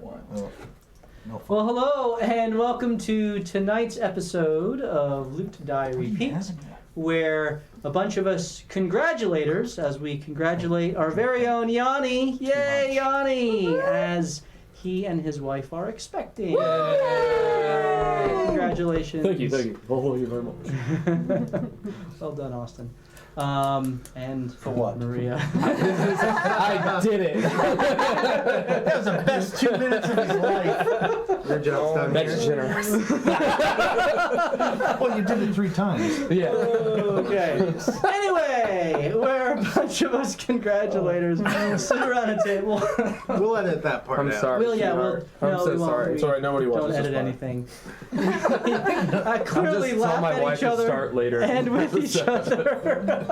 want. Oh. No fun. Well, hello, and welcome to tonight's episode of Loot Die Repeat, where a bunch of us congratulators, as we congratulate our very own Yanni, yay Yanni, as he and his wife are expecting. Yay! Congratulations. Thank you. Oh, you very much. Well done, Austin. And For what? Maria. I did it. That was the best 2 minutes of his life. Your job's done That's here. generous. Well, you did it 3 times. Yeah. Okay. Anyway, we're a bunch of us congratulators sit around a table. We'll edit that part I'm out. sorry. I'm so we won't. sorry. It's alright, nobody watches Don't this edit part. anything. I clearly I'm just laugh telling my at wife each to other start later. and with each other.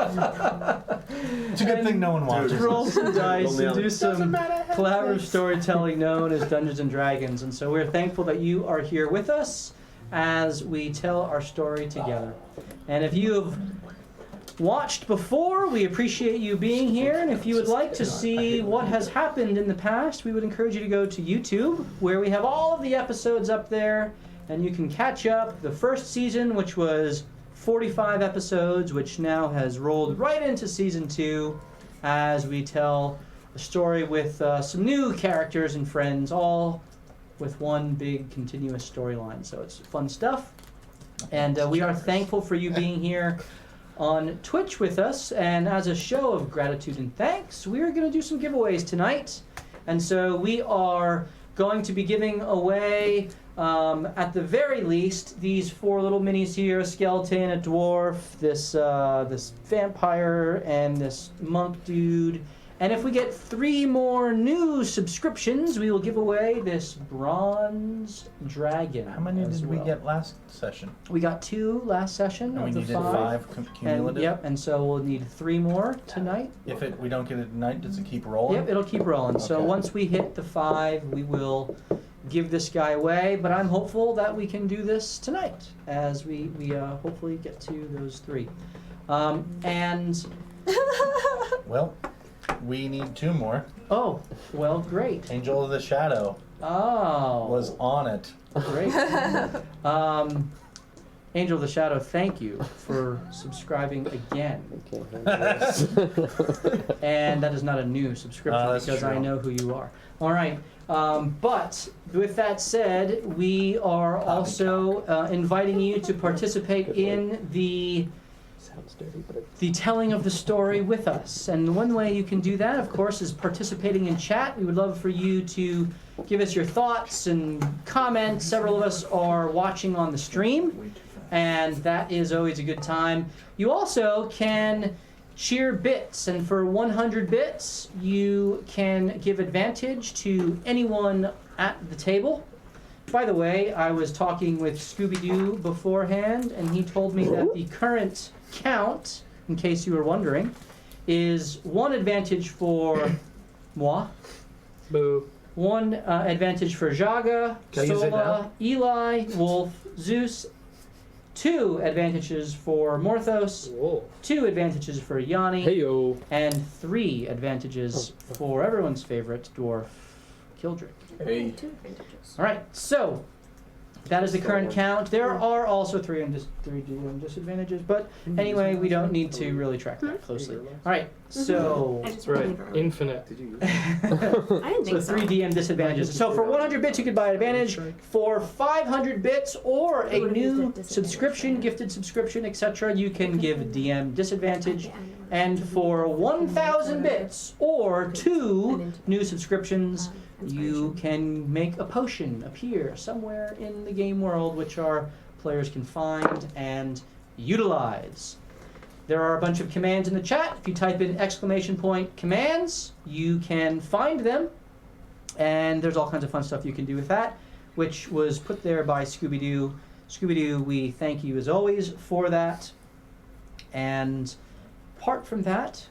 It's a good thing no one watches. Roll some dice Only and on- do some collaborative storytelling known as Dungeons and Dragons. And so we're thankful that you are here with us as we tell our story together. And if you have watched before, we appreciate you being here. And if you would like to see what has happened in the past, we would encourage you to go to YouTube, where we have all of the episodes up there. And you can catch up the first season, which was 45 episodes, which now has rolled right into season 2 as we tell a story with some new characters and friends, all with one big continuous storyline. So it's fun stuff. And we are thankful for you being here on Twitch with us. And as a show of gratitude and thanks, we are going to do some giveaways tonight. And so we are going to be giving away, at the very least, these 4 little minis here: a skeleton, a dwarf, this vampire, and this monk dude. And if we get 3 more new subscriptions, we will give away this bronze dragon. How many as did we well. get last session? We got 2 last session And of we the needed 5. 5 And, cumulative? yep, and so we'll need 3 more tonight. If we don't get it tonight, does it keep rolling? Yep, it'll keep rolling. So Okay. once we hit the 5, we will give this guy away. But I'm hopeful that we can do this tonight as we hopefully get to those 3. And, Well, we need 2 more. oh, well, great. Angel of the Shadow Oh. was on it. Great. Angel of the Shadow, thank you for subscribing again. And that is not a new subscription That's because I true. know who you are. All right. But with that said, we are also inviting you to participate in the telling of the story with us. And one way you can do that, of course, is participating in chat. We would love for you to give us your thoughts and comments. Several of us are watching on the stream, and that is always a good time. You also can cheer bits, and for 100 bits, you can give advantage to anyone at the table. By the way, I was talking with Scooby-Doo beforehand, and he told me that the current count, in case you were wondering, is 1 advantage for moi, Boo. 1 advantage for Jaga, Can I use it Sola, Eli, Wolf, Zeus, 2 advantages for Morthos, Whoa. 2 advantages for Yanni, Heyo. and 3 advantages for everyone's favorite dwarf, Kildrick. Hey. 2 advantages. All right, so that is the current count. There are also 3 disadvantages, but anyway, we don't need to really track that closely. All right, so I just Right. believe early. Infinite. I didn't think so. 3 DM disadvantages. So for 100 bits, you could buy advantage. For 500 bits or a new subscription, gifted subscription, etc., you can give DM disadvantage. And for 1,000 bits or 2 new subscriptions, you can make a potion appear somewhere in the game world, which our players can find and utilize. There are a bunch of commands in the chat. If you type in !commands, you can find them. And there's all kinds of fun stuff you can do with that, which was put there by Scooby-Doo. Scooby-Doo, we thank you as always for that. And apart from that,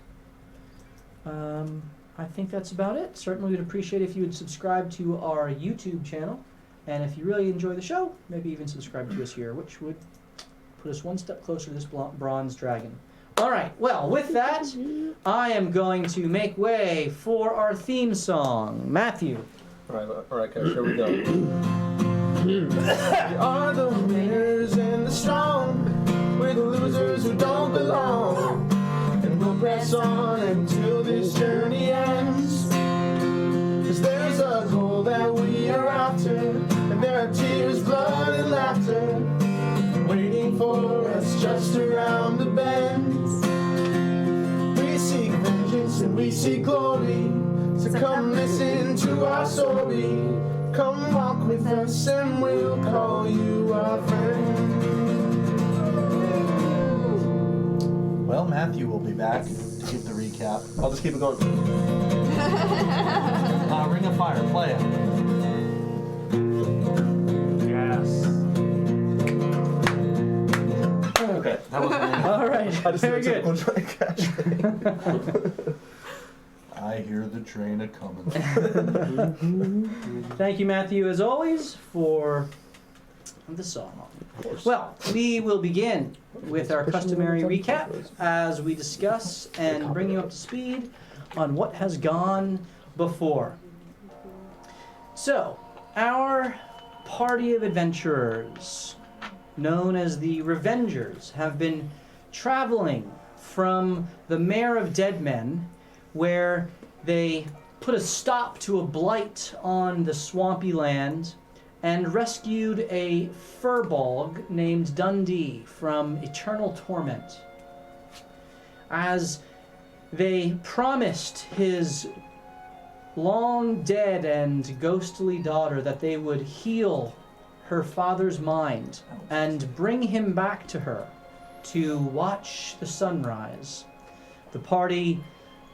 I think that's about it. Certainly would appreciate if you would subscribe to our YouTube channel. And if you really enjoy the show, maybe even subscribe to us here, which would put us one step closer to this bronze dragon. All right, well, with that, I am going to make way for our theme song. Matthew. Alright, guys, here we go. We are the winners and the strong. We're the losers who don't belong. And we'll press on until this journey ends. 'Cause there's a goal that we are after, and there are tears, blood, and laughter waiting for us just around the bend. We seek vengeance and we seek glory, so come listen to our story. Come walk with us and we'll call you our friend. Well, Matthew will be back to give the recap. I'll just keep it going. Ring of Fire, play it. Yes. Okay, that was All right, very good. I hear the train a coming. Thank you, Matthew, as always, for the song. Well, we will begin with our customary recap as we discuss and bring you up to speed on what has gone before. So, our party of adventurers, known as the Revengers, have been traveling from the Mare of Dead Men, where they put a stop to a blight on the swampy land and rescued a furbolg named Dundee from eternal torment. As they promised his long dead and ghostly daughter that they would heal her father's mind and bring him back to her to watch the sunrise, the party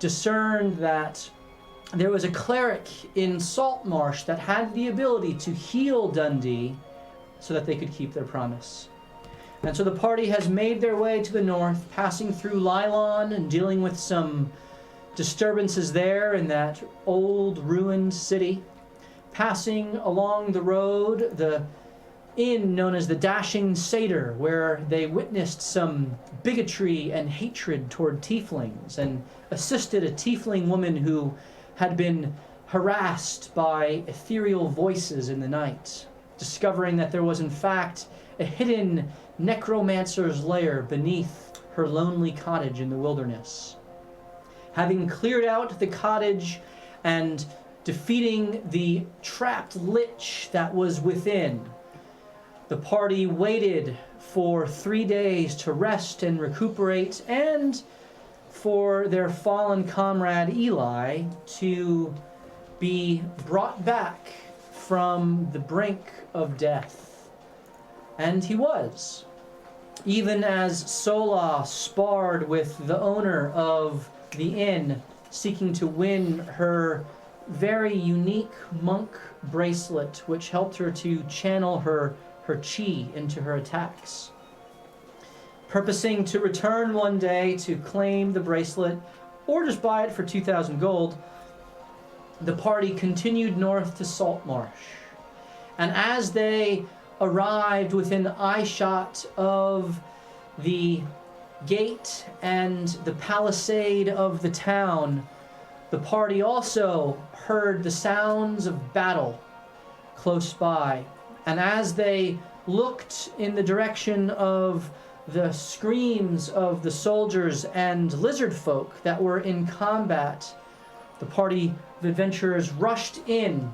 discerned that there was a cleric in Saltmarsh that had the ability to heal Dundee so that they could keep their promise. And so the party has made their way to the north, passing through Lylon and dealing with some disturbances there in that old ruined city. Passing along the road, the inn known as the Dashing Satyr, where they witnessed some bigotry and hatred toward tieflings and assisted a tiefling woman who had been harassed by ethereal voices in the night, discovering that there was in fact a hidden necromancer's lair beneath her lonely cottage in the wilderness. Having cleared out the cottage and defeating the trapped lich that was within, the party waited for 3 days to rest and recuperate, and for their fallen comrade Eli to be brought back from the brink of death. And he was. Even as Sola sparred with the owner of the inn, seeking to win her very unique monk bracelet, which helped her to channel her chi into her attacks. Purposing to return one day to claim the bracelet, or just buy it for 2,000 gold, the party continued north to Saltmarsh. And as they arrived within eyeshot of the gate and the palisade of the town, the party also heard the sounds of battle close by. And as they looked in the direction of the screams of the soldiers and lizard folk that were in combat, the party of adventurers rushed in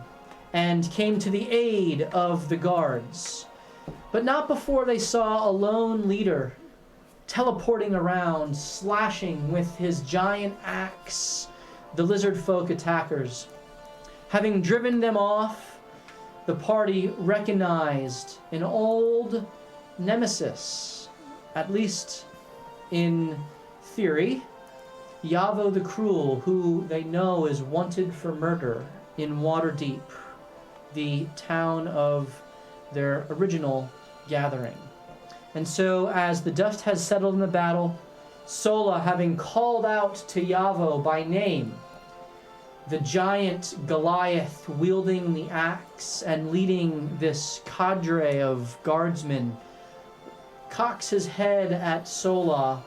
and came to the aid of the guards. But not before they saw a lone leader teleporting around, slashing with his giant axe the lizard folk attackers. Having driven them off, the party recognized an old nemesis, at least in theory, Yavo the Cruel, who they know is wanted for murder in Waterdeep, the town of their original gathering. And so, as the dust has settled in the battle, Sola, having called out to Yavo by name, the giant Goliath wielding the axe and leading this cadre of guardsmen, cocks his head at Sola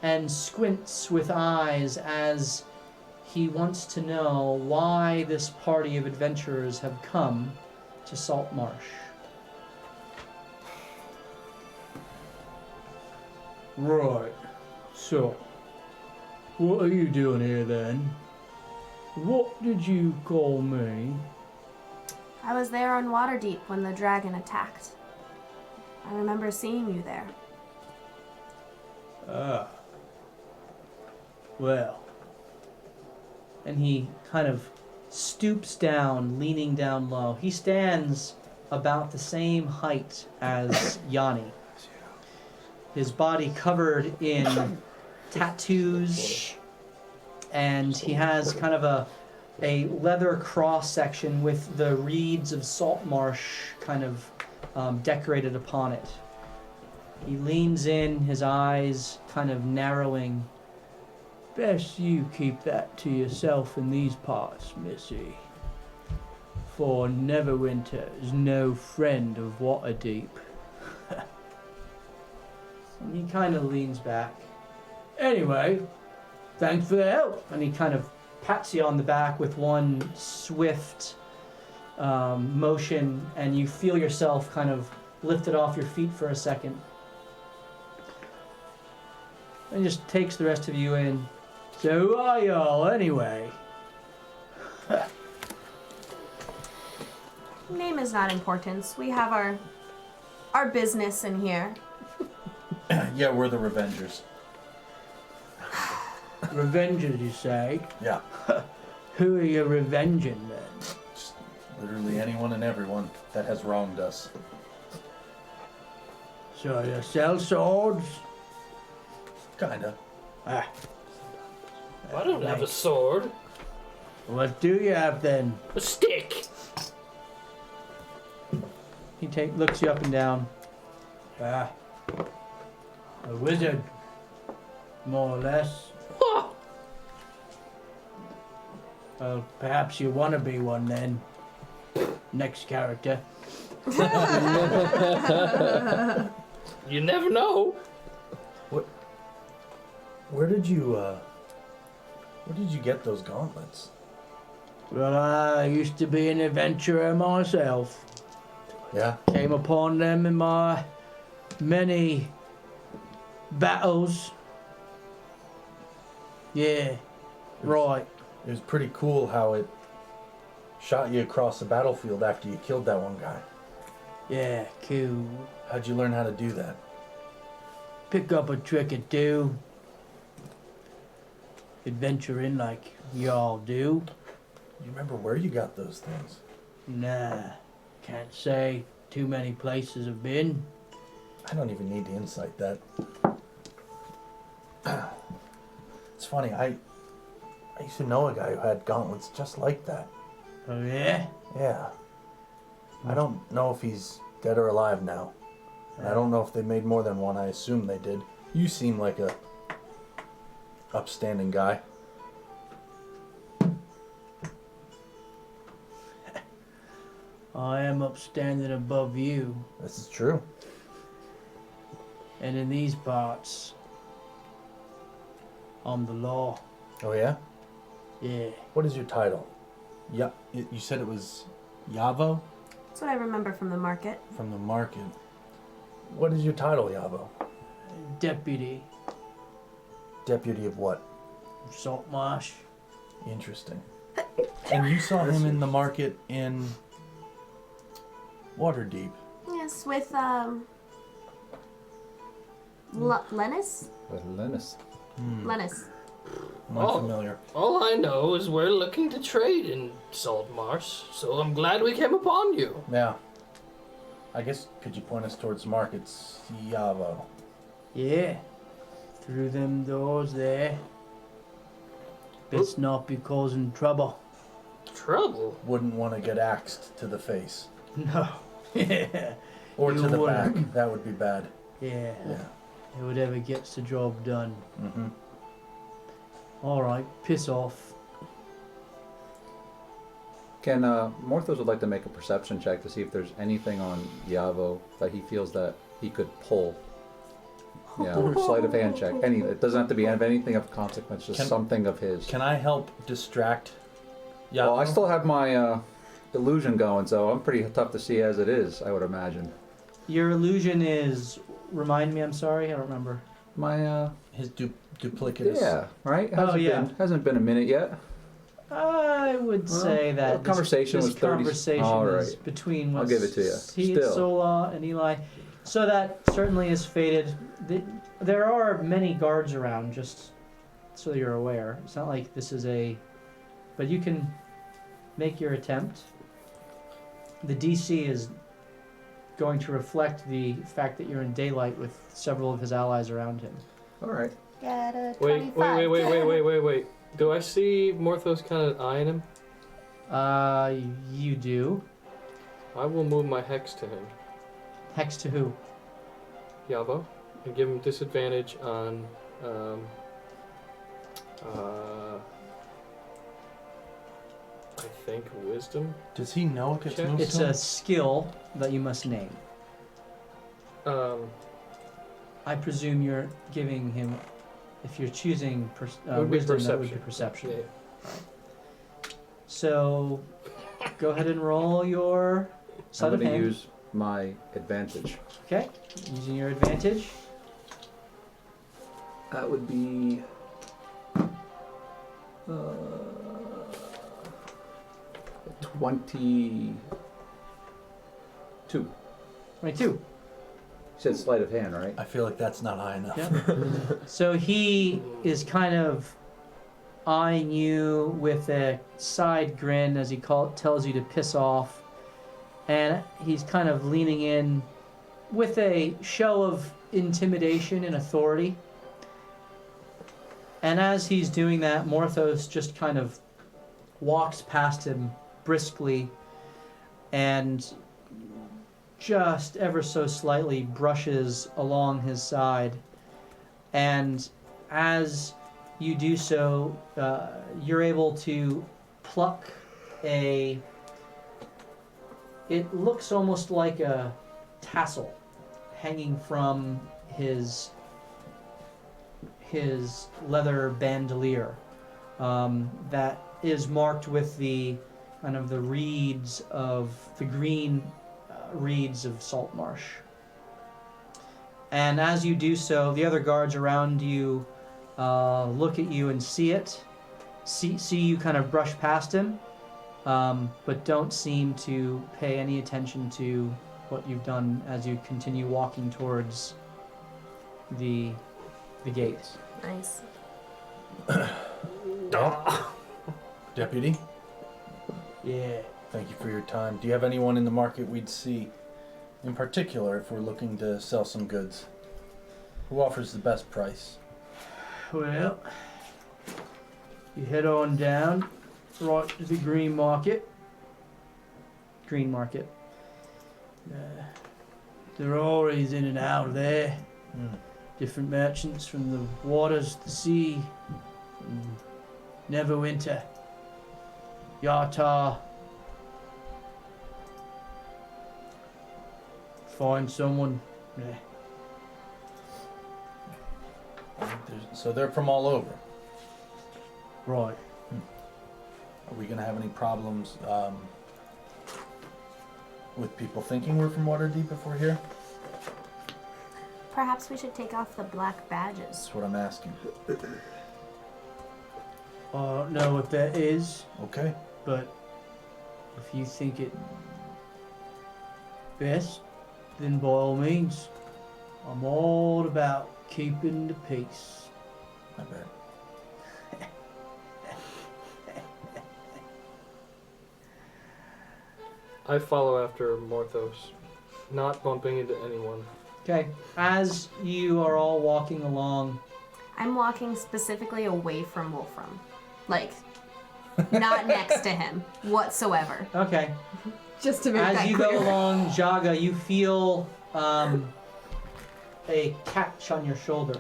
and squints with eyes as he wants to know why this party of adventurers have come to Salt Marsh. Right. So, what are you doing here then? What did you call me? I was there on Waterdeep when the dragon attacked. I remember seeing you there. Ah. Well. And he kind of stoops down, leaning down low. He stands about the same height as Yanni. His body covered in tattoos, and he has kind of a leather cross section with the reeds of salt marsh kind of decorated upon it. He leans in, his eyes kind of narrowing. Best you keep that to yourself in these parts, missy. For Neverwinter is no friend of Waterdeep. And he kind of leans back. Anyway, thanks for the help. And he kind of pats you on the back with one swift motion, and you feel yourself kind of lifted off your feet for a second. And just takes the rest of you in. So who are y'all anyway? Name is not important. We have our business in here. Yeah, we're the Revengers. Revengers, you say? Yeah. Who are you revenging then? Just literally anyone and everyone that has wronged us. So you sell swords? Kinda. Ah. I don't have a sword. What do you have then? A stick. He looks you up and down. Ah. A wizard. More or less. Ha! Well, perhaps you want to be one then. Next character. You never know. Where did you get those gauntlets? Well, I used to be an adventurer myself. Yeah. Came upon them in my many battles. Yeah, right. It was pretty cool how it shot you across the battlefield after you killed that one guy. Yeah, cool. How'd you learn how to do that? Pick up a trick or two. Adventuring like y'all do. You remember where you got those things? Nah, can't say. Too many places have been. I don't even need to insight that. It's funny, I used to know a guy who had gauntlets just like that. Oh yeah? Yeah. I don't know if he's dead or alive now. And I don't know if they made more than one. I assume they did. You seem like a upstanding guy. I am upstanding above you. This is true. And in these parts, I'm the law. Oh yeah? Yeah. What is your title? Yeah, you said it was Yavo That's what I remember from the market. from the market. What is your title, Yavo? Deputy. Deputy of what? Saltmarsh. Interesting. And you saw him in the market in Waterdeep. Yes, with Lennis? With Linus. Lennis. Not Oh. familiar. All I know is we're looking to trade in Salt Marsh, so I'm glad we came upon you. Yeah. I guess, could you point us towards markets, Yavo? Yeah. Through them doors there. Best not be causing trouble. Trouble? Wouldn't want to get axed to the face. No. Yeah. Or You to the wouldn't. back. That would be bad. Yeah. Yeah. Whatever gets the job done. Mm-hmm. Alright, piss off. Can Morthos would like to make a perception check to see if there's anything on Yavo that he feels that he could pull Yeah, sleight of hand check. It doesn't have to be anything of consequence, just Can- something of his. Can I help distract? Yeah. Well, I still have my illusion going, so I'm pretty tough to see as it is, I would imagine. Your illusion is. Remind me, I'm sorry, I don't remember. My, His duplicitous. yeah, right? Yeah. Hasn't been a minute yet. I would say that conversation this was 30 conversation all is right. between I'll give it to you. he, Still. Sola, and Eli. So that certainly is faded. There are many guards around, just so you're aware. It's not like this is a... But you can make your attempt. The DC is going to reflect the fact that you're in daylight with several of his allies around him. All right. Get a 25. Wait. Do I see Morthos kind of eyeing him? You do. I will move my hex to him, Hex to who? Yavo, and give him disadvantage on I think wisdom. Does he know it gets Check. moved It's to him? a skill that you must name. I presume you're giving him, if you're choosing It would be wisdom, that would be perception. perception. Yeah. So, go ahead and roll your sleight I'm of going to hand. use my advantage. Okay, using your advantage. That would be... 22. 22. You said sleight of hand, right? I feel like that's not high enough. Yeah. So he is kind of eyeing you with a side grin as he tells you to piss off. And he's kind of leaning in with a show of intimidation and authority. And as he's doing that, Morthos just kind of walks past him briskly and just ever so slightly brushes along his side. And as you do so, you're able to pluck it looks almost like a tassel hanging from his leather bandolier that is marked with the kind of the reeds of the green reeds of salt marsh. And as you do so, the other guards around you look at you and see you kind of brush past him, but don't seem to pay any attention to what you've done as you continue walking towards the gates. Nice. Deputy, Yeah. thank you for your time. Do you have anyone in the market we'd see, in particular, if we're looking to sell some goods? Who offers the best price? Well, you head on down right to the green market. Green market. They're always in and out of there. Different merchants from the waters to the sea. Neverwinter. Yatar. Find someone. So they're from all over. Right. Are we going to have any problems with people thinking we're from Waterdeep if we're here? Perhaps we should take off the black badges. That's what I'm asking. I don't know what that is, Okay. but if you think it best, then by all means, I'm all about keeping the peace. I bet. I follow after Morthos, not bumping into anyone. Okay, as you are all walking along, I'm walking specifically away from Wolfram. Like, not next to him whatsoever. okay, Just to make that as you clear. go along, Jaga, you feel a catch on your shoulder.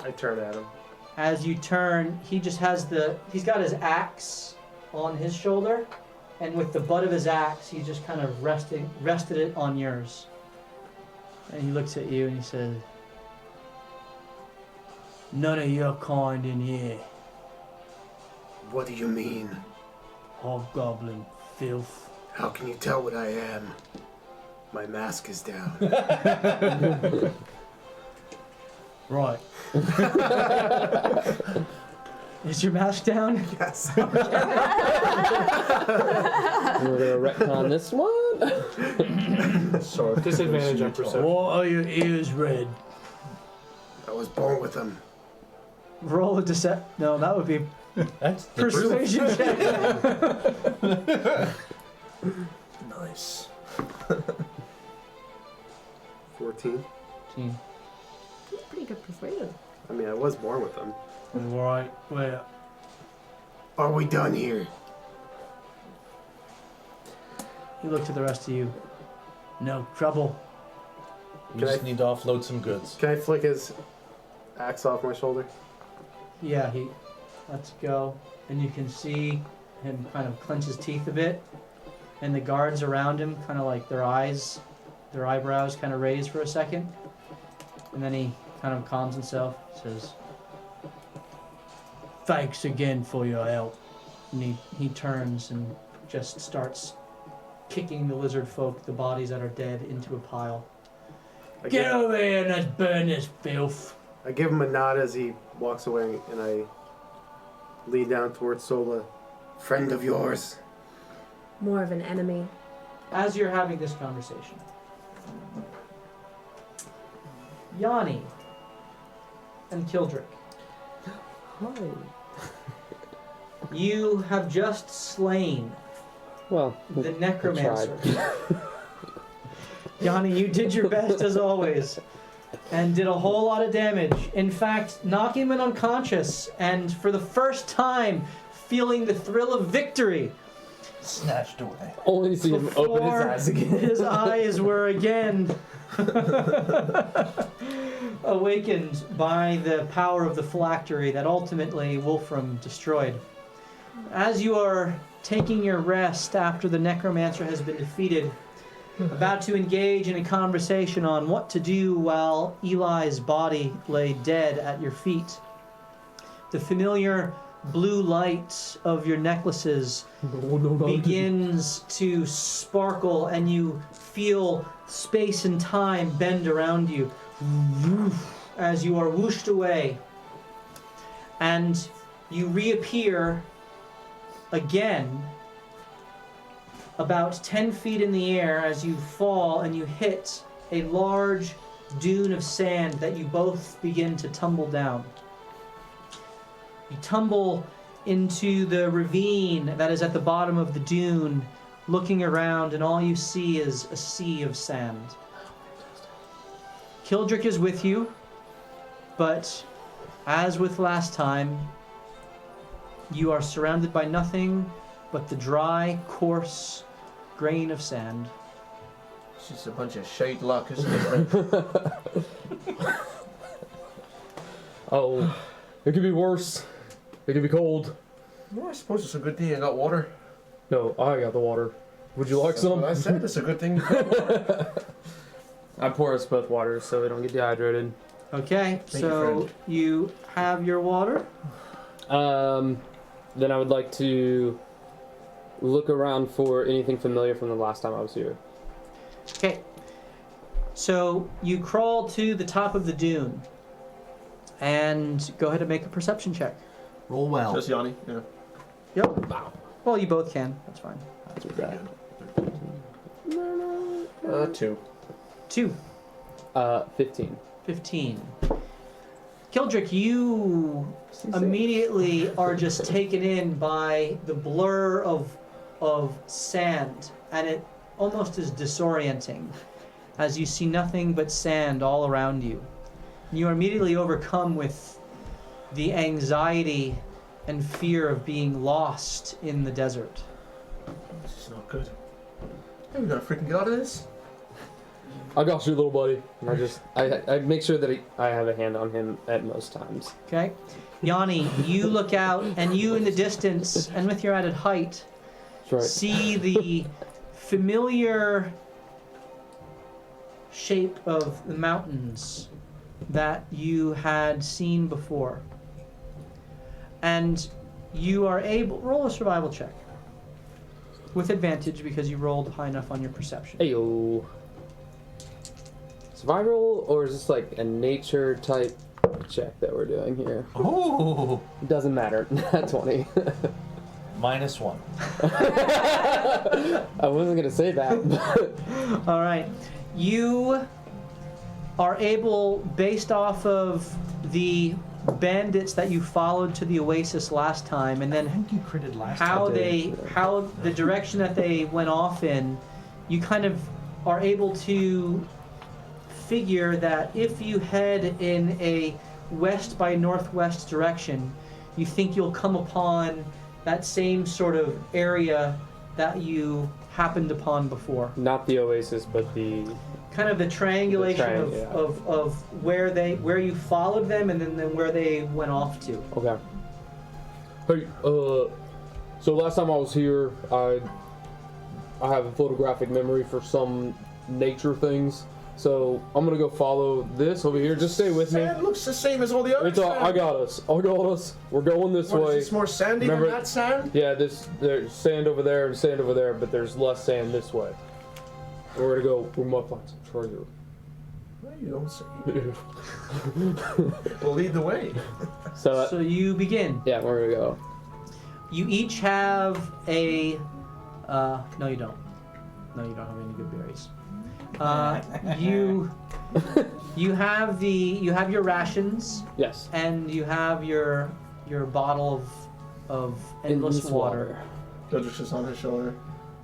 I turn at him. As you turn, he's got his axe on his shoulder, and with the butt of his axe, he just kind of rested it on yours. And he looks at you and he says, "None of your kind in here. What do you mean? Hobgoblin filth." How can you tell what I am? My mask is down. Right. Is your mask down? Yes. We're gonna retcon this one. Sorry. Disadvantage on perception. What are your ears red? I was born with them. Roll a No, that would be That's the truth. persuasion check. Nice. 14. Pretty good persuasion. I mean, I was born with them. Right, where? Are we done here? You look to the rest of you. No trouble. We Can just I- need to offload some goods. Can I flick his axe off my shoulder? Yeah, he lets go, and you can see him kind of clench his teeth a bit, and the guards around him kind of like their eyebrows kind of raise for a second, and then he kind of calms himself, says, "Thanks again for your help." And he turns and just starts kicking the lizard folk, the bodies that are dead, into a pile. Get over here and let's burn this filth. I give him a nod as he walks away, and I lean down towards Sola. Friend of yours. More of an enemy. As you're having this conversation, Yanni and Kildrick, you have just slain Well, the necromancer. Yanni, you did your best as always, and did a whole lot of damage. In fact, knocking him unconscious, and for the first time, feeling the thrill of victory. Snatched away. only see him open his eyes again. His eyes were again awakened by the power of the phylactery that ultimately Wolfram destroyed. As you are taking your rest after the necromancer has been defeated, about to engage in a conversation on what to do while Eli's body lay dead at your feet, the familiar blue light of your necklaces begins to sparkle, and you feel space and time bend around you as you are whooshed away, and you reappear again about 10 feet in the air as you fall and you hit a large dune of sand that you both begin to tumble down. You tumble into the ravine that is at the bottom of the dune, looking around, and all you see is a sea of sand. Kildrick is with you, but as with last time, you are surrounded by nothing but the dry, coarse grain of sand. It's just a bunch of shade luck, isn't it? Oh, it could be worse. It could be cold. Well, I suppose it's a good thing I got water. No, I got the water. Would you like That's some? what I said, it's a good thing you got water. I pour us both water so we don't get dehydrated. Okay, Thank you, so friend. you have your water. Then I would like to look around for anything familiar from the last time I was here. Okay, so you crawl to the top of the dune, and go ahead and make a perception check. Roll well. Just Yanni, yeah. Yep. Well, you both can. That's fine. That's what bad. 2. 2. 15. 15. Kildrick, you immediately are just taken in by the blur of sand, and it almost is disorienting as you see nothing but sand all around you. You are immediately overcome with the anxiety and fear of being lost in the desert. This is not good. Hey, we gotta freaking get out of this. I got you, little buddy. And I make sure that I have a hand on him at most times. Okay? Yanni, you look out, and you in the distance, and with your added height, That's right. see the familiar shape of the mountains that you had seen before. And you are able, roll a survival check. With advantage because you rolled high enough on your perception. Ayo. Survival, or is this like a nature type check that we're doing here? Ooh. Doesn't matter. Not 20. -1. I wasn't gonna say that. All right. You are able, based off of the bandits that you followed to the oasis last time, and I then think you critted last how time. how the direction that they went off in, you kind of are able to figure that if you head in a west by northwest direction, you think you'll come upon that same sort of area that you happened upon before. Not the oasis, but the Kind of the triangulation yeah. of where you followed them and then where they went off to. Okay. Hey, so last time I was here, I have a photographic memory for some nature things. So I'm gonna go follow this over here. Just stay with me. Sand looks the same as all the other It's all, sand. I got us. I got us. We're going this What, way. is this more sandy Remember- than that sand? Yeah, there's sand over there and sand over there, but there's less sand this way. We're gonna go. We might find some treasure. Well, you don't say. We'll lead the way. So you begin. Yeah, we're gonna go. You each have a. No, you don't. No, you don't have any good berries. You have your rations Yes. and you have your bottle of endless water. Judge just on his shoulder.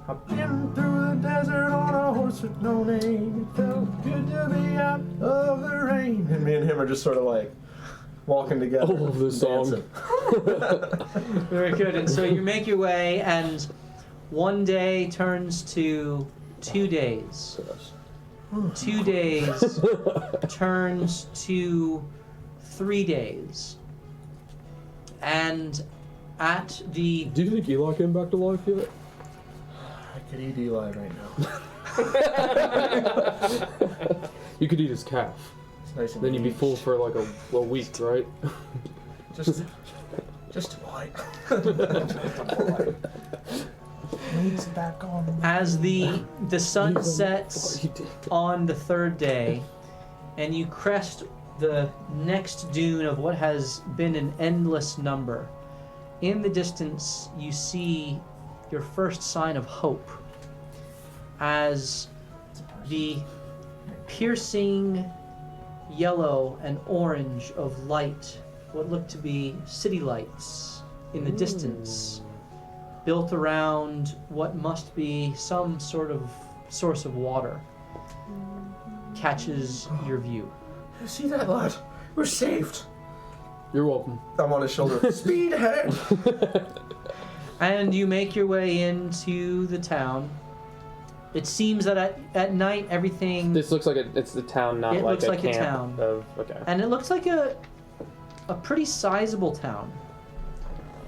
I've been through the desert on a horse with no name. It felt good to be out of the rain. And me and him are just sort of like walking together. I love this song. dancing. Very good. And so you make your way, and one day turns to 2 days. 2 days turns to 3 days. And at the Do you think Eli came back to life yet? I could eat Eli right now. You could eat his calf. It's nice and Then you'd be aged. full for like a week, right? Just white. Meat's back on. as the sun sets on the 3rd day, and you crest the next dune of what has been an endless number. In the distance, you see your first sign of hope as the piercing yellow and orange of light, what look to be city lights in the distance, built around what must be some sort of source of water, catches your view. You see that, lad? We're saved. You're welcome. I'm on his shoulder. Speed ahead. And you make your way into the town. It seems that at night everything... This looks like it's the town, not It like looks a like a camp town. Okay. And it looks like a pretty sizable town.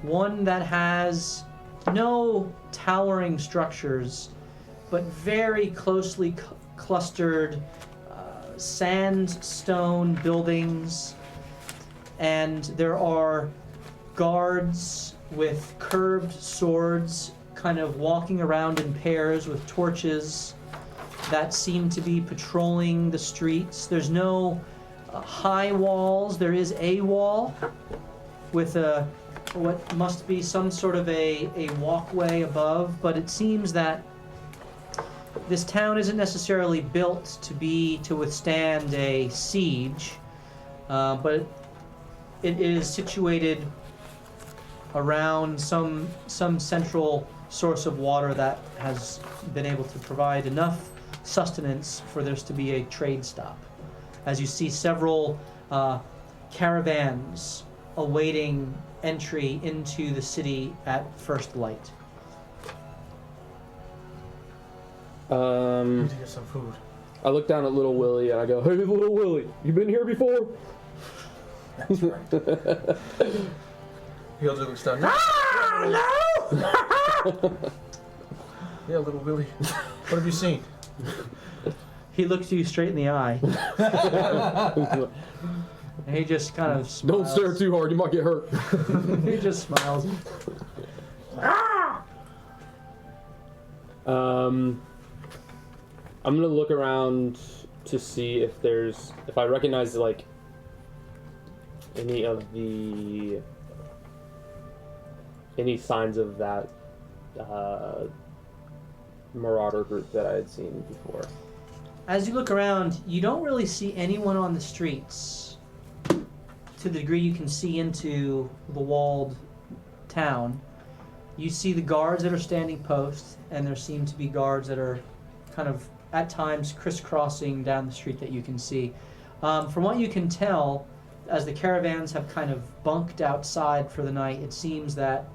One that has no towering structures, but very closely clustered sandstone buildings. And there are guards with curved swords kind of walking around in pairs with torches that seem to be patrolling the streets. There's no high walls. There is a wall with what must be some sort of a walkway above, but it seems that this town isn't necessarily built to withstand a siege, but it is situated around some central source of water that has been able to provide enough sustenance for there to be a trade stop. As you see several caravans awaiting entry into the city at first light. Need to get some food. I look down at little Willie and I go, "Hey, little Willie, you been here before?" That's right. He looks down. No! Yeah, little Willie. What have you seen? He looks you straight in the eye. And he just kind of smiles. Don't stare too hard, you might get hurt. He just smiles. I'm gonna look around to see if I recognize like any signs of that marauder group that I had seen before. As you look around, you don't really see anyone on the streets to the degree you can see into the walled town. You see the guards that are standing post, and there seem to be guards that are kind of, at times, crisscrossing down the street that you can see. From what you can tell, as the caravans have kind of bunked outside for the night, it seems that,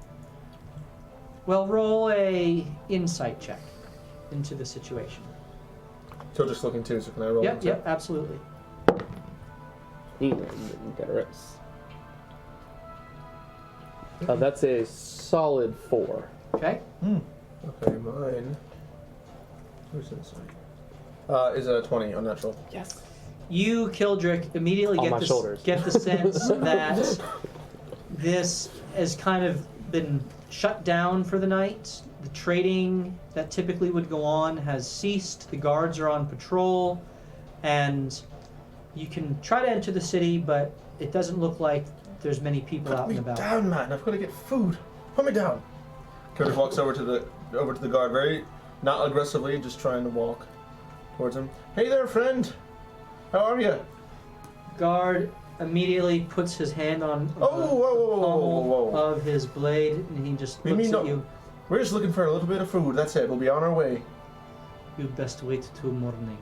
well, roll a insight check into the situation. So just looking too, so can I roll? Yep, absolutely. That's a solid 4. Okay. Okay, mine. Who's inside? Is a 20 unnatural. Yes. You, Kildrick, immediately On get my the shoulders. sense that this has kind of been shut down for the night. The trading that typically would go on has ceased. The guards are on patrol, and you can try to enter the city, but it doesn't look like there's many people out and about. Put me down, man. I've got to get food. Put me down. Curtis walks over to the guard, very not aggressively, just trying to walk towards him. Hey there, friend. How are you? Guard immediately puts his hand on the pommel of his blade, and he just looks at you. We're just looking for a little bit of food. That's it. We'll be on our way. You best wait till morning.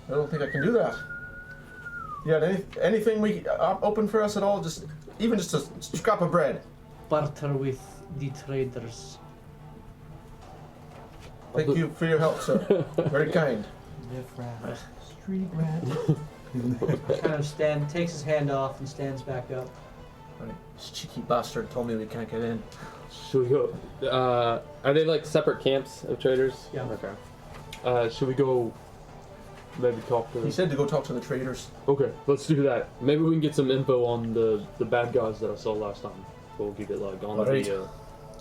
I don't think I can do that. You got anything open for us at all? Even just a scrap of bread. Barter with the traders. Thank you for your help, sir. Very kind. Street rat. Kind of takes his hand off and stands back up. Right. This cheeky bastard told me we can't get in. Should we go? Are they like separate camps of traders? Yeah. Okay. Should we go? Maybe talk to. He said to go talk to the traders. Okay, let's do that. Maybe we can get some info on the bad guys that I saw last time. We'll keep it like on the video.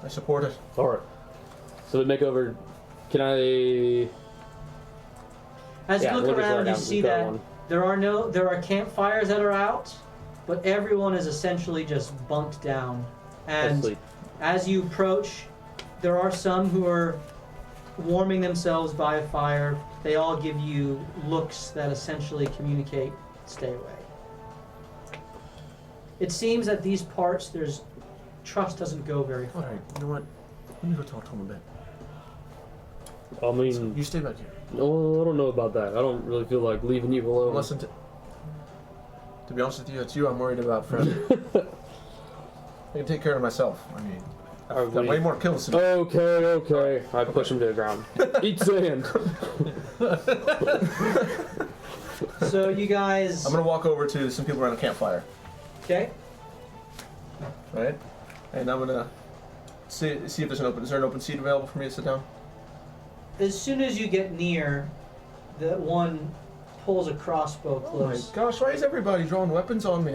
I support it. All right. So the makeover. Can I? As you look around, you see that there are campfires that are out, but everyone is essentially just bunked down. And as you approach, there are some who are warming themselves by a fire. They all give you looks that essentially communicate, stay away. It seems that these parts, trust doesn't go very far. Alright, you know what? Let me go talk to him a bit. I mean, So you stay back here. no, I don't know about that. I don't really feel like leaving you alone. Listen to be honest with you, it's you I'm worried about, friend. I can take care of myself. I mean, I've got way more kills to do. Okay. I push him to the ground. Eat sand. So you guys... I'm gonna walk over to some people around a campfire. Okay. Right? And I'm gonna see if there's an open seat available for me to sit down? As soon as you get near, the one pulls a crossbow close. Oh my gosh, why is everybody drawing weapons on me?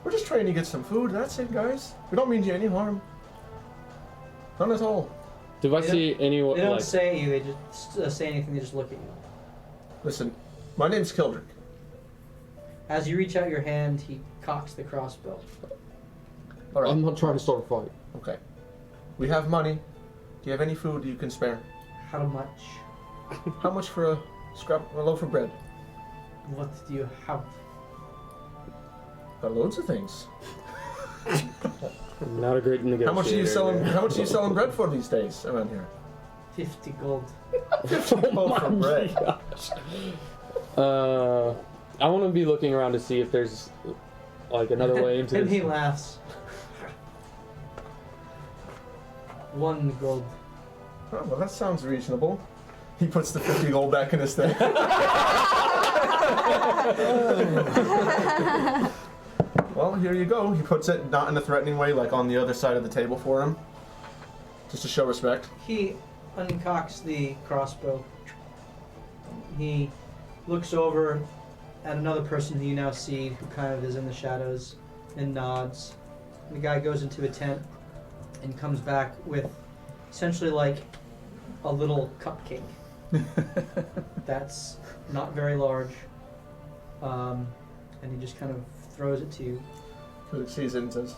We're just trying to get some food, that's it, guys. We don't mean you any harm. None at all. Do I see anyone? They don't like, say you, they just say anything, they just look at you. Listen, my name's Kildrick. As you reach out your hand, he cocks the crossbow. Alright. I'm not trying to start a fight. Okay. We have money. Do you have any food you can spare? How much? How much for a loaf of bread? What do you have? Got loads of things. Not a great negotiator. How much are you selling bread for these days around here? 50 gold. 50 gold for bread. I want to be looking around to see if there's like another way into And this. he laughs. 1 gold. Oh, well, that sounds reasonable. He puts the 50 gold back in his thing. Well, here you go. He puts it not in a threatening way, like on the other side of the table for him. Just to show respect. He uncocks the crossbow. He looks over at another person who you now see who kind of is in the shadows and nods. And the guy goes into a tent and comes back with essentially like a little cupcake that's not very large. And he just kind of throws it to you. Felix sees it and says,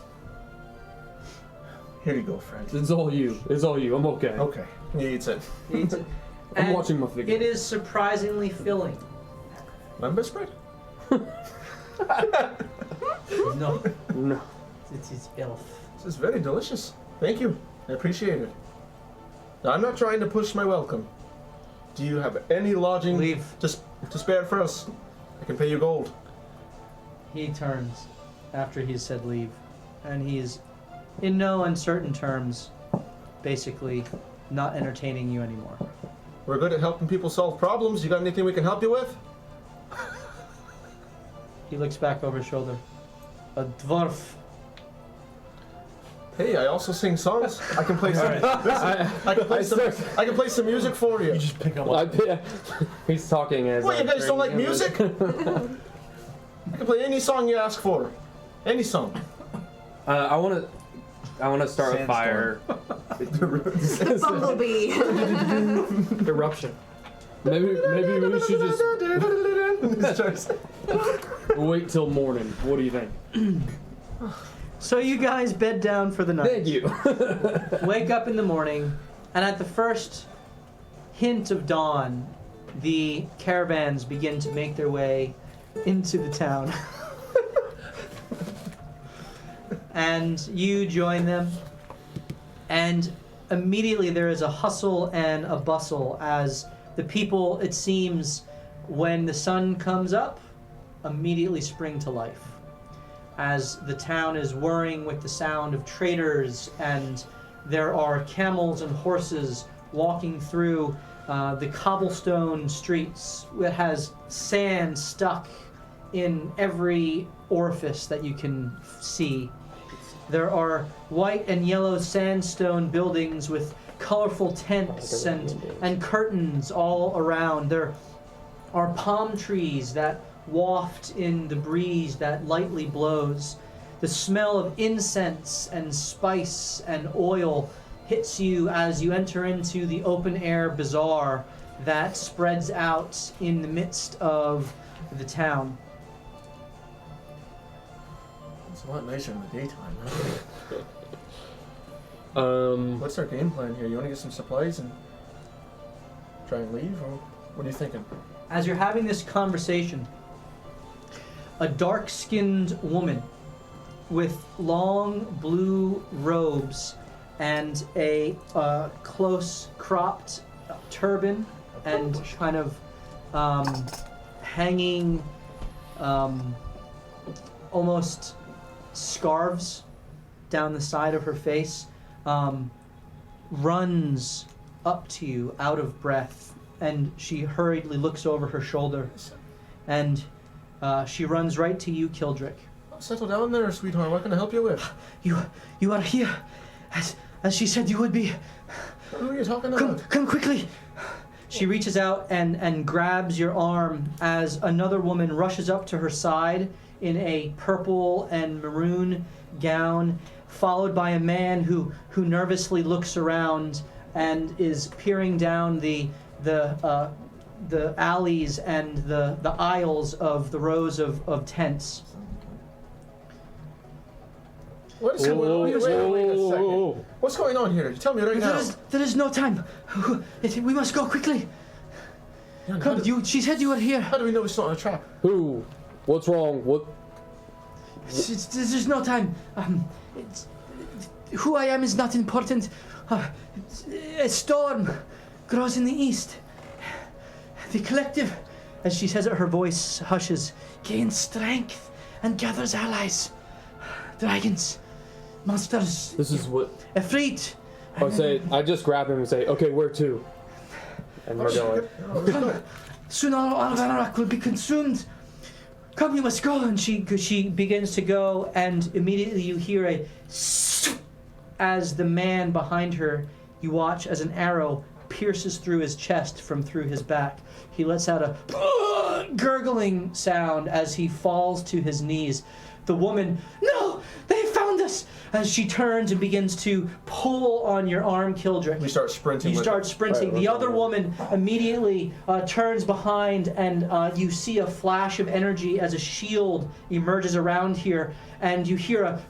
"Here you go, friend." It's all you. It's all you. I'm okay. Okay. He eats it. He eats it. I'm And watching my figure. it is surprisingly filling. Lemon spread? No, No. it is elf. This is very delicious. Thank you. I appreciate it. Now, I'm not trying to push my welcome. Do you have any lodging Leave. to spare for us? I can pay you gold. He turns after he's said leave, and he's in no uncertain terms basically not entertaining you anymore. We're good at helping people solve problems. You got anything we can help you with? He looks back over his shoulder. A dwarf. Hey, I also sing songs. I can play some. Listen, I can play some music for you. You just pick up. He's talking as. What, you guys don't like music? I can play any song you ask for. Any song. I want to start a fire. Bumblebee. Eruption. Maybe we should just wait till morning. What do you think? So you guys bed down for the night. Thank you. Wake up in the morning, and at the first hint of dawn, the caravans begin to make their way into the town. And you join them, and immediately there is a hustle and a bustle as the people, it seems, when the sun comes up, immediately spring to life. As the town is whirring with the sound of traders, and there are camels and horses walking through the cobblestone streets that has sand stuck in every orifice that you can see. There are white and yellow sandstone buildings with colorful tents and curtains all around. There are palm trees that waft in the breeze that lightly blows. The smell of incense and spice and oil hits you as you enter into the open-air bazaar that spreads out in the midst of the town. It's a lot nicer in the daytime, huh? What's our game plan here? You want to get some supplies and try and leave, or what are you thinking? As you're having this conversation, a dark-skinned woman with long blue robes and a close-cropped turban and kind of hanging almost scarves down the side of her face, runs up to you out of breath, and she hurriedly looks over her shoulder, and she runs right to you, Kildrick. Settle down there, sweetheart. What can I help you with? You are here, as she said you would be. What are you talking about? Come quickly. She reaches out and grabs your arm as another woman rushes up to her side in a purple and maroon gown, followed by a man who nervously looks around and is peering down the alleys and the aisles of the rows of tents. What is going on here? Wait a second. What's going on here? Tell me right now. There is no time. We must go quickly. Come, she said you were here. How do we know it's not a trap? Who? What's wrong? What? There's no time. Who I am is not important. A storm grows in the east. The collective, as she says it, her voice hushes, gains strength and gathers allies. Dragons, monsters. This is what. Afraid. I just grab him and say, okay, where to? And we're going. Come, soon all of Anorak will be consumed. Come, you must go. And she begins to go, and immediately you hear a as the man behind her, you watch as an arrow pierces through his chest from through his back. He lets out a gurgling sound as he falls to his knees. The woman, no, they found us! As she turns and begins to pull on your arm, Kildrick. We start sprinting. You start sprinting. Right, the other woman immediately turns behind, and you see a flash of energy as a shield emerges around here, and you hear a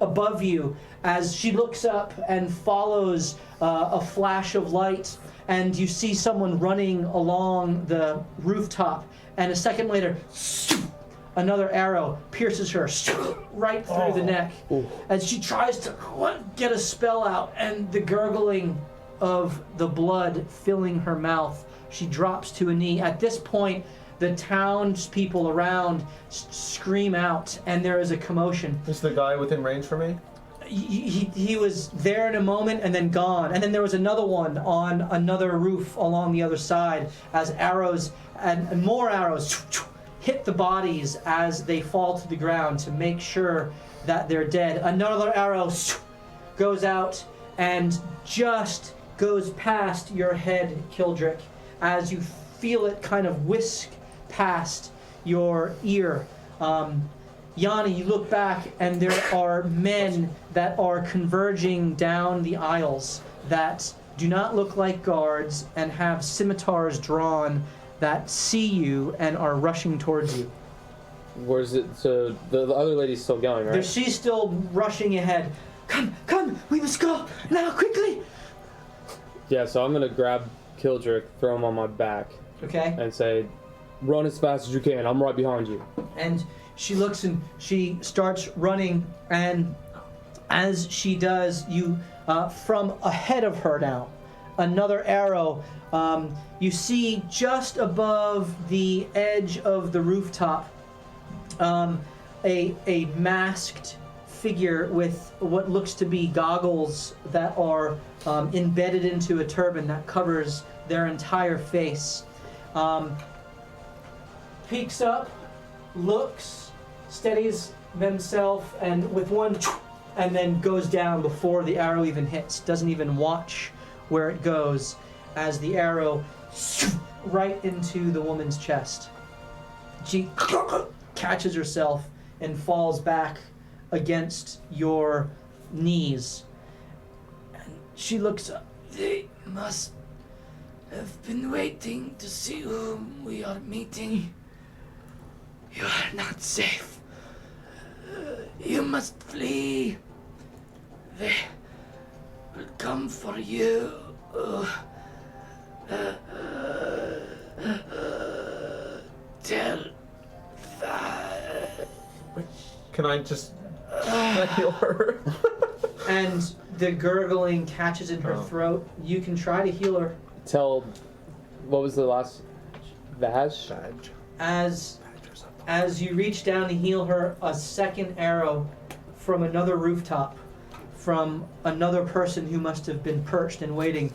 above you as she looks up and follows a flash of light, and you see someone running along the rooftop, and a second later, another arrow pierces her right through the neck as she tries to get a spell out, and the gurgling of the blood filling her mouth, she drops to a knee. At this point, the townspeople around scream out, and there is a commotion. Is the guy within range for me? He was there in a moment and then gone. And then there was another one on another roof along the other side as arrows and more arrows hit the bodies as they fall to the ground to make sure that they're dead. Another arrow goes out and just goes past your head, Kildrick, as you feel it kind of whisk past your ear. Yanni, you look back and there are men that are converging down the aisles that do not look like guards and have scimitars drawn that see you and are rushing towards you. Where's it? So the other lady's still going, right? She's still rushing ahead. Come, we must go now, quickly. Yeah, so I'm gonna grab Kildrick, throw him on my back, Okay. and say, "Run as fast as you can. I'm right behind you." And she looks and she starts running, and as she does, you from ahead of her now, another arrow. You see just above the edge of the rooftop a masked figure with what looks to be goggles that are embedded into a turban that covers their entire face. Peeks up, looks, steadies themselves, and with one, and then goes down before the arrow even hits. Doesn't even watch where it goes as the arrow right into the woman's chest. She catches herself and falls back against your knees. And she looks up. They must have been waiting to see whom we are meeting. You are not safe. You must flee. They will come for you. Tell that. Can I just heal her? And the gurgling catches in her throat. You can try to heal her. Tell, what was the last? Vaj? As you reach down to heal her, a second arrow from another rooftop, from another person who must have been perched and waiting,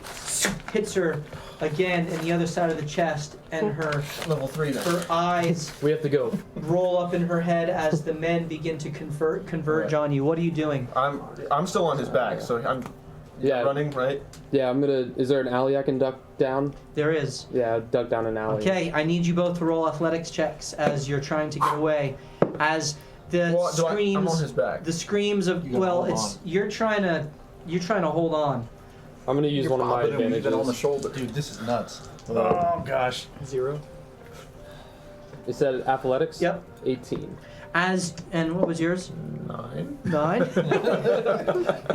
hits her again in the other side of the chest, and her level 3 then. Her eyes we have to go. Roll up in her head as the men begin to converge on you. What are you doing? I'm still on his back, so I'm running, right? Yeah, I'm gonna. Is there an alley I can duck down? There is. Yeah, duck down an alley. Okay, I need you both to roll athletics checks as you're trying to get away. As the screams, I'm on his back. The screams of you're trying to hold on. I'm gonna use one of my advantages. On the shoulder, dude. This is nuts. Oh gosh. 0. It said athletics. Yep. 18. And what was yours? 9. 9.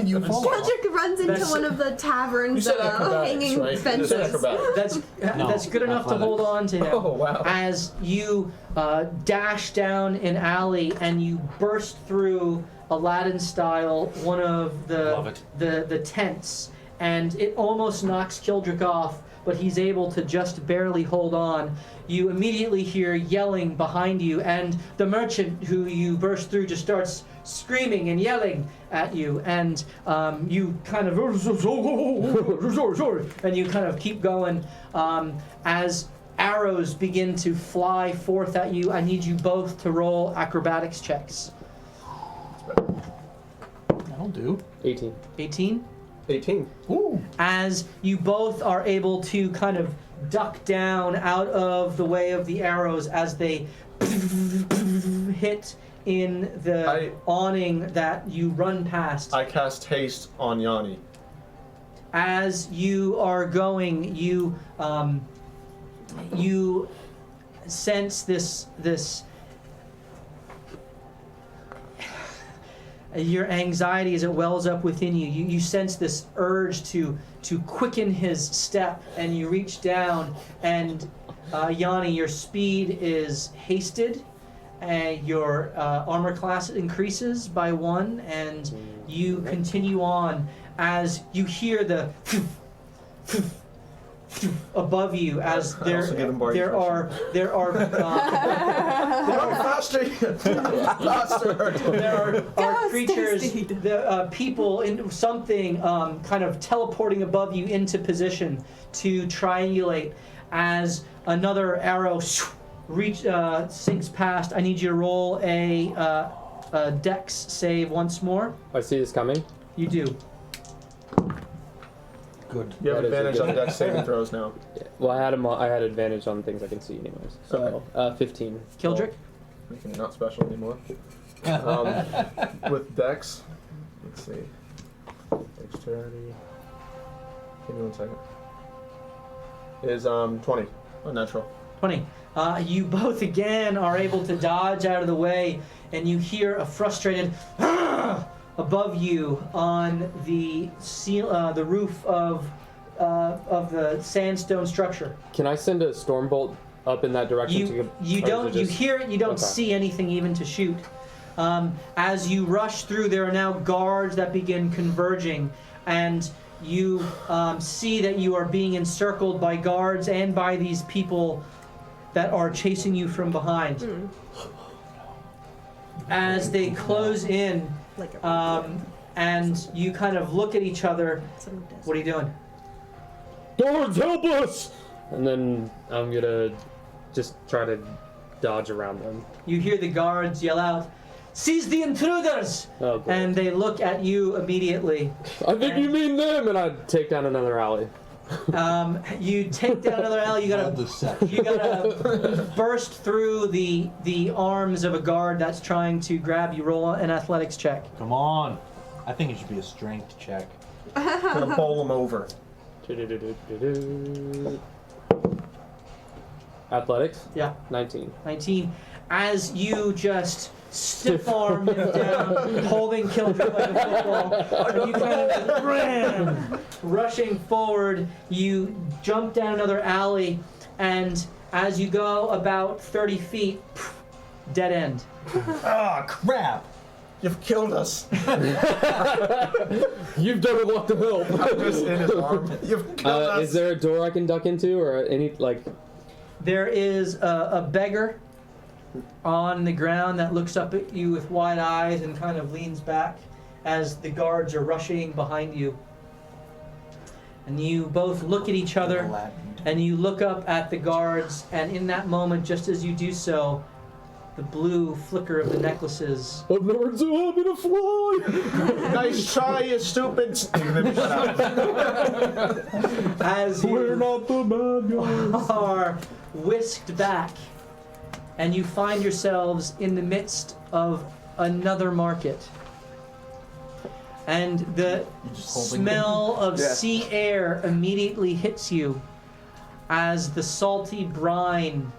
You fall. Kildrick runs into one of the taverns hanging benches. That's good enough to hold on to him. Oh wow! As you dash down an alley and you burst through Aladdin style one of the tents, and it almost knocks Kildrick off, but he's able to just barely hold on. You immediately hear yelling behind you, and the merchant who you burst through just starts screaming and yelling at you, and you kind of and you kind of keep going as arrows begin to fly forth at you. I need you both to roll acrobatics checks. That'll do. 18. 18. 18. Ooh. As you both are able to kind of duck down out of the way of the arrows as they hit in the awning that you run past. I cast haste on Yanni. As you are going, you sense this your anxiety as it wells up within you. You sense this urge to quicken his step, and you reach down, and Yanni, your speed is hasted, and your armor class increases by 1, and you continue on as you hear the above you as there are creatures, people in something kind of teleporting above you into position to triangulate as another arrow sinks past. I need you to roll a dex save once more. I see this coming. You do. Good. You have advantage on dex saving throws now. Yeah. Well, I had advantage on things I can see anyways. So, 15. Kildrick? Making it not special anymore. With dex, let's see. Dexterity. Give me 1 second. Is 20. Unnatural. 20. You both again are able to dodge out of the way, and you hear a frustrated above you on the the roof of the sandstone structure. Can I send a storm bolt up in that direction? You don't. You hear it. You don't see anything even to shoot. As you rush through, there are now guards that begin converging, and you see that you are being encircled by guards and by these people that are chasing you from behind. As they close in, and you kind of look at each other. What are you doing? Guards, help us! And then I'm gonna just try to dodge around them. You hear the guards yell out, "Seize the intruders!" Oh, boy. And they look at you immediately. I think you mean them, and I take down another alley. You take down another alley. You gotta burst through the arms of a guard that's trying to grab you. Roll an athletics check. Come on. I think it should be a strength check. Gonna bowl him over. Athletics? Yeah. 19. 19. As you just stiff arm him down, holding Kildrick like a football, and you kind of ram, rushing forward. You jump down another alley, and as you go about 30 feet, dead end. Ah, crap! You've killed us. You've done a lot to help. I'm just in his arm. You've killed us. Is there a door I can duck into, or any There is a beggar on the ground that looks up at you with wide eyes and kind of leans back as the guards are rushing behind you. And you both look at each other, and you look up at the guards, and in that moment, just as you do so, the blue flicker of the necklaces. I've never been so happy to fly! Nice try, you stupid. As We're not the bad guys. are whisked back, and you find yourselves in the midst of another market. And the smell of sea air immediately hits you as the salty brine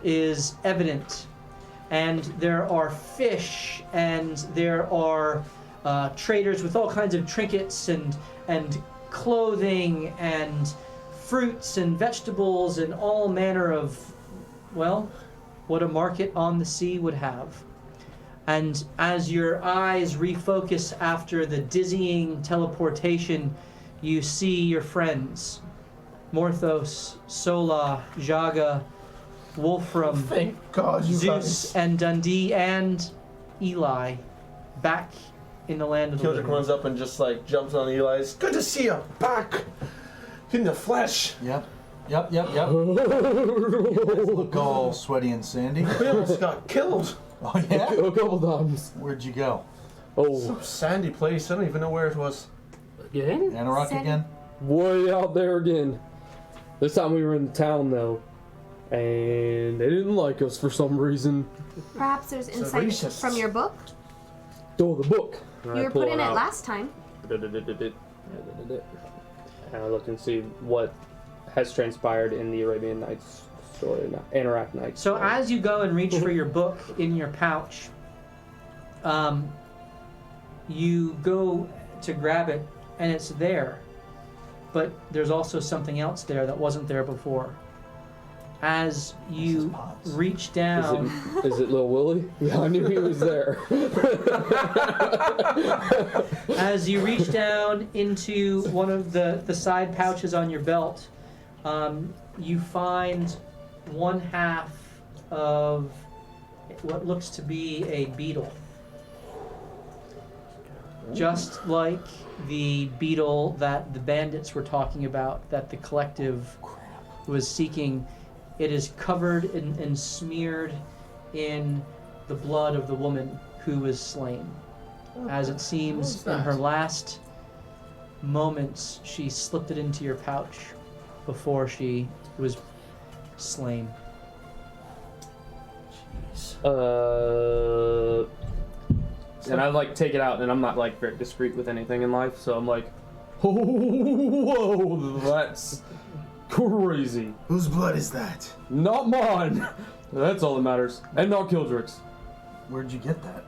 is evident. And there are fish, and there are traders with all kinds of trinkets and clothing and fruits and vegetables and all manner of, well, what a market on the sea would have. And as your eyes refocus after the dizzying teleportation, you see your friends. Morthos, Sola, Jaga, Wolfram, Thank God you Zeus, and Dundee, and Eli back in the land of the Kildrick living. runs up and just jumps on Eli's. Good to see you back in the flesh. Yep. Look all sweaty and sandy. We almost got killed. Oh yeah? A couple times. Where'd you go? Oh. Some sandy place. I don't even know where it was. Again? Anorak Said- again? Way out there again. This time we were in town though, and they didn't like us for some reason. Perhaps there's insight racist. from your book. Oh, the book. And You I were pull put in it out. last time. And I look and see what has transpired in the Arabian Nights story, Anorak Nights. So story. as you go and reach for your book in your pouch, you go to grab it and it's there, but there's also something else there that wasn't there before. As you reach down, Is it Lil Willie? Yeah, I knew he was there. as you reach down into one of the side pouches on your belt, you find one half of what looks to be a beetle. Just like the beetle that the bandits were talking about, that the collective was seeking, it is covered and smeared in the blood of the woman who was slain. As it seems in her last moments, she slipped it into your pouch before she was slain. And I like take it out, and I'm not like very discreet with anything in life, so I'm like, Oh, whoa, that's crazy. Whose blood is that? Not mine. That's all that matters. And not Kildrick's. Where'd you get that?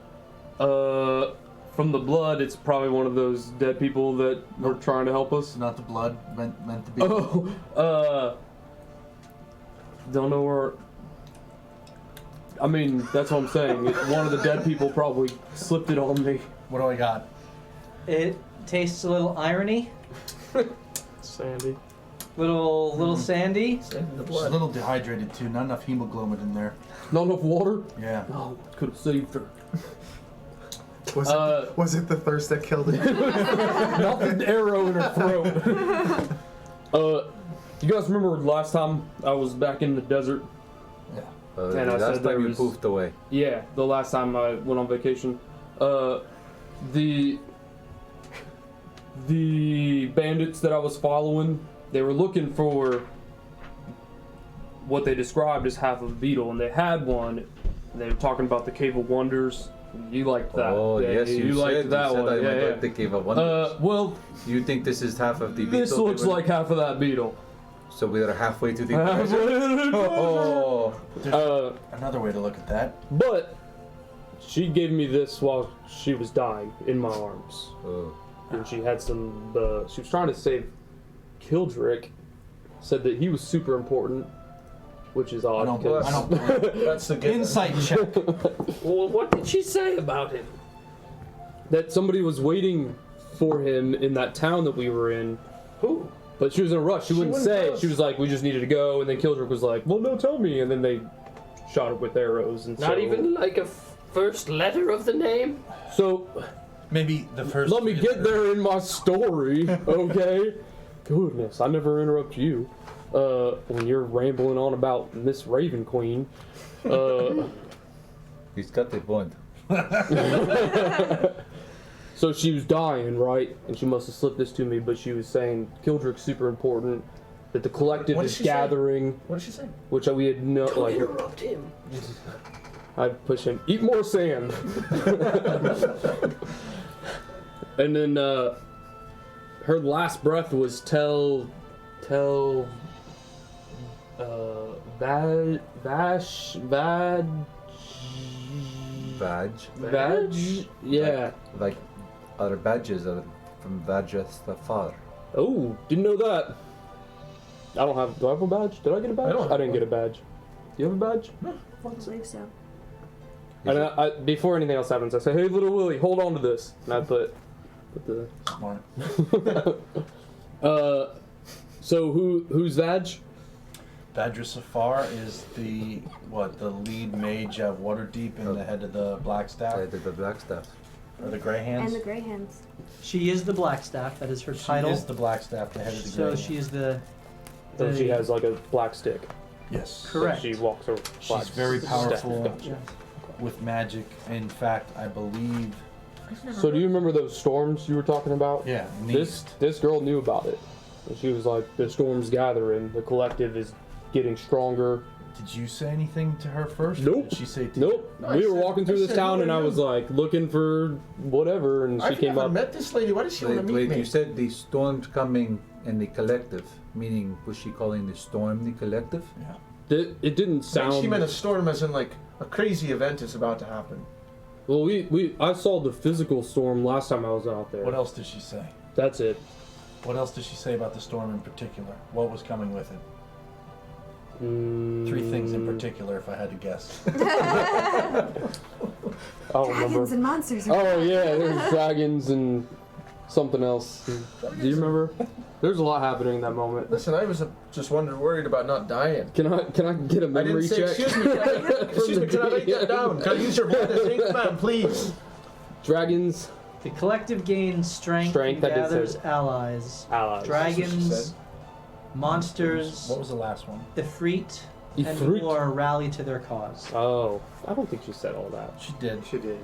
From the blood, it's probably one of those dead people that were trying to help us. Not the blood meant to be. Oh, don't know where. I mean, that's what I'm saying. One of the dead people probably slipped it on me. What do I got? It tastes a little irony, Sandy. little sandy. She's a little dehydrated too. Not enough hemoglobin in there. Not enough water? Yeah. Oh, could have saved her. Was it the thirst that killed it? Not the arrow in her throat. You guys remember last time I was back in the desert? And I last said there time you was- poofed away. Yeah, the last time I went on vacation. The bandits that I was following, they were looking for what they described as half of a beetle, and they had one. And they were talking about the Cave of Wonders. You liked that. Oh, yeah, yes, you liked said, that you said one. I yeah, might yeah. like the Cave of Wonders. Well, You think this is half of the beetle? this looks they were- like half of that beetle. So we are halfway to the Halfway treasure? to the Oh, There's another way to look at that. But she gave me this while she was dying in my arms. oh. And she had some, she was trying to save Kildrick, said that he was super important, which is odd. I don't because- believe. That's the given. Insight check. Well, what did she say about him? that somebody was waiting for him in that town that we were in. Who? But she was in a rush. She wouldn't wouldn't say. tell us. She was like, we just needed to go. And then Kildrick was like, well, no, tell me. And then they shot her with arrows. And Not so, even like a first letter of the name? So Maybe the first. let me get there in my story, okay? Goodness, I never interrupt you when you're rambling on about Miss Raven Queen. He's got a point. So she was dying, right? And she must have slipped this to me, but she was saying Kildrick's super important, that the collective What did is she say? gathering, What did she say? which we had no, Don't like, interrupt him. I'd push him, eat more sand. And then her last breath was tell Vag, yeah. Like other badges are from Vajastafar. Oh, didn't know that. I don't have. Do I have a badge? Did I get a badge? I don't have didn't get a badge. Do you have a badge? I believe so. And I, before anything else happens, I say, "Hey, little Willie, hold on to this." And I put the. Smart. So who's Vag? Vajrasafar is the lead mage at Waterdeep and the head of the Blackstaff I did the black stuff. or the Grey Hands. And the Grey Hands. She is the Blackstaff. That is her She title. is the Blackstaff, the head of the Grey So Hands. she is the. So she has like a black stick. Yes. Correct. So she walks her. She's very powerful Yeah. with magic. In fact, I believe So do you remember those storms you were talking about? Yeah. This girl knew about it. And she was like, the storm's gathering. The collective is getting stronger. Did you say anything to her first? Nope. Did she say to Nope. No, We were walking through this town and I was like looking for whatever and she I've came never up. met this lady. Why does she want to meet Wait, me? you said the storm's coming in the collective, meaning was she calling the storm the collective? Yeah. It didn't sound. She meant a storm as in like a crazy event is about to happen. Well, I saw the physical storm last time I was out there. What else did she say? That's it. What else did she say about the storm in particular? What was coming with it? 3 things in particular, if I had to guess. I don't remember. Dragons and monsters. Oh yeah, there's dragons and something else. Do you remember? There's a lot happening in that moment. Listen, I was just worried about not dying. Can I get a I memory didn't say, check? excuse me, can I write that down? Can I use your blood as ink, man, please? Dragons. The collective gains strength and Strength, I did say gathers it. allies. Allies. Dragons, monsters, What was the last one? Ifrit, and Ifrit? more rally to their cause. Oh, I don't think she said all that. She did. She did.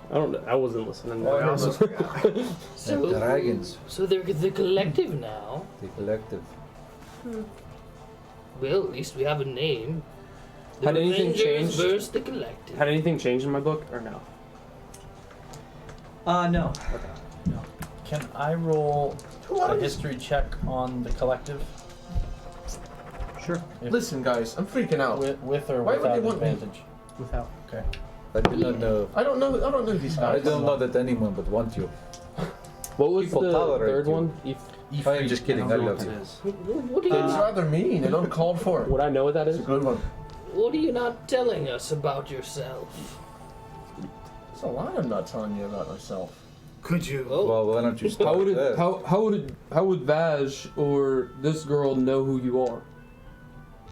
I don't know. I wasn't listening. Oh, I There. almost forgot. The dragons, So they're the collective now. the collective. Well, at least we have a name. The Had anything Avengers changed? versus the collective. Had anything changed in my book or no? No. Can I roll Who a are you? history check on the collective? Sure. If- Listen, guys, I'm freaking out. with or Why would without they want me? advantage? Without. Okay. I do not know. I don't know these I guys. don't know that anyone would want you. What was People the tolerate third you. one? I am just kidding, I don't know love what you. it is. What do you It's rather mean and uncalled for. Would I know what that It's is? a good one. What are you not telling us about yourself? There's a lot I'm not telling you about myself. Could you? Oh, Well, why don't you start How would there? it, how would Vaj or this girl know who you are?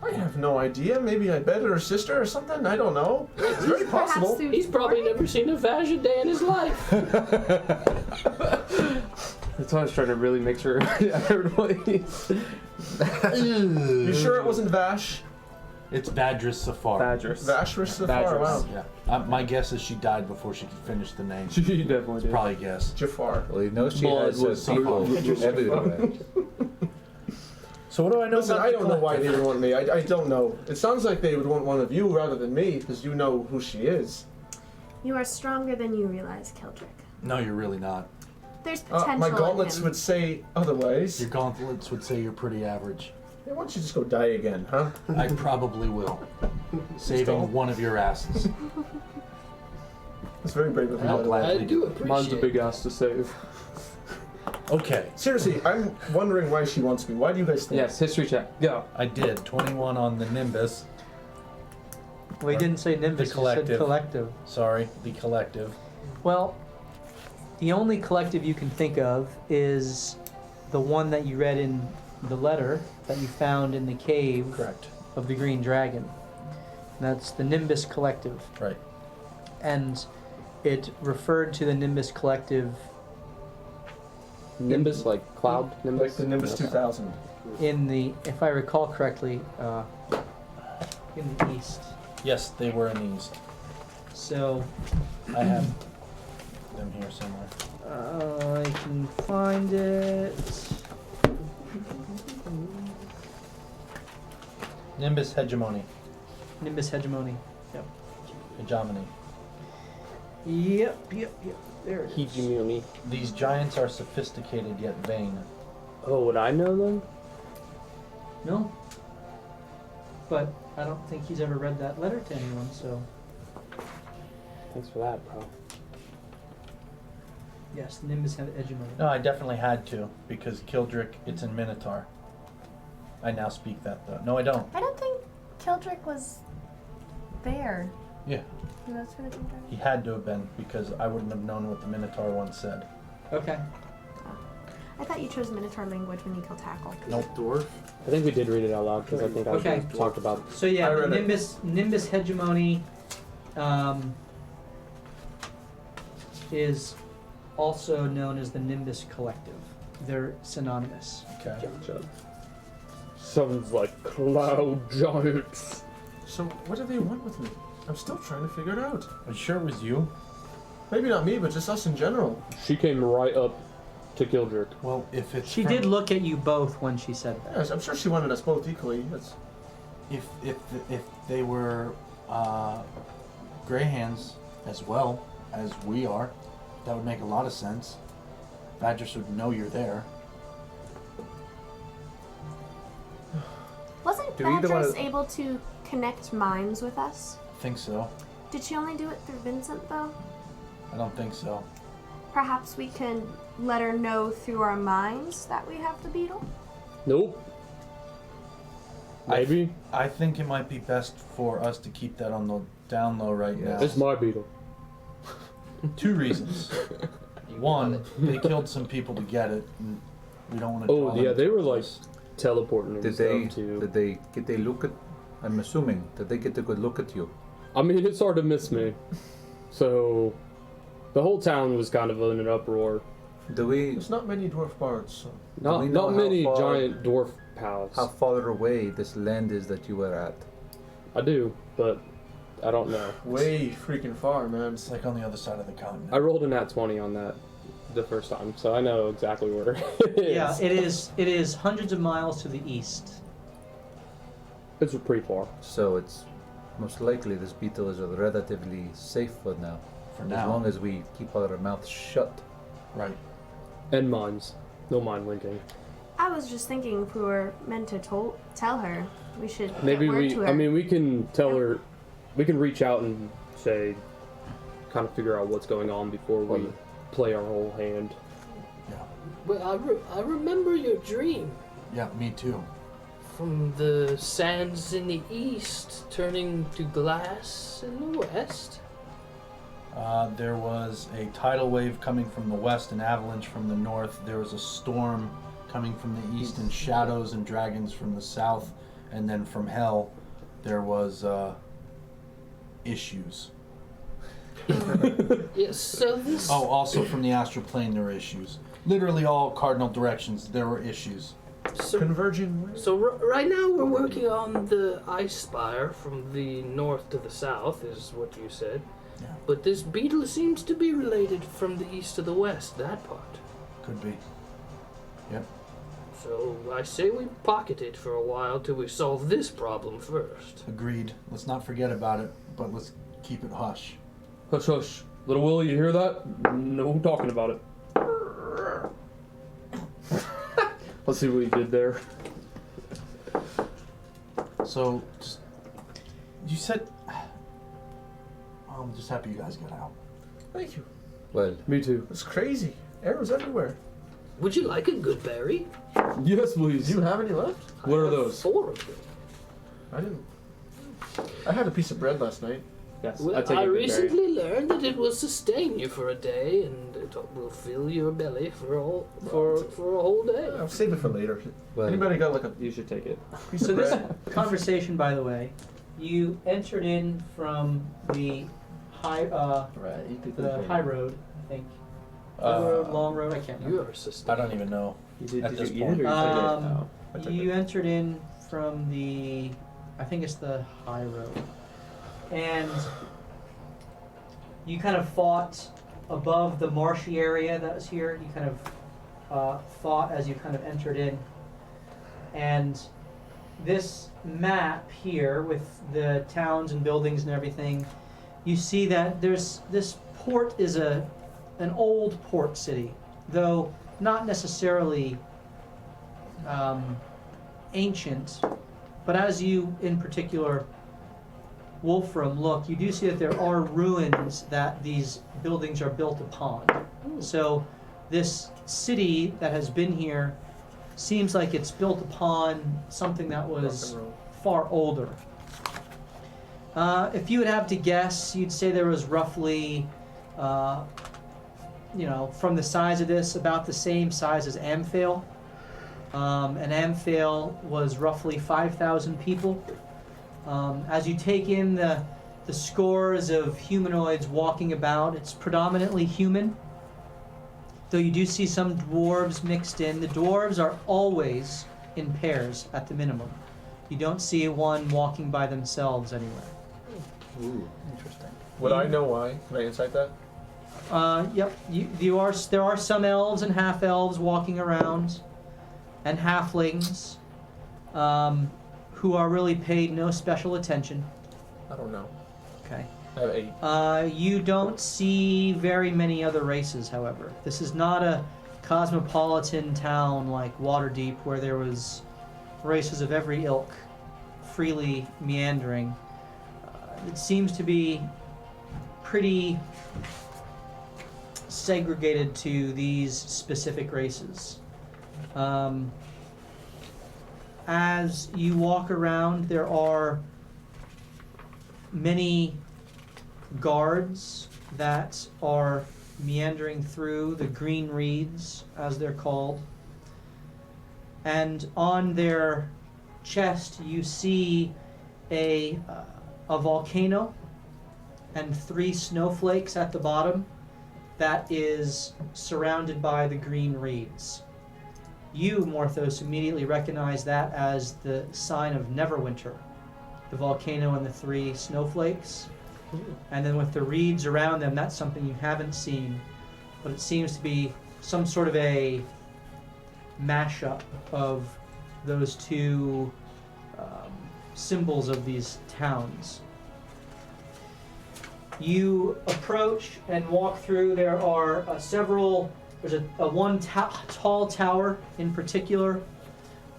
I have no idea. Maybe I bet her sister or something. I don't know. It's very Perhaps possible. through he's probably never seen a Vaja day in his life. That's why I was trying to really make sure everybody. You sure it wasn't Vash? It's Badris Safar. Badgers. Vashris Safar? Badgers. Wow. Yeah. My guess is she died before she could finish the name. She definitely did. Probably a guess. Jafar. Well, you know she Blood has was people everywhere. So what do I know Listen, about I the don't know why collective? they would want me. I don't know. It sounds like they would want one of you rather than me because you know who she is. You are stronger than you realize, Kildrick. No, you're really not. There's potential My in gauntlets him. would say otherwise. Your gauntlets would say you're pretty average. Hey, why don't you just go die again, huh? I probably will. Saving one of your asses. That's very brave of And I'll you. by the way. I gladly do do. appreciate Mine's a big ass to save. Okay, Seriously, I'm wondering why she wants me. Why do you guys think? Yes, history check. Go. I did 21 on the Nimbus. Well, he didn't say Nimbus, he said collective. collective. Sorry, the collective. Well, the only collective you can think of is the one that you read in the letter that you found in the cave Correct. of the Green Dragon. That's the Nimbus Collective. Right. And it referred to the Nimbus Collective Nimbus, like cloud Like Nimbus. the Nimbus 2000. in the, if I recall correctly, in the east. Yes, they were in the east. So I have them here somewhere. I can find it. Nimbus hegemony. Nimbus Hegemony. Hegemony. Yep. There it is. Hegemony. These giants are sophisticated yet vain. Oh, would I know them? No. But I don't think he's ever read that letter to anyone, so Thanks for that, bro. yes, the Nimbus Hegemony. No, I definitely had to, because Kildrick, it's in Minotaur. I now speak that though. No, I don't. I don't think Kildrick was there. Yeah. That's for the Green Dragon. He had to have been, because I wouldn't have known what the Minotaur once said. Okay. I thought you chose Minotaur language when you killed Tackle. Nope. Dwarf. I think we did read it out loud because I think Okay. I talked about. So yeah, I the read it. Nimbus Hegemony is also known as the Nimbus Collective. They're synonymous. Okay. Gotcha. Sounds like cloud giants. So what do they want with me? I'm still trying to figure it out. Are you sure it was you? Maybe not me, but just us in general. She came right up to Kildrick. Well, if it's She did look at you both when she said that. Yes, I'm sure she wanted us both equally. That's if they were Greyhands as well as we are, that would make a lot of sense. Badgers would know you're there. Wasn't Do either one Badgers of- able to connect minds with us? I think so. Did she only do it through Vincent, though? I don't think so. Perhaps we can let her know through our minds that we have the beetle? Nope. Maybe. I think it might be best for us to keep that on the down low right now. It's my beetle. 2 reasons. One, they killed some people to get it, and we don't want to. Oh yeah, they were like teleporting and Did stuff too. Did they look at? I'm assuming did they get a good look at you? I mean, it's hard to miss me. So, the whole town was kind of in an uproar. Do we? there's not many dwarf bards. So. Not we know not how many far- giant dwarf pals. How far away this land is that you were at? I do, but I don't know. Way freaking far, man. It's like on the other side of the continent. I rolled a nat 20 on that the first time, so I know exactly where it is. Yeah, it is hundreds of miles to the east. It's pretty far. So it's most likely this beetle is relatively safe for now. For As now. long as we keep our mouths shut. Right. And mines. No mind linking. I was just thinking if we were meant to tell her, we should Maybe get word to her. I mean, we can tell her, we can reach out and say, kind of figure out what's going on before we play our whole hand. Well, I remember your dream Yeah, me too. from the sands in the east turning to glass in the west. There was a tidal wave coming from the west, an avalanche from the north. There was a storm coming from the east, and shadows and dragons from the south. And then from hell, there was issues. Yes, so this. Oh, also from the astral plane, there were issues. Literally all cardinal directions, there were issues. So, Converging. so right now we're working on the ice spire from the north to the south, is what you said. Yeah. But this beetle seems to be related from the east to the west, that part. Could be. Yep. So I say we pocket it for a while till we solve this problem first. Agreed. Let's not forget about it, but let's keep it hush. Hush, hush. Little Willie, you hear that? No talking about it. Let's see what he did there. So, you said... I'm just happy you guys got out. Thank you. Well, Me too. It's crazy. Arrows everywhere. Would you like a good berry? Yes, please. Do you have any left? What I are have those? 4 of them. I didn't. I had a piece of bread last night. Yes, Well, take I a good berry. recently learned that it will sustain you for a day, and it will fill your belly for a whole day. I'll save it for later. well. Anybody got like a You should take it. piece So of this bread? conversation, by the way, you entered in from the high road, I think. High road, long road, I can't You remember. are sustained. I don't even know. At this you point. eat it or you take it? Um, I took you entered in from the, I think it's the high road, and you kind of fought above the marshy area that was here. You kind of fought as you kind of entered in, and this map here with the towns and buildings and everything, you see that there's this port is an old port city, though not necessarily ancient, but as you in particular Wolfram look, you do see that there are ruins that these buildings are built upon. So this city that has been here seems like it's built upon something that was far older. If you would have to guess, you'd say there was roughly, from the size of this, about the same size as Amphale. And Amphale was roughly 5,000 people. As you take in the scores of humanoids walking about, it's predominantly human, though you do see some dwarves mixed in. The dwarves are always in pairs at the minimum. You don't see one walking by themselves anywhere. Ooh, interesting. Would I know why? Can I insight that? Yep. There are some elves and half elves walking around, and halflings, who are really paid no special attention. I don't know. Okay. I have 8. You don't see very many other races, however. This is not a cosmopolitan town like Waterdeep where there was races of every ilk freely meandering. It seems to be pretty segregated to these specific races. As you walk around, there are many guards that are meandering through the green reeds, as they're called. And on their chest, you see a volcano and 3 snowflakes at the bottom that is surrounded by the green reeds. You, Morthos, immediately recognize that as the sign of Neverwinter, the volcano and the 3 snowflakes. And then with the reeds around them, that's something you haven't seen, but it seems to be some sort of a mashup of those 2 symbols of these towns. You approach and walk through. There are there's a one tall tower in particular.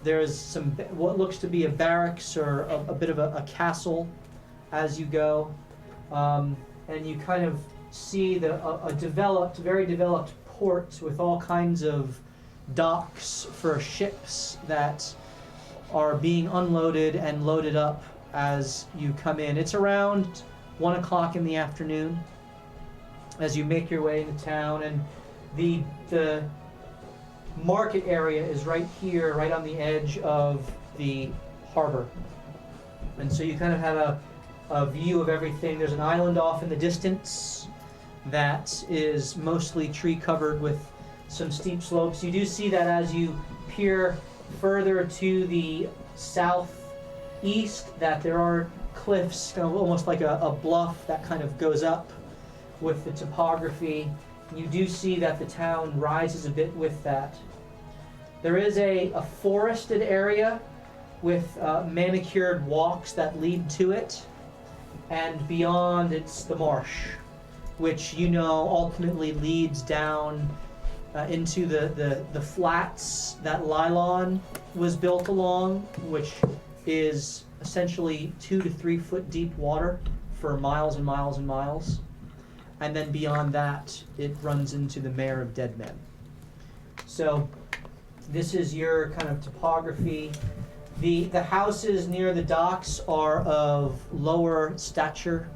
There's some what looks to be a barracks or a bit of a castle as you go. And you kind of see a very developed port with all kinds of docks for ships that are being unloaded and loaded up as you come in. It's around 1 o'clock in the afternoon as you make your way into town, and the market area is right here, right on the edge of the harbor. And so you kind of have a view of everything. There's an island off in the distance that is mostly tree covered with some steep slopes. You do see that as you peer further to the southeast that there are cliffs, kind of almost like a bluff that kind of goes up with the topography. You do see that the town rises a bit with that. There is a forested area with manicured walks that lead to it, and beyond it's the marsh, which you know ultimately leads down into the flats that Lylon was built along, which is essentially 2 to 3 foot deep water for miles and miles and miles. And then beyond that, it runs into the Mare of Dead Men. So this is your kind of topography. The houses near the docks are of lower stature.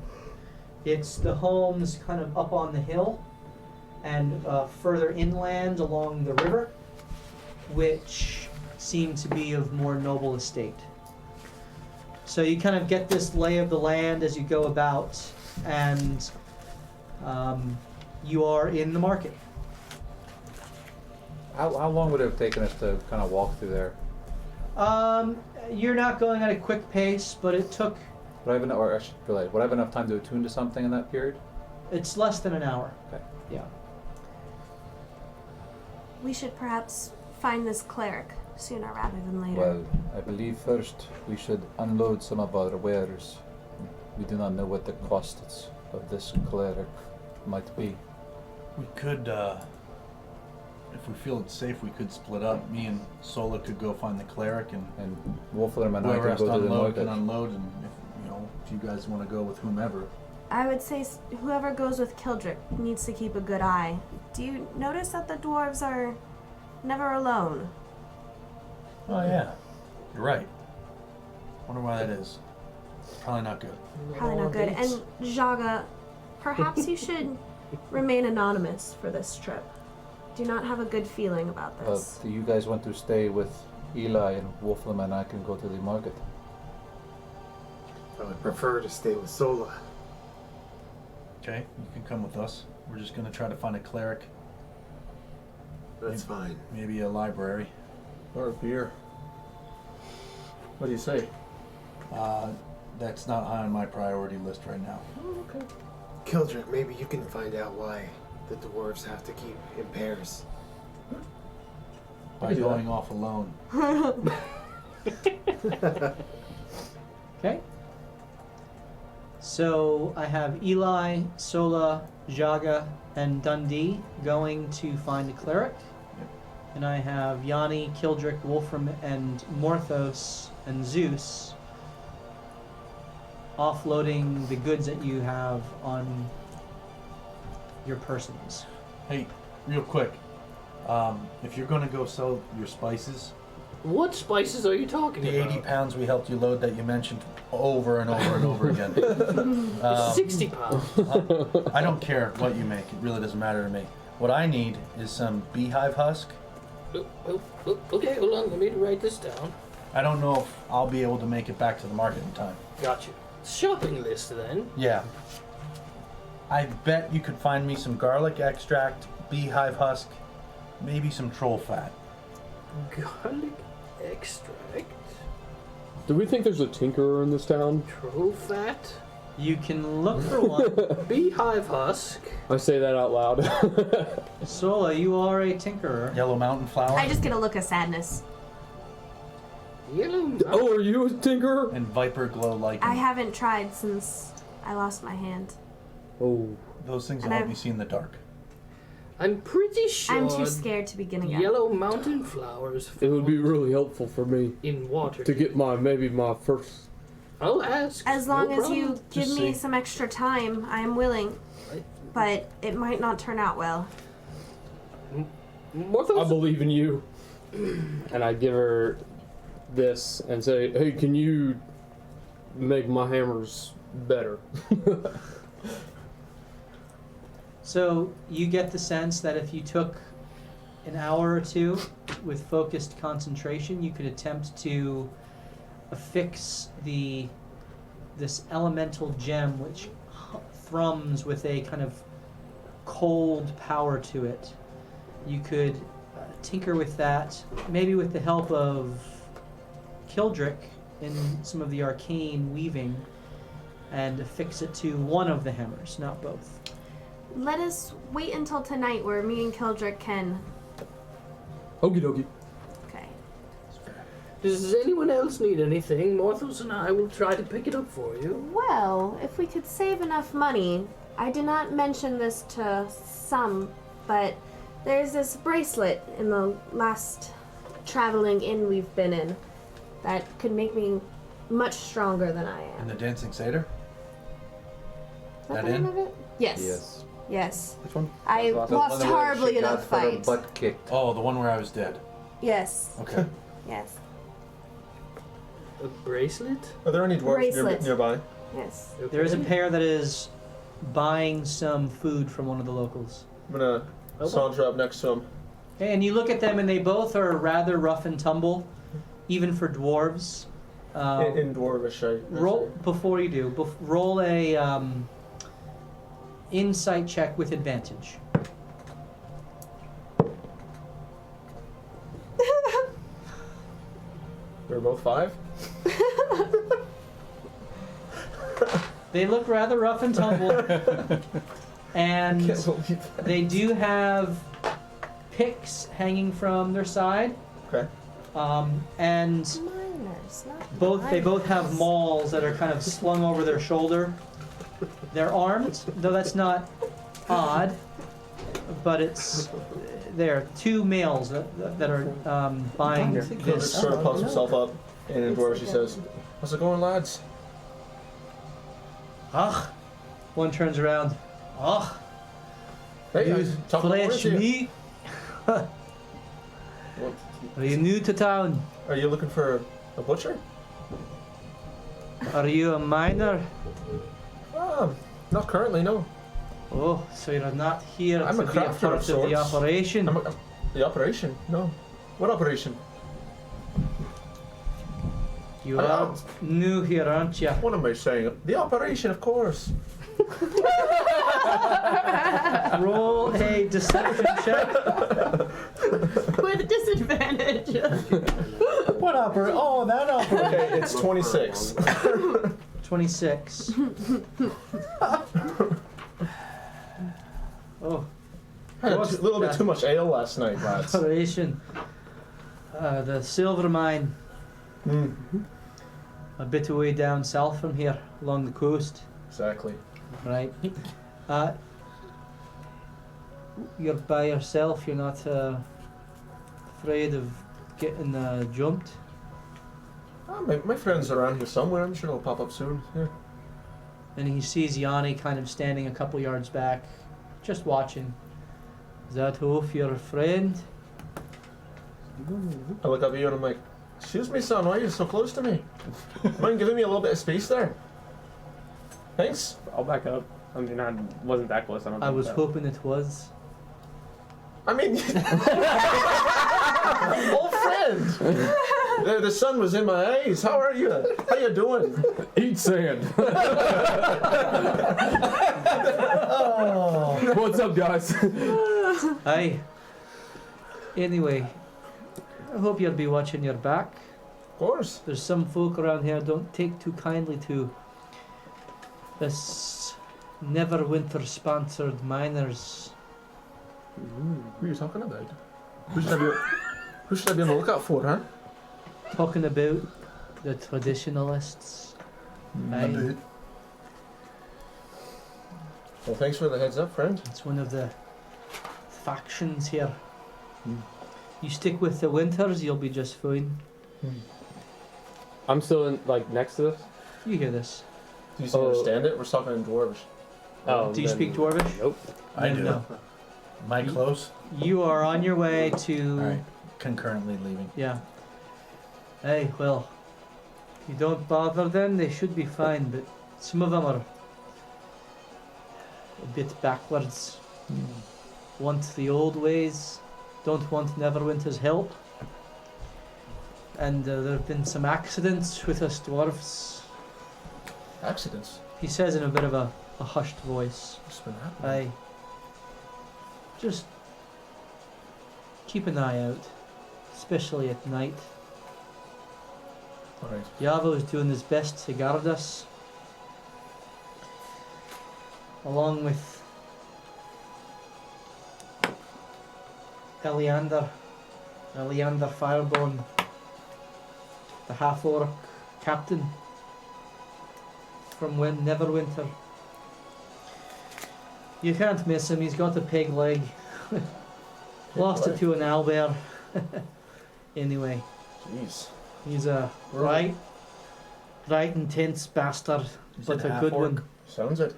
It's the homes kind of up on the hill and further inland along the river, which seem to be of more noble estate. So you kind of get this lay of the land as you go about, and you are in the market. How long would it have taken us to kind of walk through there? You're not going at a quick pace, but it took... Would I have enough time to attune to something in that period? It's less than an hour. Okay. Yeah. We should perhaps find this cleric sooner rather than later. Well, I believe first we should unload some of our wares. We do not know what the costs of this cleric might be. We could, if we feel it's safe, we could split up. Me and Sola could go find the cleric, and Wolfram and I whoever can has to go to the unload market. can unload. And if you guys want to go with whomever. I would say whoever goes with Kildrick needs to keep a good eye. Do you notice that the dwarves are never alone? Oh yeah, you're right. Wonder why that is. Probably not good. Probably not good. And Jaga, perhaps you should remain anonymous for this trip. Do not have a good feeling about this. Do you guys want to stay with Eli, and Wolfram and I can go to the market? I would prefer to stay with Sola. Okay, you can come with us. We're just gonna try to find a cleric. That's fine. Maybe a library. Or a beer. What do you say? That's not high on my priority list right now. Oh, okay. Kildrick, maybe you can find out why the dwarves have to keep in pairs. By going off alone. Okay. So I have Eli, Sola, Jaga, and Dundee going to find a cleric. And I have Yanni, Kildrick, Wolfram, and Morthos, and Zeus offloading the goods that you have on your persons. Hey, real quick. If you're going to go sell your spices, What spices are you talking the about? 80 pounds we helped you load that you mentioned over and over and over again. 60 pounds. I don't care what you make. It really doesn't matter to me. What I need is some beehive husk. Okay, hold on. Let me write this down. I don't know if I'll be able to make it back to the market in time. Got you. Shopping list then. Yeah. I bet you could find me some garlic extract, beehive husk, maybe some troll fat. Garlic extract. Do we think there's a tinkerer in this town? Troll fat. You can look for one. Beehive husk. I say that out loud. Sola, you are a tinkerer. Yellow mountain flower. I just get a look of sadness. Yellow. Oh, are you a tinkerer? And viper glow lichen. I haven't tried since I lost my hand. Oh. Those things And will help I've- you see in the dark. I'm pretty sure. I'm too scared to begin again. Yellow mountain flowers. It would be really helpful for me in water to get maybe my first. I'll ask. As long no as problem. you give Just me see. some extra time, I am willing. But it might not turn out well. I believe in you. And I give her this and say, Hey, can you make my hammers better? So you get the sense that if you took an hour or two with focused concentration, you could attempt to affix this elemental gem which thrums with a kind of cold power to it. You could tinker with that, maybe with the help of Kildrick in some of the arcane weaving, and affix it to one of the hammers, not both. Let us wait until tonight where me and Kildrick can... Okie dokie. Okay. Does anyone else need anything? Morthos and I will try to pick it up for you. Well, if we could save enough money, I did not mention this to some, but there's this bracelet in the last traveling inn we've been in that could make me much stronger than I am. And the dancing satyr? Is that that the name in? of it? Yes. Yes. Yes. Which one? I The one lost where horribly she in a got her fight. butt kicked. Oh, the one where I was dead. Yes. Okay. Yes. A bracelet? Are there any dwarves Bracelet. nearby? Yes. Okay. There is a pair that is buying some food from one of the locals. I'm gonna saunter up next to him. Okay, and you look at them, and they both are rather rough and tumble, even for dwarves. In dwarvish, I Roll before you do. Roll a insight check with advantage. They're both 5? They look rather rough and tumble, and Can't believe that. they do have picks hanging from their side, Okay. and Miners, not they both have miners. mauls that are kind of slung over their shoulder. They're armed, though that's not odd, but it's there. 2 males that are buying Kildrick this. sort of puffs himself up, and in dwarvish he says, "How's it going, lads?" Ach, one turns around. Ach, Hey, I was talking to flesh you. meat. Are you new to town? Are you looking for a butcher? Are you a miner? Not currently, no. Oh, so you're not here I'm to a be a crafter part of of the sorts. operation? The operation? No. What operation? You I are know. new here, aren't you? What am I saying? The operation, of course. Roll a deception check. With disadvantage. What opera? Oh, that opera. Okay, it's 26. 26. Oh, What's little bit that? too much ale last night, lads. Operation. The silver mine, a bit away down south from here, along the coast. Exactly. Right. You're by yourself. You're not afraid of getting jumped. My friends are around here somewhere. I'm sure they'll pop up soon. Yeah. And he sees Yanni kind of standing a couple yards back, just watching. Is that Hoff, your friend? I look up at you and I'm like, excuse me, son, why are you so close to me? Mind giving me a little bit of space there? Thanks. I'll back up. I mean, I wasn't that close. I don't. I think was so. hoping it was. I mean, old friend. The sun was in my eyes. How are you? How you doing? Eat sand. Oh. What's up, guys? Aye. Anyway, I hope you'll be watching your back. Of course. There's some folk around here don't take too kindly to this Neverwinter sponsored miners. Who are you talking about? Who should I be on the lookout for, huh? Talking about the traditionalists. Aye. Well, thanks for the heads up, friend. It's one of the factions here. You stick with the winters, you'll be just fine. I'm still in, like, next to this. You hear this? Do you understand it? We're talking in Dwarvish. Oh, Do you then- speak Dwarvish? Nope. I do. No. Am I close? You are on your way to... Alright. Concurrently leaving. Yeah. Hey, well, if you don't bother them, they should be fine, but some of them are a bit backwards. Want the old ways, don't want Neverwinter's help. And there have been some accidents with us dwarves. Accidents? He says in a bit of a hushed voice. What's been happening? Aye. Just keep an eye out, especially at night. Alright. Yavo's doing his best to guard us, along with Eliander Fireborn, the half-orc captain from Neverwinter. You can't miss him, he's got a peg leg. Lost it to an owlbear. Anyway. Jeez. He's a right intense bastard, Is but it a half good orc? one. Sounds it.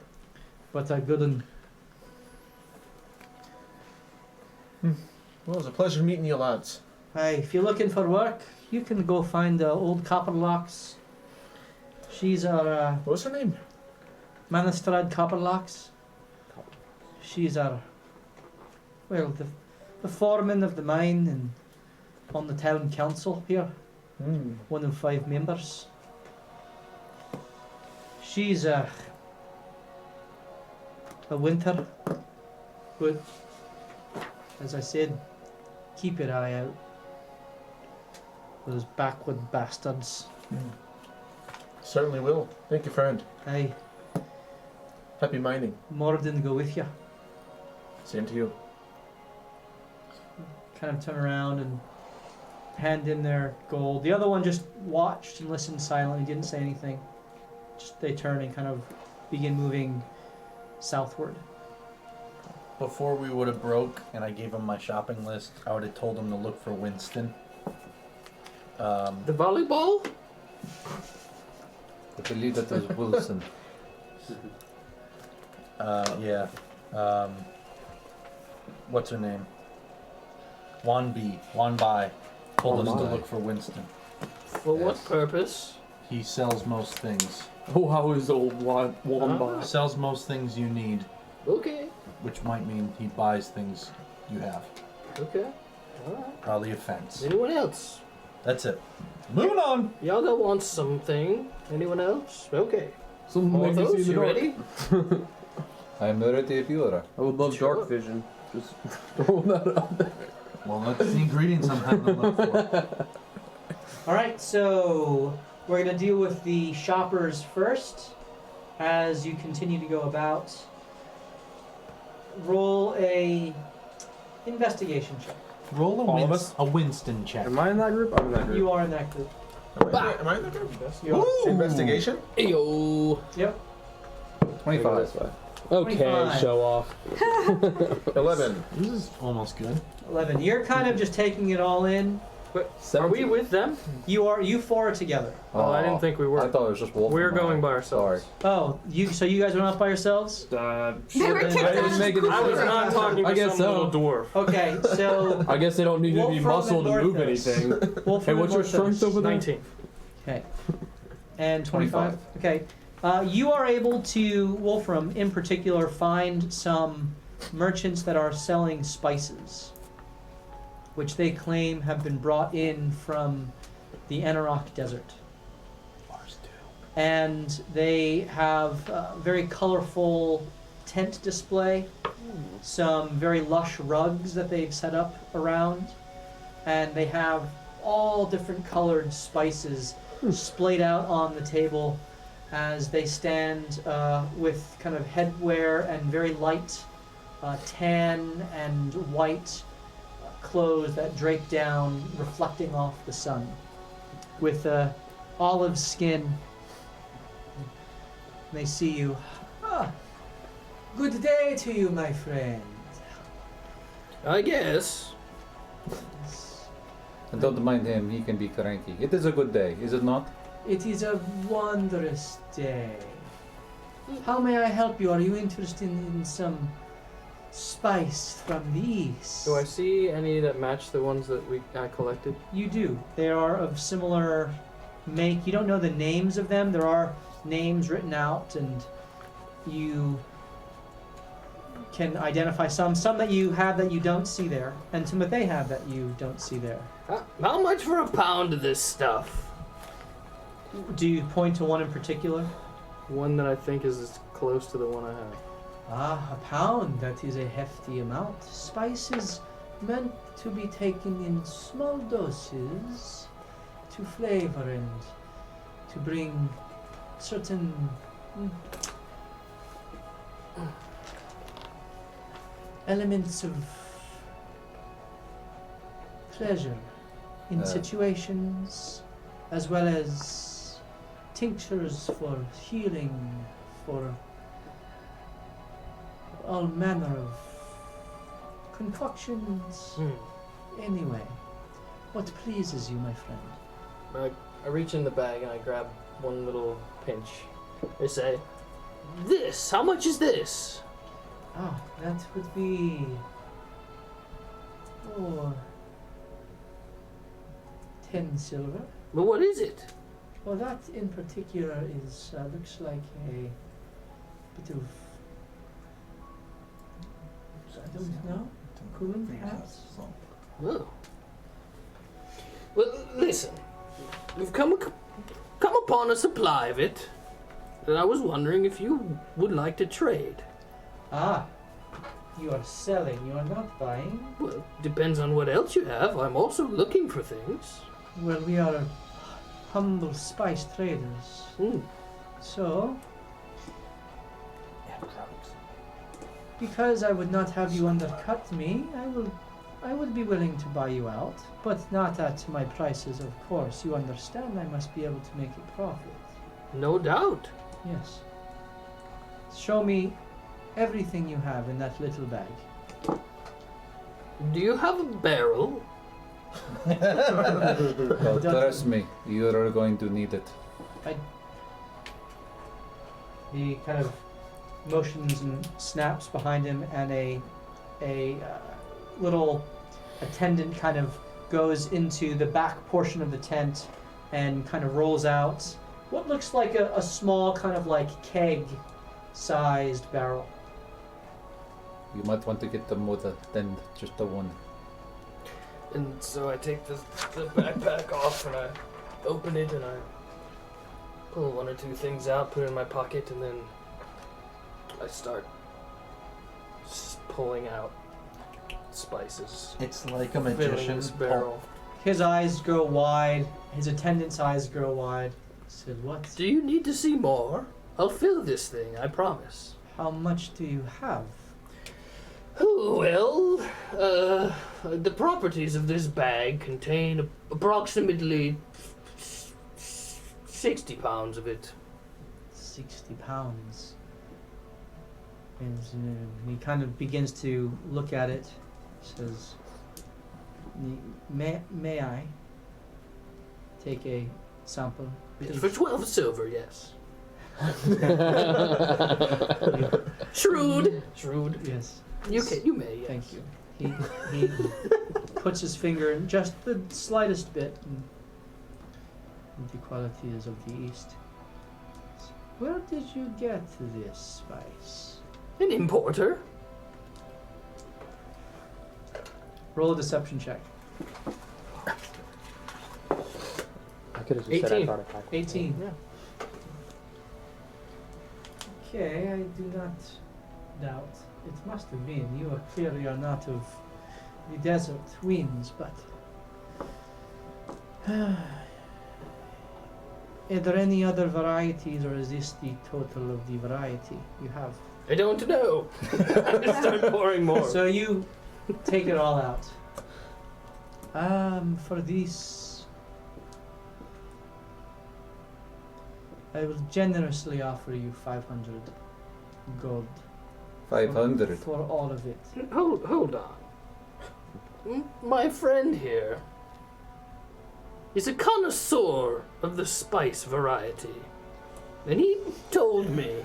But a good one. Well, it was a pleasure meeting you, lads. Hey, if you're looking for work, you can go find old Copperlocks. She's our What's her name? Manistrad Copperlocks. She's our, well, the foreman of the mine and on the town council here. One of 5 members. She's a winter, but as I said, keep your eye out. Those backward bastards. Certainly will. Thank you, friend. Hey, Happy mining. Morden go with you. Same to you. Kind of turn around and hand in their gold. The other one just watched and listened silently, didn't say anything. Just they turn and kind of begin moving southward. Before we would have broke and I gave him my shopping list, I would have told him to look for Winston. The volleyball? I believe that was Wilson. Yeah. What's her name? Wanbai told us to Wanbai. look for Winston. For what purpose? He sells most things. Oh, how is old Wamba? Sells most things you need, Okay. which might mean he buys things you have. Okay. Alright. Probably a fence. Anyone else? That's it. Moving on. Yaga wants something. Anyone else? Okay. Something makes you see Porthos, in the you dark. ready? I am ready if you are. I would love Sure. dark vision. Just throwing that out there. Well, that's the ingredients I'm having to look for. Alright, so we're going to deal with the shoppers first as you continue to go about. Roll a investigation check. Roll All of us? a Winston check. Am I in that group? I'm in that group. You are in that group. Am I in the group? You are. Investigation? Ayo. Yep. 25. Okay, 25. show off. 11. This is almost good. 11. You're kind of just taking it all in. Are we with them? You four are together. Oh, I didn't think we were. I thought it was just Wolf. We're and I. going by ourselves. Oh, so you guys went off by yourselves? They were I kicked didn't out. make it. I was not talking I to guess some so. little dwarf. Okay, so I guess they don't need to be Wolfram muscle to and move Northos. anything. Wolfram Hey, what's and your strength Northos. over there? 19. Okay. And 25? Okay. You are able to, Wolfram in particular, find some merchants that are selling spices, which they claim have been brought in from the Anarok Desert. And they have a very colorful tent display, some very lush rugs that they've set up around, and they have all different colored spices splayed out on the table as they stand with kind of headwear and very light tan and white clothes that drape down, reflecting off the sun, with olive skin. They see you. Ah, good day to you, my friend. I guess. And don't mind him, he can be cranky. It is a good day, is it not? It is a wondrous day. How may I help you? Are you interested in some spice from the east? Do I see any that match the ones that I collected? You do. They are of similar make. You don't know the names of them. There are names written out, and you can identify some that you have that you don't see there, and some that they have that you don't see there. How much for a pound of this stuff? Do you point to one in particular? One that I think is as close to the one I have. Ah, a pound. That is a hefty amount. Spice is meant to be taken in small doses to flavor and to bring certain elements of pleasure in situations, as well as tinctures for healing, for all manner of concoctions. Anyway, what pleases you, my friend? I reach in the bag and I grab one little pinch. I say, "This, how much is this?" Ah, that would be 10 silver. But what is it? Well, that in particular is looks like a bit of, I don't know, cooling perhaps. Oh. Well, listen. We've come upon a supply of it, and I was wondering if you would like to trade. Ah, you are selling, you are not buying. Well, depends on what else you have. I'm also looking for things. Well, we are humble spice traders. So, because I would not have you undercut me, I would be willing to buy you out, but not at my prices, of course. You understand I must be able to make a profit. No doubt. Yes. Show me everything you have in that little bag. Do you have a barrel? Well, trust me, you are going to need it. He kind of motions and snaps behind him, and a little attendant kind of goes into the back portion of the tent and kind of rolls out what looks like a small kind of like keg-sized barrel. You might want to get the more than just the one. And so I take the backpack off and I open it and I pull one or two things out, put it in my pocket, and then I start pulling out spices. It's like a Filling magician's this barrel. His eyes grow wide. His attendant's eyes grow wide. He said, "What? Do you need to see more? I'll fill this thing, I promise." How much do you have?" Well, the properties of this bag contain approximately 60 pounds of it. 60 pounds. And he kind of begins to look at it. Says, may I take a sample? Yes, for 12 silver, yes. Shrewd. Yes. You may, yes. Thank you. He puts his finger in just the slightest bit in the qualities of the East. Where did you get this spice? An importer. Roll a deception check. I could have just said I 18. thought I had. 18. Yeah. Okay, I do not doubt. It must have been. You are clearly are not of the desert winds, but... Are there any other varieties, or is this the total of the variety you have? I don't know. I start pouring more. So you take it all out. For this, I will generously offer you 500 gold 500. for all of it. Hold on. My friend here is a connoisseur of the spice variety. And he told me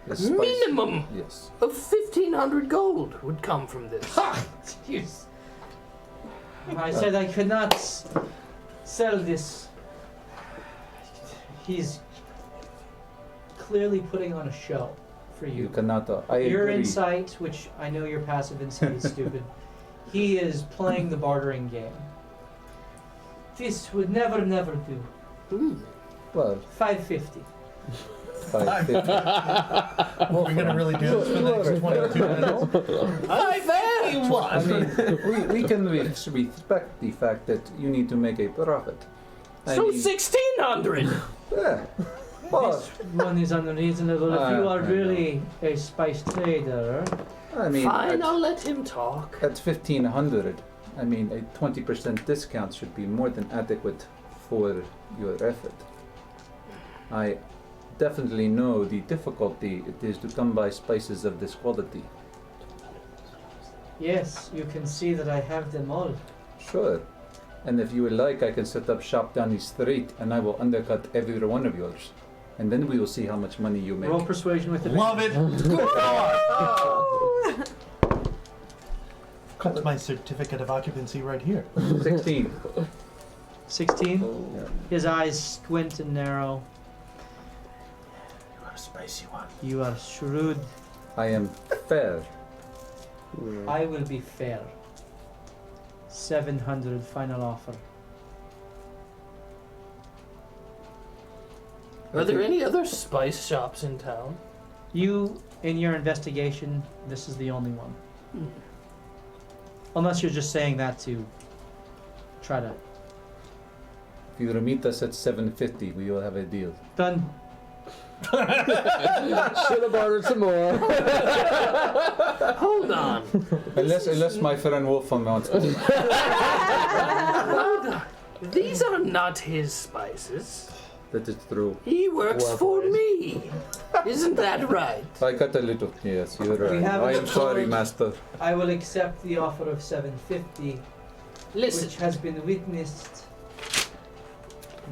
The spice- minimum Yes. of 1,500 gold would come from this. Ha! Jeez. I said I could not sell this. He's clearly putting on a show for You you. cannot. I Your agree. insight, which I know your passive insight is stupid, he is playing the bartering game. This would never do. Well, 550. 550. Well, we're gonna really do this for the next 22 minutes. I mean, we can respect the fact that you need to make a profit. I So mean, 1,600! yeah. Well, This one is unreasonable. If you are I really a spice trader, I mean, Fine, I'll at, let him talk. at 1,500, I mean, a 20% discount should be more than adequate for your effort. I definitely know the difficulty it is to come by spices of this quality. yes, you can see that I have them all. Sure. And if you would like, I can set up shop down the street and I will undercut every one of yours. And then we will see how much money you make. Roll persuasion with the Love it. Good God. Got my certificate of occupancy right here. 16. 16. His eyes squint and narrow. You are a spicy one. You are shrewd. I am fair. I will be fair. 700 final offer. Are there any other spice shops in town? You, in your investigation, this is the only one. Unless you're just saying that to try to... If you meet us at 750, we will have a deal. Done. Should have bartered some more. Hold on. Unless my friend Wolfman wants to. Hold on. These are not his spices. That is true. He works Well for played. me. Isn't that right? I got a little. Yes, you're We right. have I a am sorry, total- master. I will accept the offer of 750, Listen, which has been witnessed.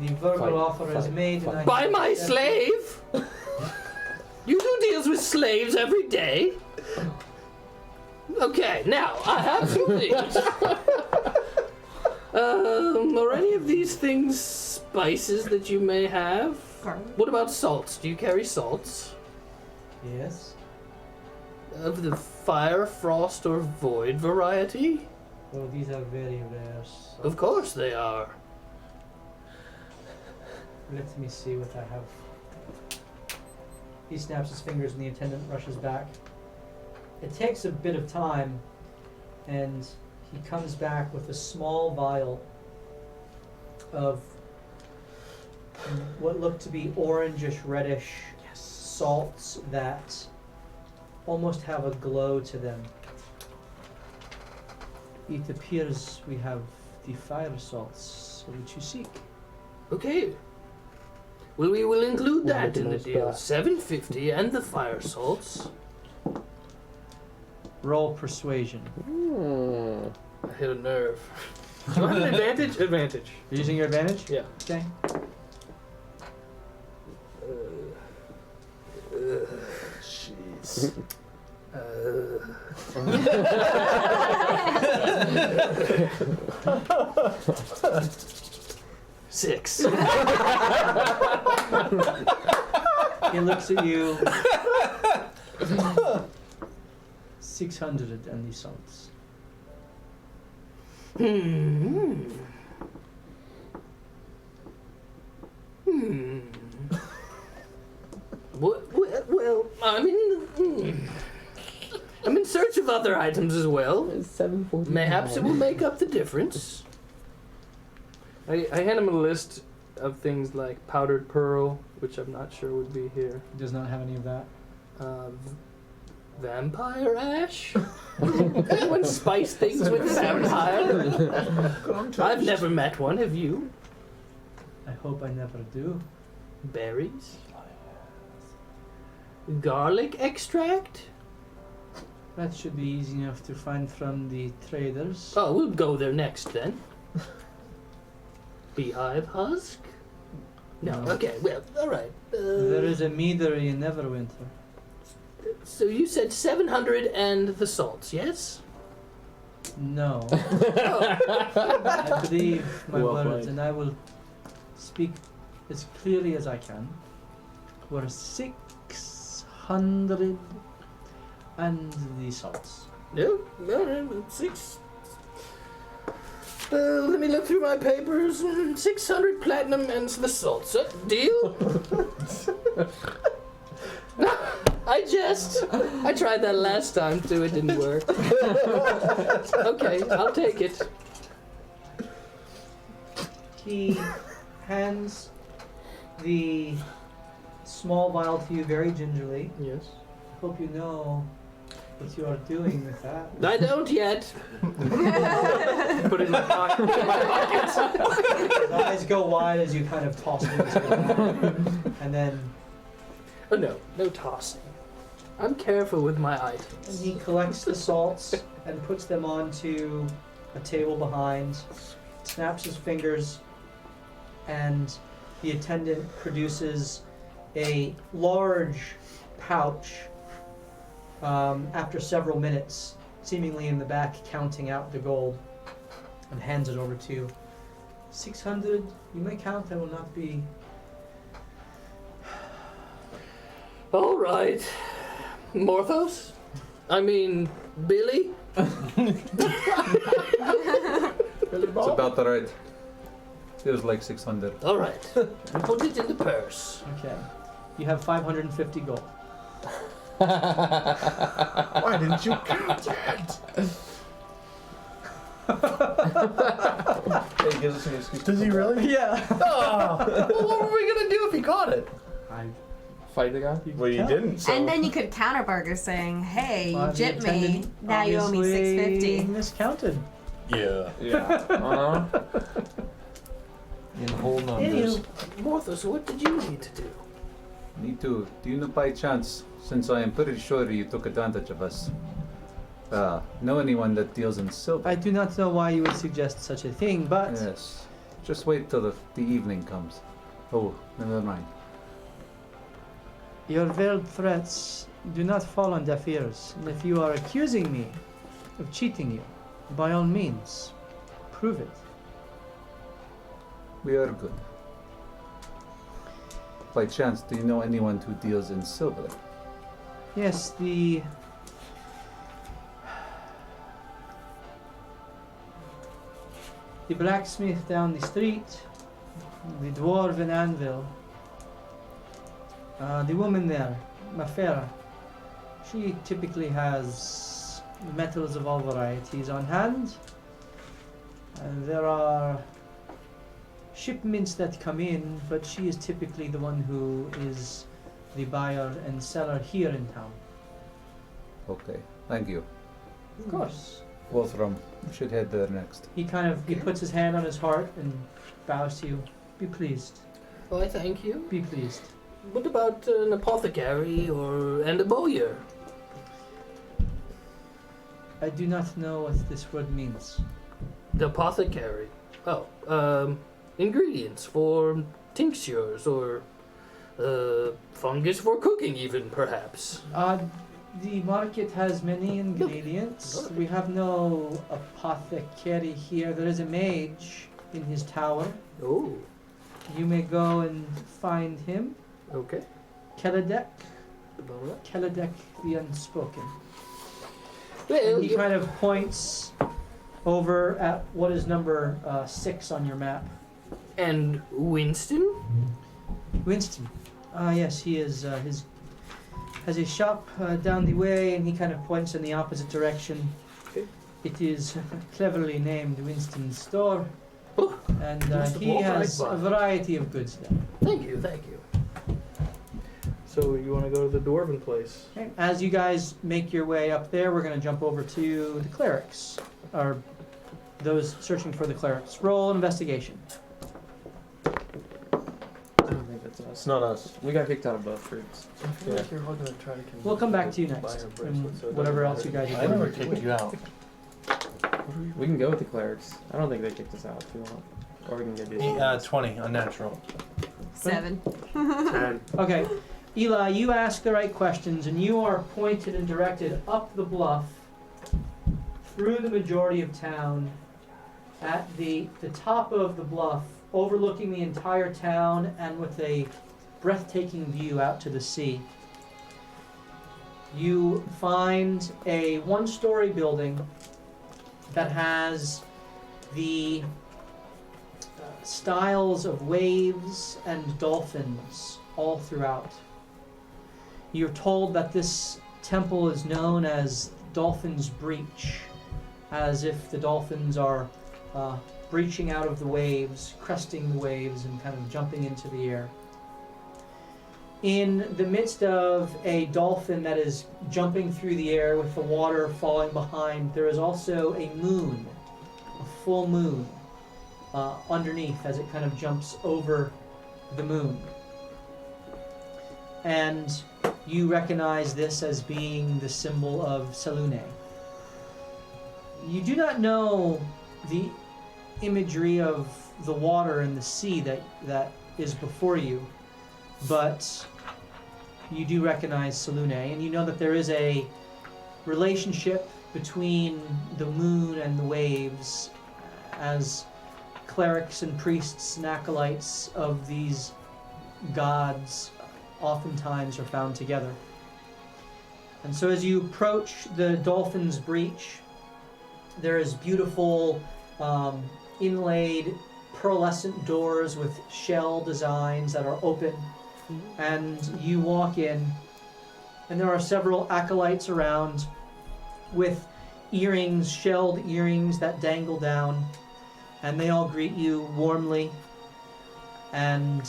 The verbal Fine, offer is fine, made, fine. and I by my accept it. slave? You do deals with slaves every day? Okay, now, I have two things. Are any of these things spices that you may have? What about salts? Do you carry salts? Yes. Of the fire, frost, or void variety? Well, these are very rare. So Of course they are. let me see what I have. He snaps his fingers and the attendant rushes back. It takes a bit of time, and he comes back with a small vial of what look to be orangish reddish salts that almost have a glow to them. It appears we have the fire salts which you seek. Okay. Well, we will include We'll that make the in the most deal. of that. 750 and the fire salts. Roll persuasion. I hit a nerve. Do I have an advantage? Advantage. You're using your advantage? Yeah. Okay. Jeez. 6. He looks at you. 600 and the salts. Well, I'm in search of other items as well. It's 7:49. Perhaps it will make up the difference. I hand him a list of things like powdered pearl, which I'm not sure would be here. Does not have any of that. Vampire ash? Anyone spice things with vampire? I've never met one, have you? I hope I never do. Berries? Garlic extract? That should be easy enough to find from the traders. Oh, we'll go there next then. Beehive husk? No, No. okay, well, alright. There is a meadery in Neverwinter. So you said 700 and the salts, yes? No. Oh, I believe my Well words, played. and I will speak as clearly as I can. We're 600 and the salts. no, 6. Let me look through my papers. 600 platinum and the salts. Deal? I tried that last time too, it didn't work. Okay, I'll take it. He hands the small vial to you very gingerly. Yes. I hope you know what you are doing with that. I don't yet. Put it in my pocket. His eyes go wide as you kind of toss it into your bag. And then Oh no tossing. I'm careful with my and items. he collects the salts and puts them onto a table behind, snaps his fingers, and the attendant produces a large pouch after several minutes, seemingly in the back counting out the gold, and hands it over to you. 600, you may count, I will not be... All right, Morthos. I mean, Billy. It's about the right. Feels like 600. All right, and put it in the purse. Okay. You have 550 gold. Why didn't you count it? He gives us an excuse. Does he really? Yeah. Oh, well, what were we gonna do if he caught it? Fight the guy? Well, you didn't. So. And then you could counterbargain saying, hey, Well, you the gypped me, attendant now you owe me obviously 650. miscounted. Yeah. Yeah. In whole numbers. Morthos, what did you need to do? Me too. Do you know by chance, since I am pretty sure you took advantage of us, know anyone that deals in silver? I do not know why you would suggest such a thing, but Yes. Just wait till the evening comes. Oh, never mind. your veiled threats do not fall on deaf ears. And if you are accusing me of cheating you, by all means, prove it. We are good. By chance, do you know anyone who deals in silver? Yes, the blacksmith down the street, the dwarven anvil, the woman there, Mafera, she typically has metals of all varieties on hand. And there are shipments that come in, but she is typically the one who is the buyer and seller here in town. Okay, thank you. Of course. Wolfram. We should head there next. He puts his hand on his heart and bows to you. Be pleased. Well, I thank you. Be pleased. What about an apothecary and a bowyer? I do not know what this word means. The apothecary. Oh, ingredients for tinctures or fungus for cooking, even perhaps. The market has many ingredients. We have no apothecary here. There is a mage in his tower. Oh, You may go and find him. okay. Keledek. About that. Keledek the Unspoken. Well, And he kind of points over at what is number 6 on your map. and Winston? Winston. Yes, he is. His has a shop down the way, and he kind of points in the opposite direction. Okay. It is cleverly named Winston's Store, Oh, and Just he walk has right by. a variety of goods there. thank you. So you want to go to the dwarven place? Okay. As you guys make your way up there, we're going to jump over to the clerics, or those searching for the clerics. Roll an investigation. I don't think that's us. It's not us. We got kicked out of both groups. I feel like you're all gonna try to convince We'll come back to you me buy next, her and bracelet, so it whatever doesn't else you matter. guys I are doing. never kicked you out. We can go with the clerics. I don't think they kicked us out if we want. Or we can get busy. 20, unnatural. 7. 10. Okay, Eli, you ask the right questions, and you are pointed and directed up the bluff, through the majority of town, at the top of the bluff, overlooking the entire town and with a breathtaking view out to the sea. You find a one-story building that has the styles of waves and dolphins all throughout. You're told that this temple is known as Dolphin's Breach, as if the dolphins are breaching out of the waves, cresting the waves, and kind of jumping into the air. In the midst of a dolphin that is jumping through the air with the water falling behind, there is also a moon, a full moon, underneath as it kind of jumps over the moon. And you recognize this as being the symbol of Selune. You do not know the imagery of the water and the sea that is before you, but you do recognize Selune, and you know that there is a relationship between the moon and the waves, as clerics and priests and acolytes of these gods oftentimes are found together. And so as you approach the Dolphin's Breach, there is beautiful inlaid pearlescent doors with shell designs that are open, and you walk in, and there are several acolytes around with earrings, shelled earrings that dangle down, and they all greet you warmly. And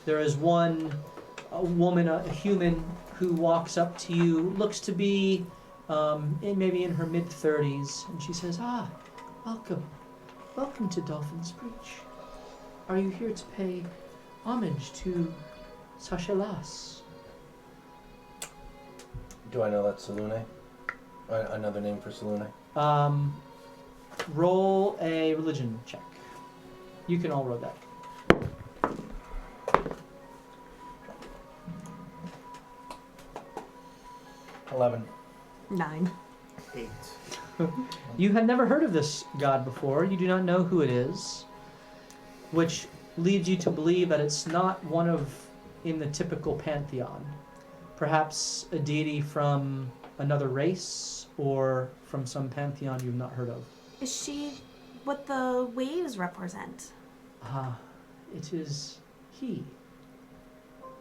there is one woman, a human, who walks up to you, looks to be maybe in her mid-30s, and she says, welcome to Dolphin's Breach. Are you here to pay homage to Sashelas? Do I know that's Selune? Another name for Selune? Roll a religion check. You can all roll that. 11. 9. 8. You had never heard of this god before. You do not know who it is, which leads you to believe that it's not one of in the typical pantheon. Perhaps a deity from another race or from some pantheon you've not heard of. Is she what the waves represent? It is he.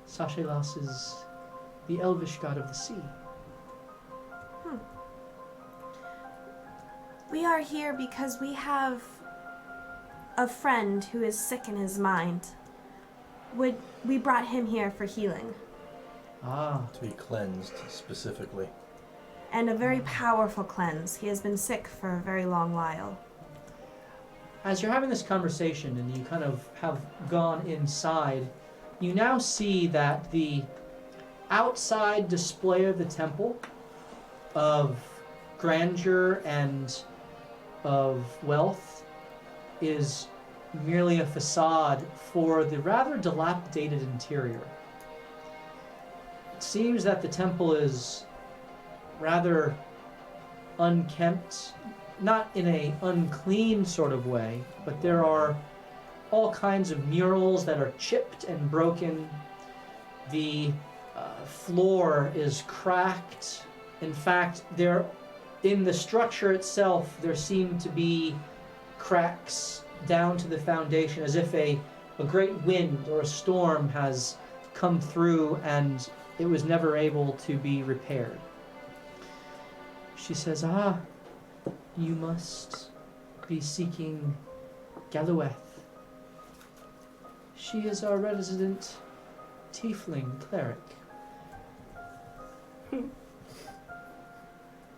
Sashelas is the elvish god of the sea. We are here because we have a friend who is sick in his mind. We brought him here for healing. Ah, To be cleansed, specifically. and a very powerful cleanse. He has been sick for a very long while. As you're having this conversation and you kind of have gone inside, you now see that the outside display of the temple of grandeur and of wealth is merely a facade for the rather dilapidated interior. It seems that the temple is rather unkempt, not in a unclean sort of way, but there are all kinds of murals that are chipped and broken. The floor is cracked. In fact, in the structure itself, there seem to be cracks down to the foundation, as if a great wind or a storm has come through and it was never able to be repaired. She says, you must be seeking Galueth. She is our resident tiefling cleric.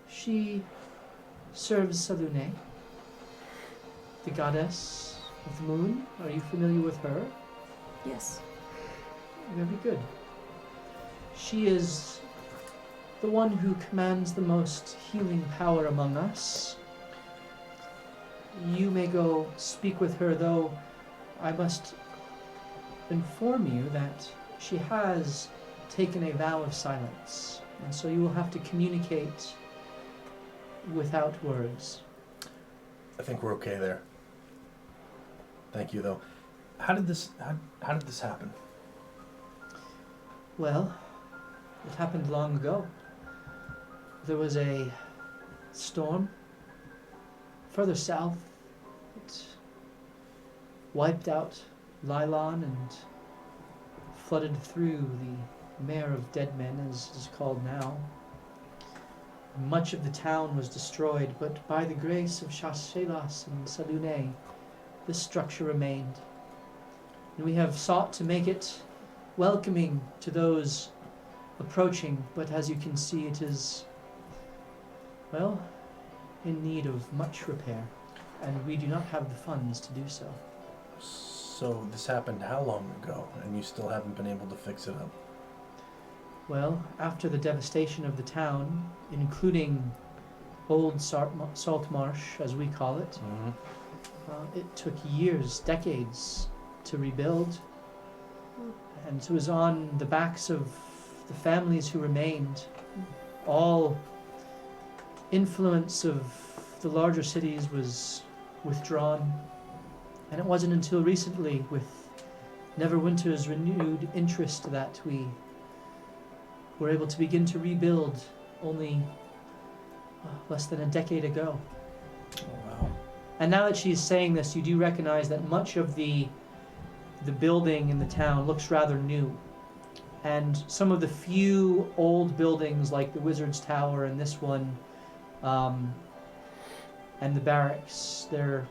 She serves Salune, the goddess of the moon. Are you familiar with her? Yes. Very good. She is the one who commands the most healing power among us. You may go speak with her, though I must inform you that she has taken a vow of silence, and so you will have to communicate without words. I think we're okay there. Thank you, though. How did this happen? Well, it happened long ago. There was a storm further south. It wiped out Lylon and flooded through the Mare of Dead Men, as it is called now. Much of the town was destroyed, but by the grace of Shashelas and Salune, this structure remained. And we have sought to make it welcoming to those approaching, but as you can see, it is, well, in need of much repair, and we do not have the funds to do so. So this happened how long ago, and you still haven't been able to fix it up? Well, after the devastation of the town, including Old Salt Marsh, as we call it, it took years, decades, to rebuild. And it was on the backs of the families who remained. All influence of the larger cities was withdrawn. And it wasn't until recently, with Neverwinter's renewed interest, that we were able to begin to rebuild, only less than a decade ago. Oh, wow. And now that she's saying this, you do recognize that much of the building in the town looks rather new. And some of the few old buildings, like the Wizard's Tower and this one, and the barracks, they're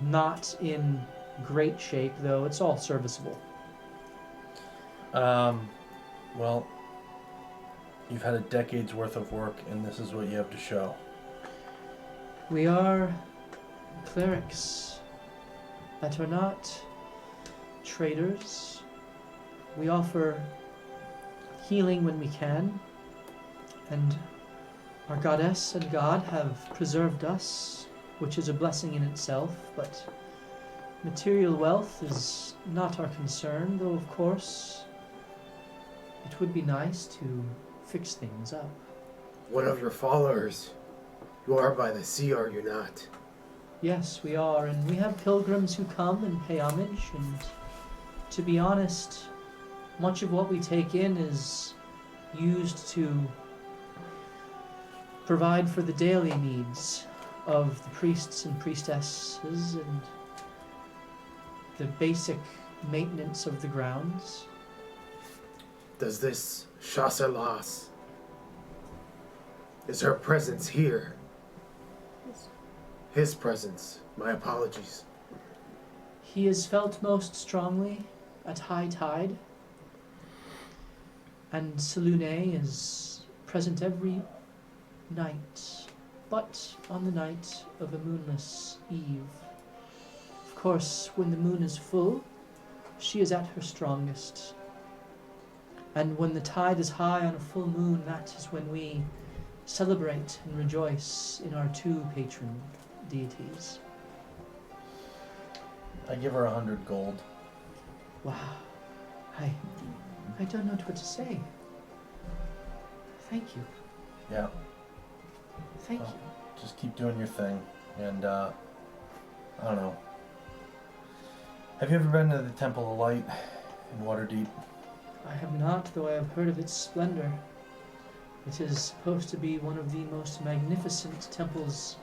not in great shape, though it's all serviceable. Well, you've had a decade's worth of work, and this is what you have to show. We are clerics that are not traders. We offer healing when we can, and our goddess and god have preserved us, which is a blessing in itself, but material wealth is not our concern, though of course it would be nice to fix things up. One of your followers. You are by the sea, are you not? Yes, we are, and we have pilgrims who come and pay homage, and to be honest, much of what we take in is used to provide for the daily needs of the priests and priestesses and the basic maintenance of the grounds. Does this Chasselas, is her presence here? His presence, my apologies. He is felt most strongly at high tide, and Salune is present every night, but on the night of a moonless eve. Of course, when the moon is full, she is at her strongest. And when the tide is high on a full moon, that is when we celebrate and rejoice in our two patron deities. I give her 100 gold. Wow. I don't know what to say. Thank you. Yeah. Thank Well, you. just keep doing your thing. And, I don't know. Have you ever been to the Temple of Light in Waterdeep? I have not, though I have heard of its splendor. It is supposed to be one of the most magnificent temples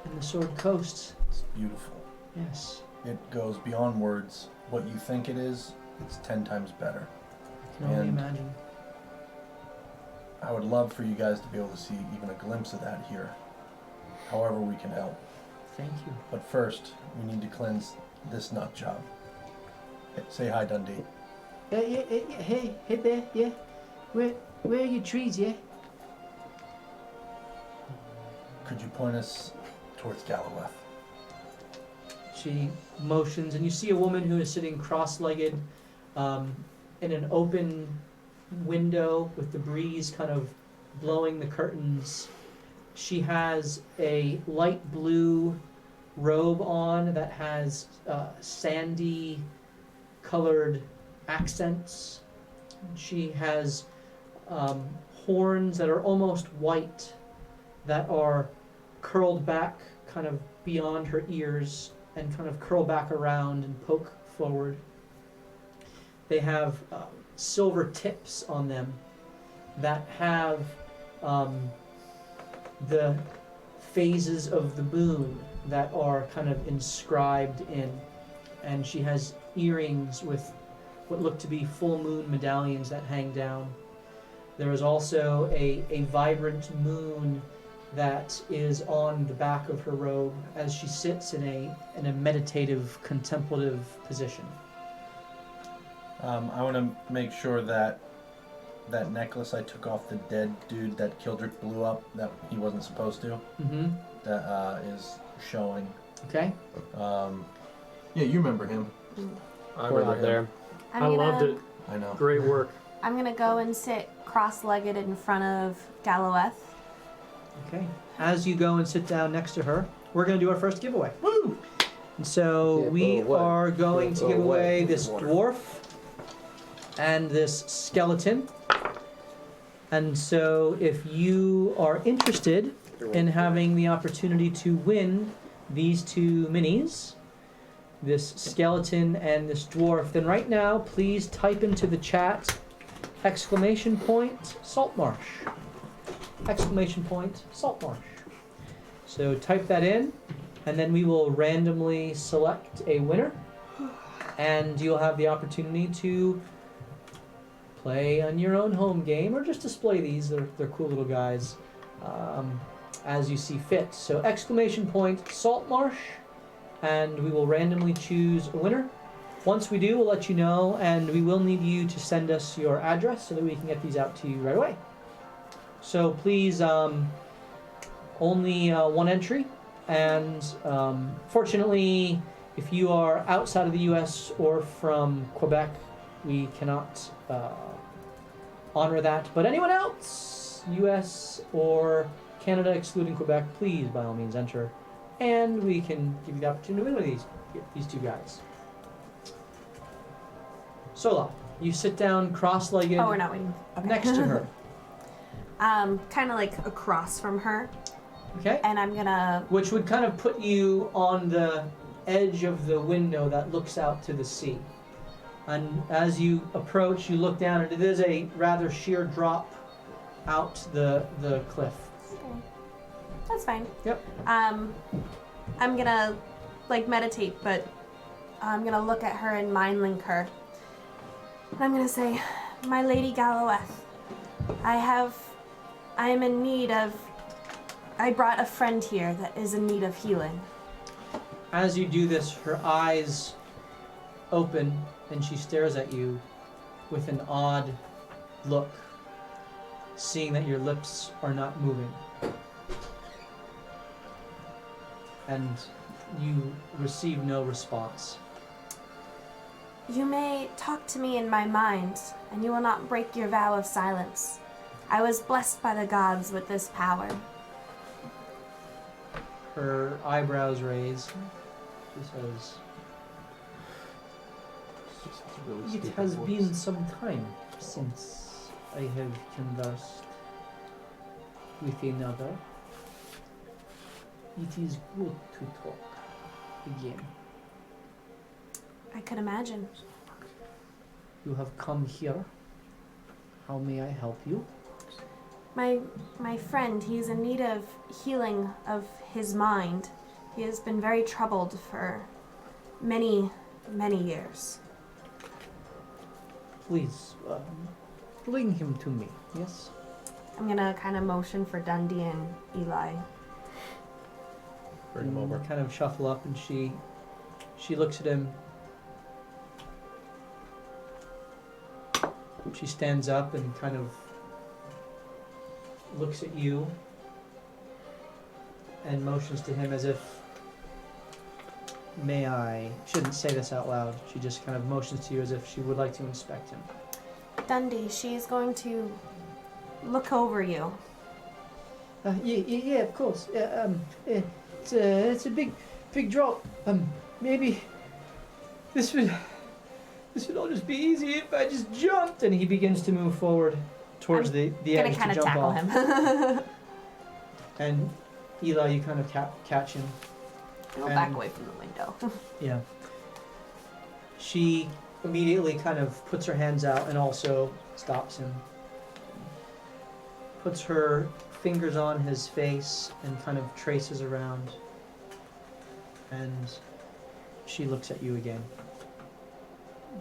in the Sword Coast. It's beautiful. Yes, It goes beyond words. What you think it is, it's 10 times better. I can only And- imagine. I would love for you guys to be able to see even a glimpse of that here. However we can help. Thank you. But first, we need to cleanse this nut job. Say hi, Dundee. Hey there, yeah. Where are your trees, yeah? Could you point us towards Galloweth? She motions, and you see a woman who is sitting cross-legged in an open window with the breeze kind of blowing the curtains. She has a light blue robe on that has sandy colored accents. She has horns that are almost white that are curled back kind of beyond her ears and kind of curl back around and poke forward. They have silver tips on them that have the phases of the moon that are kind of inscribed in. And she has earrings with what look to be full moon medallions that hang down. There is also a vibrant moon that is on the back of her robe as she sits in a meditative, contemplative position. I want to make sure that that necklace I took off the dead dude that Kildrick blew up, that he wasn't supposed to, Mm-hmm. that is showing. Okay. Yeah, you remember him. I We're remember not him. there. I loved it. I know. Great work. I'm gonna go and sit cross-legged in front of Galloweth. Okay. As you go and sit down next to her, we're going to do our first giveaway. Woo! And so Give we away. are going to Give give away away. this dwarf and this skeleton. And so if you are interested in having the opportunity to win these two minis, this skeleton and this dwarf, then right now please type into the chat !Saltmarsh. !Saltmarsh. So type that in, and then we will randomly select a winner, and you'll have the opportunity to play on your own home game or just display these. They're cool little guys as you see fit. So !Saltmarsh, and we will randomly choose a winner. Once we do, we'll let you know, and we will need you to send us your address so that we can get these out to you right away. So please, only one entry, and fortunately, if you are outside of the U.S. or from Quebec, we cannot honor that. But anyone else, U.S. or Canada excluding Quebec, please by all means enter, and we can give you the opportunity to win with these two guys. Sola, you sit down cross-legged Oh, we're not waiting. Okay. next to her. Kind of like across from her, Okay? and I'm gonna. Which would kind of put you on the edge of the window that looks out to the sea. And as you approach, you look down, and it is a rather sheer drop out the cliff. Okay. That's fine. Yep. I'm gonna meditate, but I'm gonna look at her and mind link her. And I'm gonna say, my Lady Galloweth, I am in need of. I brought a friend here that is in need of healing. As you do this, her eyes open, and she stares at you with an odd look. seeing that your lips are not moving. And you receive no response. You may talk to me in my mind, and you will not break your vow of silence. I was blessed by the gods with this power. Her eyebrows raise. She says, "It has been some time since I have conversed with another. It is good to talk again. I could imagine. You have come here. How may I help you?" My friend, he's in need of healing of his mind. He has been very troubled for many, many years. Please, bring him to me, yes? I'm gonna kind of motion for Dundee and Eli. Bring him over. Kind of shuffle up, and she looks at him. She stands up and kind of looks at you and motions to him as if, may I, shouldn't say this out loud. She just kind of motions to you as if she would like to inspect him. Dundee, she's going to look over you. Yeah, of course. It's a big drop. Maybe this would all just be easy if I just jumped. And he begins to move forward towards the edge Gonna kind to of jump tackle off. him. And Eli, you kind of catch him. Go back away from the window. Yeah. She immediately kind of puts her hands out and also stops him. Puts her fingers on his face and kind of traces around. And she looks at you again,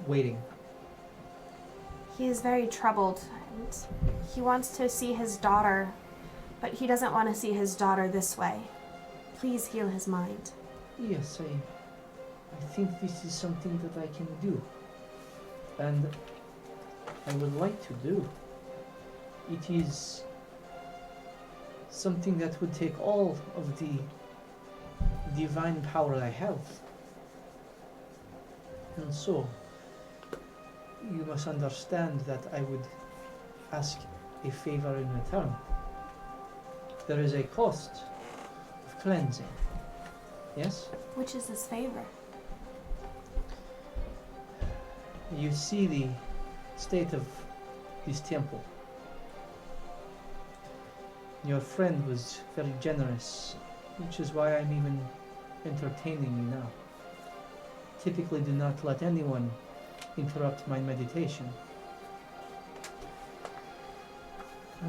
waiting. He is very troubled, and he wants to see his daughter, but he doesn't want to see his daughter this way. Please heal his mind. Yes, I think this is something that I can do. And I would like to do. It is something that would take all of the divine power I have. And so, you must understand that I would ask a favor in return. There is a cost of cleansing. Yes? Which is his favor? You see the state of this temple. Your friend was very generous, which is why I'm even entertaining you now. Typically do not let anyone interrupt my meditation.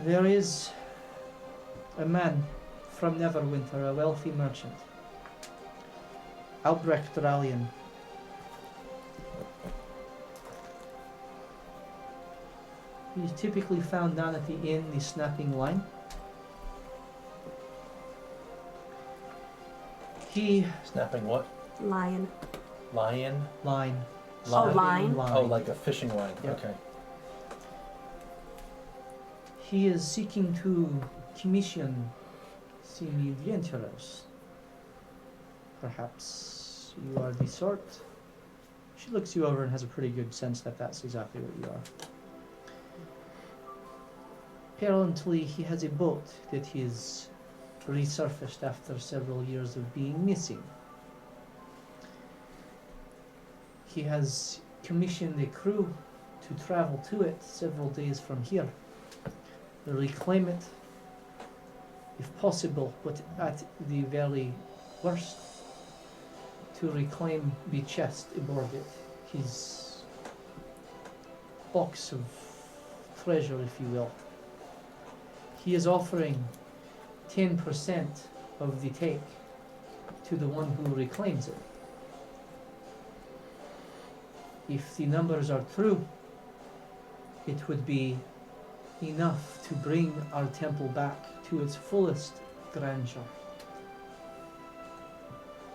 There is a man from Neverwinter, a wealthy merchant, Albrecht Rallian. He's typically found down at the inn, the Snapping Line. He... Snapping what? Lion. Lion? Line. Oh, line? Oh, like a fishing line. Yep. Okay. He is seeking to commission some adventurers. Perhaps you are the sort. She looks you over and has a pretty good sense that that's exactly what you are. Apparently he has a boat that is resurfaced after several years of being missing. He has commissioned a crew to travel to it several days from here, reclaim it, if possible, but at the very worst, to reclaim the chest aboard it, his box of treasure, if you will. He is offering 10% of the take to the one who reclaims it. If the numbers are true, it would be enough to bring our temple back to its fullest grandeur.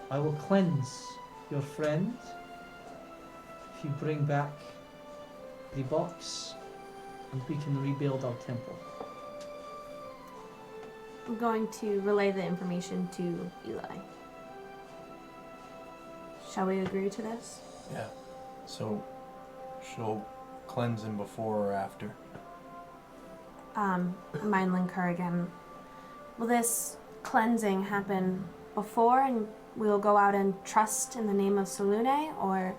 I will cleanse your friend if you bring back the box, and we can rebuild our temple. I'm going to relay the information to Eli. Shall we agree to this? Yeah. So she'll cleanse him before or after. Mindling her again. Will this cleansing happen before and we'll go out and trust in the name of Solune, or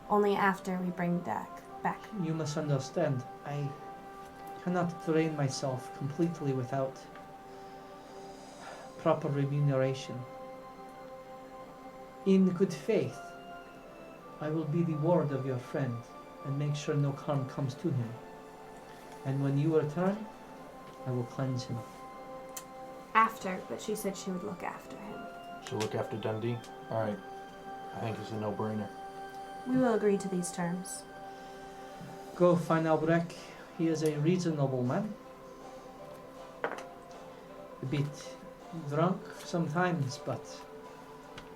only after we bring Dak back? You must understand, I cannot drain myself completely without proper remuneration. In good faith, I will be the ward of your friend and make sure no harm comes to him. And when you return, I will cleanse him. After, but she said she would look after him. She'll look after Dundee? Alright. I think it's a no-brainer. We will agree to these terms. Go find Albrecht. He is a reasonable man. A bit drunk sometimes, but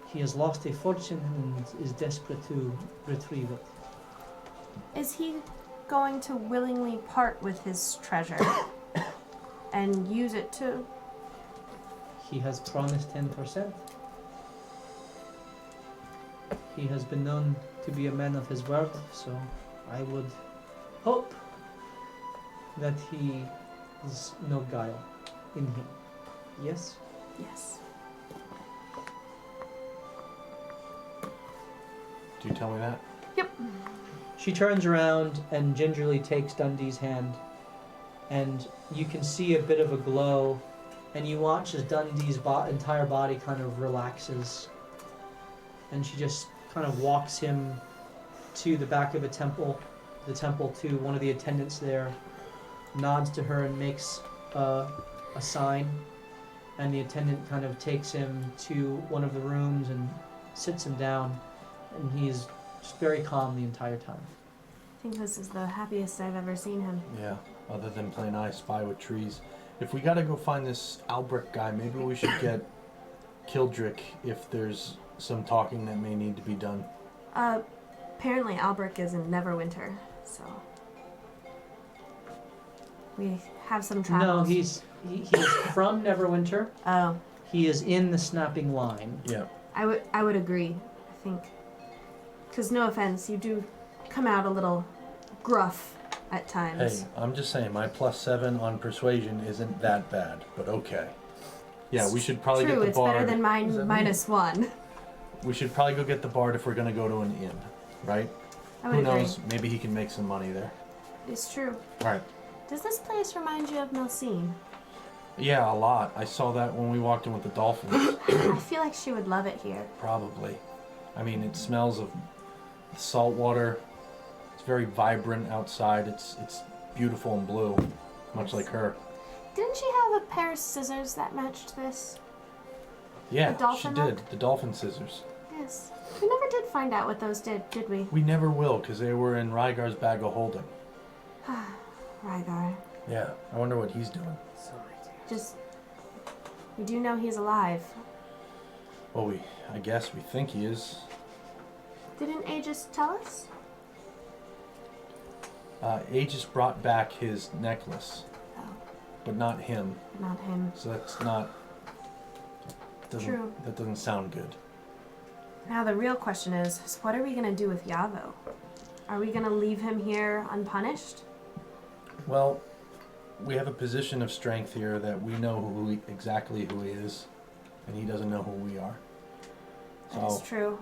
he has lost a fortune and is desperate to retrieve it. Is he going to willingly part with his treasure and use it to... He has promised 10%. He has been known to be a man of his word, so I would hope that he is no guile in him. Yes? Yes. Do you tell me that? Yep. She turns around and gingerly takes Dundee's hand, and you can see a bit of a glow, and you watch as Dundee's entire body kind of relaxes, and she just kind of walks him to the back of the temple to one of the attendants there, nods to her and makes a sign, and the attendant kind of takes him to one of the rooms and sits him down, and he's just very calm the entire time. I think this is the happiest I've ever seen him. Yeah, other than playing I Spy with trees. If we gotta go find this Albrecht guy, maybe we should get Kildrick if there's some talking that may need to be done. Apparently Albrecht is in Neverwinter, so... We have some travels. No, he's from Neverwinter. Oh. He is in the snapping line. Yeah. I would agree, I think. Because no offense, you do come out a little gruff at times. Hey, I'm just saying, my +7 on persuasion isn't that bad, but okay. Yeah, we should probably True, get the it's bard. better than mine -1. We should probably go get the bard if we're gonna go to an inn, right? I would Who agree. knows? Maybe he can make some money there. It's true. Alright. Does this place remind you of Milsine? Yeah, a lot. I saw that when we walked in with the dolphins. I feel like she would love it here. Probably. I mean, it smells of salt water. It's very vibrant outside. It's beautiful and blue, much like her. Didn't she have a pair of scissors that matched this? Yeah, The dolphin she did. hook? The dolphin scissors. Yes. We never did find out what those did we? We never will, because they were in Rygar's bag of holding. Rygar. Yeah, I wonder what he's doing. Just... We do know he's alive. Well, I guess we think he is. Didn't Aegis tell us? Aegis brought back his necklace, Oh, but not him. not him. So that's not... True. That doesn't sound good. Now the real question is what are we going to do with Yavo? Are we going to leave him here unpunished? Well, we have a position of strength here that we know exactly who he is, and he doesn't know who we are. That is true.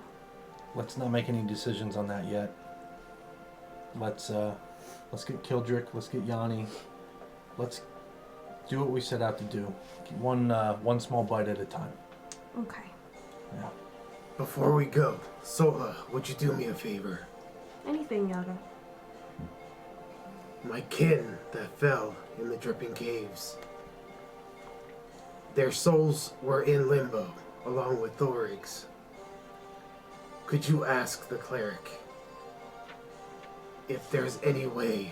Let's not make any decisions on that yet. Let's get Kildrick. Let's get Yanni. Let's do what we set out to do. One small bite at a time. Okay. Yeah. Before we go, Sola, would you do me a favor? Anything, Yaga. My kin that fell in the Dripping Caves. Their souls were in limbo, along with Thorig's. Could you ask the cleric if there's any way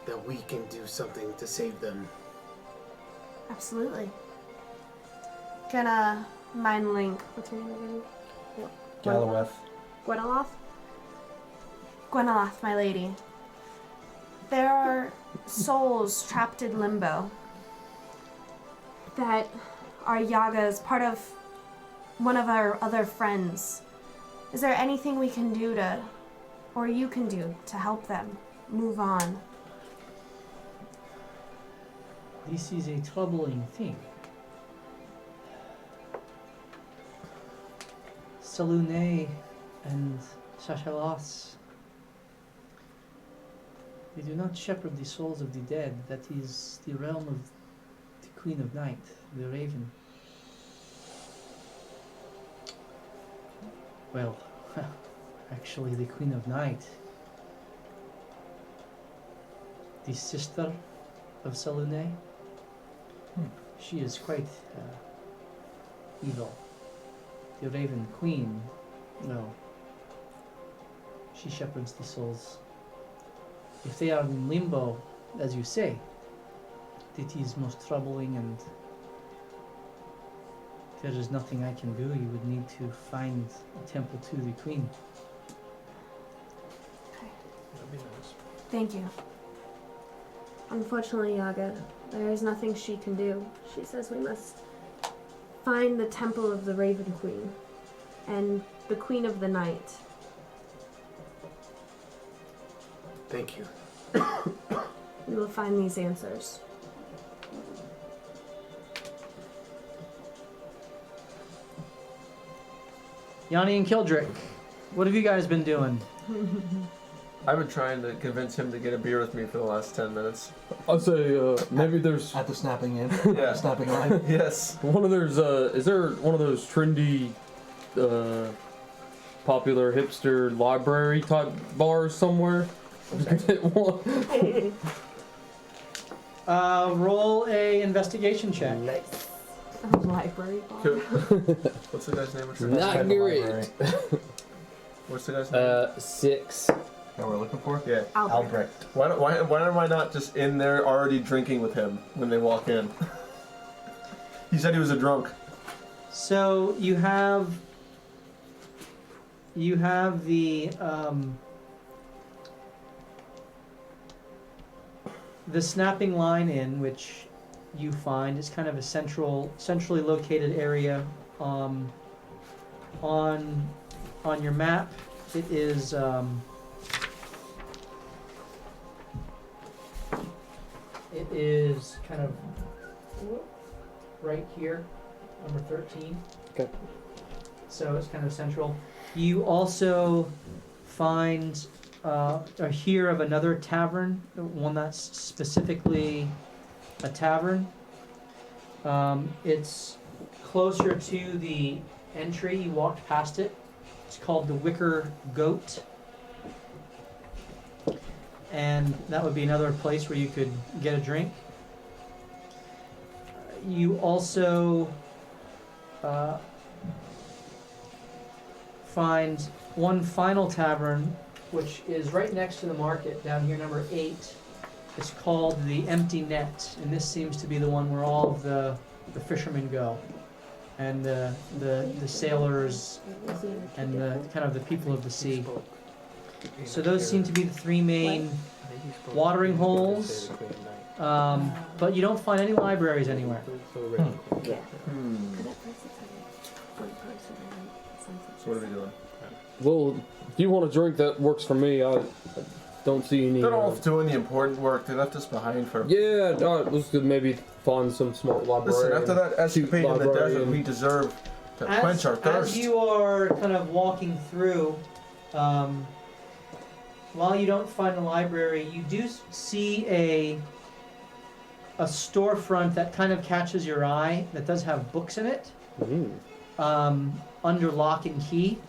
that we can do something to save them? Absolutely. Gonna mind link. What's her name again? Galloweth. Gwenaloth? Gwenaloth, my lady. There are souls trapped in limbo. that our Yaga is part of one of our other friends. Is there anything we can do to, or you can do to help them move on? This is a troubling thing. Salune and Shashalas, they do not shepherd the souls of the dead. That is the realm of the Queen of Night, the Raven. Well, actually the Queen of Night, the sister of Salune, she is quite evil. The Raven Queen, well, she shepherds the souls. If they are in limbo, as you say, it is most troubling, and there is nothing I can do. You would need to find a temple to the Queen. Okay. That'd be nice. Thank you. Unfortunately, Yaga, there is nothing she can do. She says we must find the temple of the Raven Queen and the Queen of the Night. Thank you. We will find these answers. Yanni and Kildrick, what have you guys been doing? I've been trying to convince him to get a beer with me for the last 10 minutes. I'll say maybe there's At the snapping in. Yeah. Snapping line. Yes. one of those. Is there one of those trendy, popular hipster library type bars somewhere? Get one. Roll a investigation check. Nice. A library bar. What's the guy's name? Not great. What's the guy's name? 6. That we're looking for? Yeah. Albrecht. Why am I not just in there already drinking with him when they walk in? He said he was a drunk. So you have the snapping line in, which you find is kind of a centrally located area. On your map, it is kind of right here, number 13. Okay. So it's kind of central. You also find or hear of another tavern, one that's specifically a tavern. It's closer to the entry. You walked past it. It's called the Wicker Goat. And that would be another place where you could get a drink. You also find one final tavern, which is right next to the market down here, number 8. It's called the Empty Net, and this seems to be the one where all of the fishermen go, and the sailors and the kind of the people of the sea. So those seem to be the 3 main watering holes, but you don't find any libraries anywhere. Yeah. So what are we doing? Well, if you want a drink that works for me, I don't see any. They're off doing the important work. They left us behind for. Yeah, let's maybe find some smart librarian. Listen, after that escapade in the desert, librarian. we deserve to quench our thirst. As you are kind of walking through, while you don't find the library, you do see a storefront that kind of catches your eye that does have books in it, under lock and key.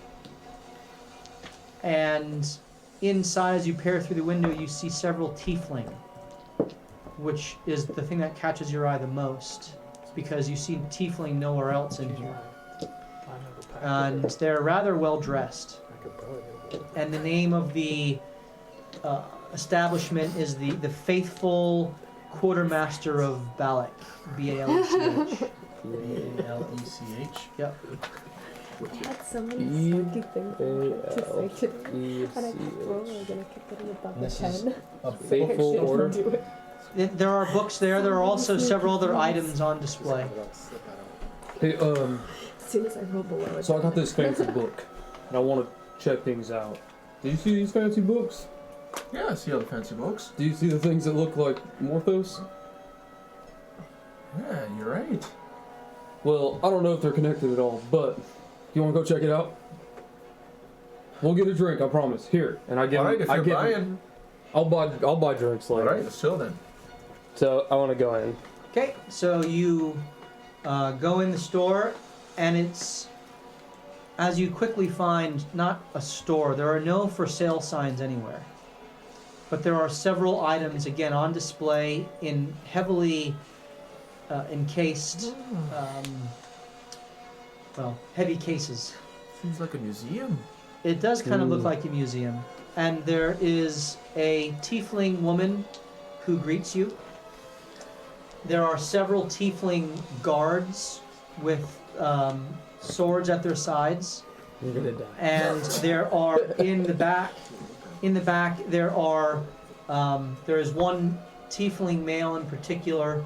And inside, as you peer through the window, you see several tiefling, which is the thing that catches your eye the most, because you see tiefling nowhere else in here. And they're rather well dressed. And the name of the establishment is the Faithful Quartermaster of Balak, B-A-L-E-C-H. B-A-L-E-C-H. Yep. I had so many snarky things to say today, but I kept rolling and I kept getting above the This is 10. a Faithful I order. do it. There are books there. There are also several other items on display. Hey, As soon as I roll below it. so I got this fancy book, and I want to check things out. Do you see these fancy books? Yeah, I see all the fancy books. Do you see the things that look like Morthos? Yeah, you're right. Well, I don't know if they're connected at all, but you want to go check it out? We'll get a drink, I promise. Here, and I give. All right, if I you're give, buying. I'll buy drinks All later. right, let's chill then. So I want to go in. Okay, so you go in the store, and it's, as you quickly find, not a store. There are no for sale signs anywhere. But there are several items, again, on display in heavily encased, heavy cases. Seems like a museum. It does kind of look like a museum. And there is a tiefling woman who greets you. There are several tiefling guards with swords at their sides. You're gonna die. And there are in the back there are there is one tiefling male in particular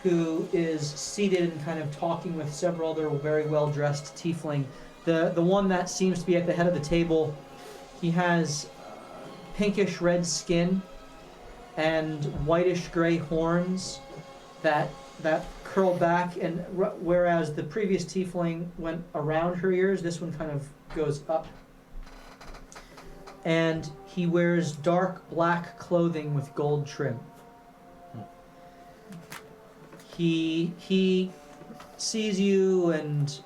who is seated and kind of talking with several other very well dressed tiefling. The one that seems to be at the head of the table, he has pinkish red skin and whitish gray horns that curl back, and whereas the previous tiefling went around her ears, this one kind of goes up. And he wears dark black clothing with gold trim. He sees you, and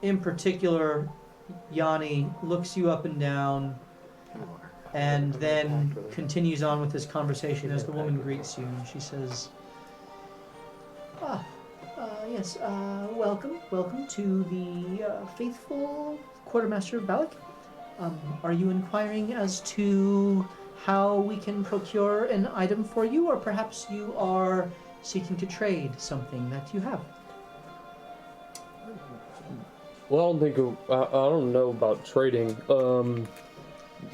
in particular, Yanni looks you up and down, and then continues on with this conversation as the woman greets you, and she says, yes, welcome to the faithful quartermaster of Balak. Are you inquiring as to how we can procure an item for you, or perhaps you are seeking to trade something that you have? Well, I don't know about trading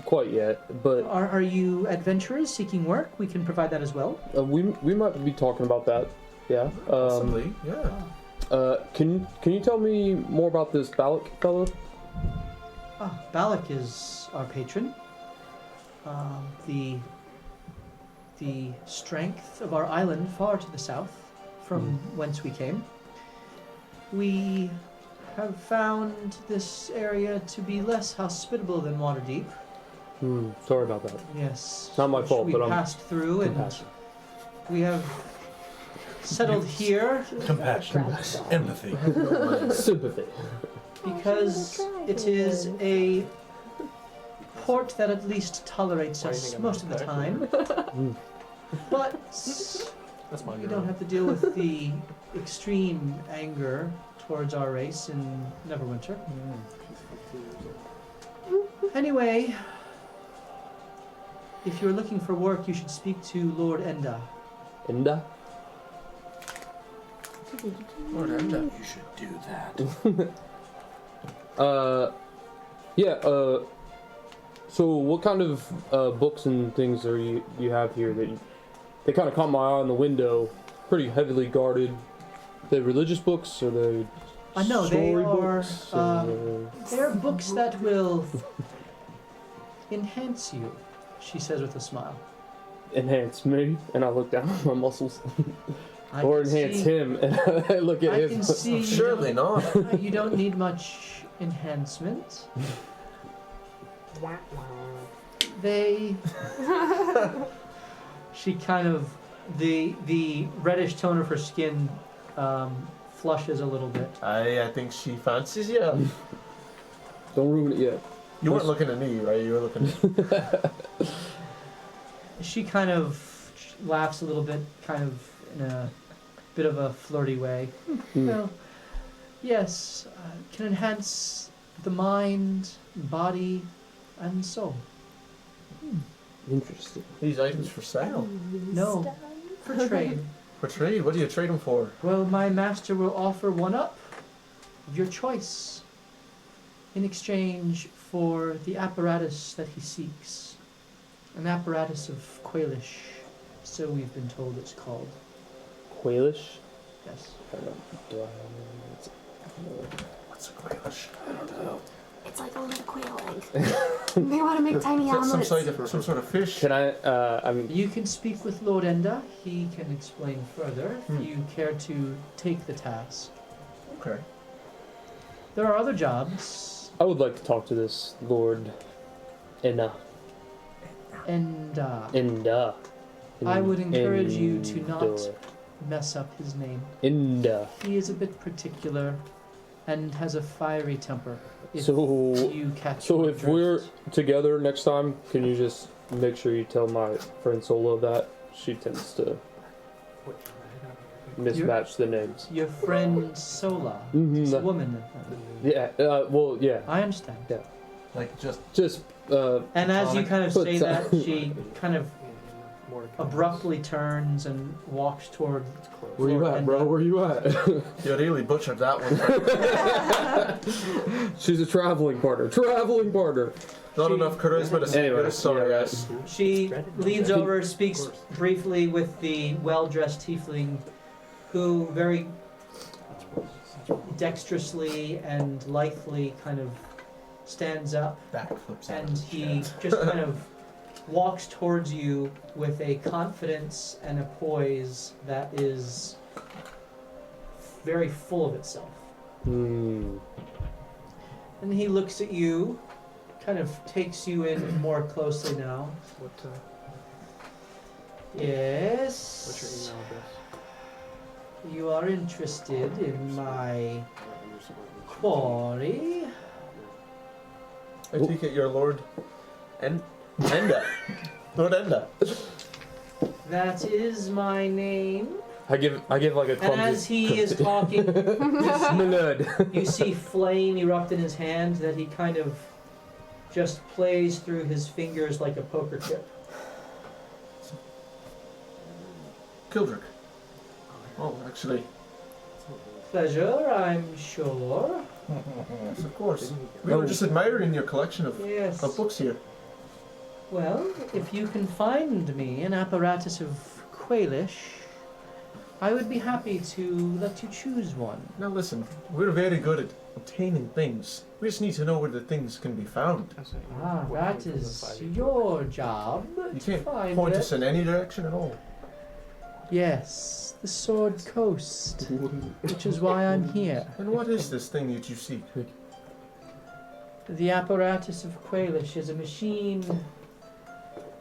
quite yet, but Are you adventurers seeking work? We can provide that as well. we might be talking about that. Yeah. Possibly, yeah. Can you tell me more about this Balak fellow? Balak is our patron. The strength of our island far to the south, from whence we came. We have found this area to be less hospitable than Waterdeep. Sorry about that. Yes. Not my fault, we but I'm passed through, and compassionate. we have settled here Compassion. Empathy. Sympathy. because it is a port that at least tolerates us most of the time. But That's my we don't have to deal with the extreme anger towards our race in Neverwinter. Anyway, if you're looking for work, you should speak to Lord Enda. Enda? Lord Enda. You should do that. So what kind of books and things are you have here that they kind of caught my eye on the window? Pretty heavily guarded. They religious books, or they No, they story are. books, or- They're books that will enhance you, she says with a smile. enhance me, and I look down at my muscles, I or can enhance see- him, and I look at I his. can see you Surely not. You don't need much enhancement. They. She kind of the reddish tone of her skin flushes a little bit. I think she fancies you. Don't ruin it yet. You weren't looking at me, right? You were looking at She kind of laughs a little bit, kind of in a bit of a flirty way. Well, yes, can enhance the mind, body, and soul. Interesting. these items for sale. No, for trade. For trade? What do you trade them for? Well, my master will offer one up of your choice in exchange for the apparatus that he seeks. An apparatus of Quailish So we've been told it's called. Quailish? Yes. I don't know. Do I have What's a Quailish? I don't know. It's like a little quail egg. They want to make tiny Is that omelets. some sort of fish? Can I, You can speak with Lord Enda. He can explain further if you care to take the task. Okay. There are other jobs. I would like to talk to this Lord Enna. Enda. I would encourage you to not mess up his name. Enda. He is a bit particular and has a fiery temper. If So, you catch so my if drift. we're together next time, can you just make sure you tell my friend Sola that she tends to mismatch the names? Your friend Sola, Mhm. is a woman. Yeah. Well, yeah. I understand. Yeah. Like just And as you kind of But, say that, she kind of abruptly turns and walks toward. Where you at, bro? Where you at? You really butchered that one. She's a traveling partner. Traveling partner. Not enough charisma to say Anyway, this, sorry, yeah. guys. She leans over, speaks briefly with the well-dressed tiefling, who very dexterously and lithely kind of stands up, Backflips and he just kind of walks towards you with a confidence and a poise that is very full of itself. Hmm. And he looks at you, kind of takes you in more closely now. Yes. What's your email address? You are interested in my quarry? I take it you're Lord Enda. Lord Enda. That is my name. I give like a And clumsy. as he is talking, My lord. you see flame erupt in his hand that he kind of just plays through his fingers like a poker chip. Kildrick. Oh, actually. Pleasure, I'm sure. Yes, of course. We were just admiring your collection of Yes. books here. Well, if you can find me an apparatus of Quailish, I would be happy to let you choose one. Now listen, we're very good at obtaining things. We just need to know where the things can be found. Ah, that is your job. You to can't find point it. us in any direction at all. Yes, the Sword Coast, which is why I'm here. And what is this thing that you seek? The apparatus of Quailish is a machine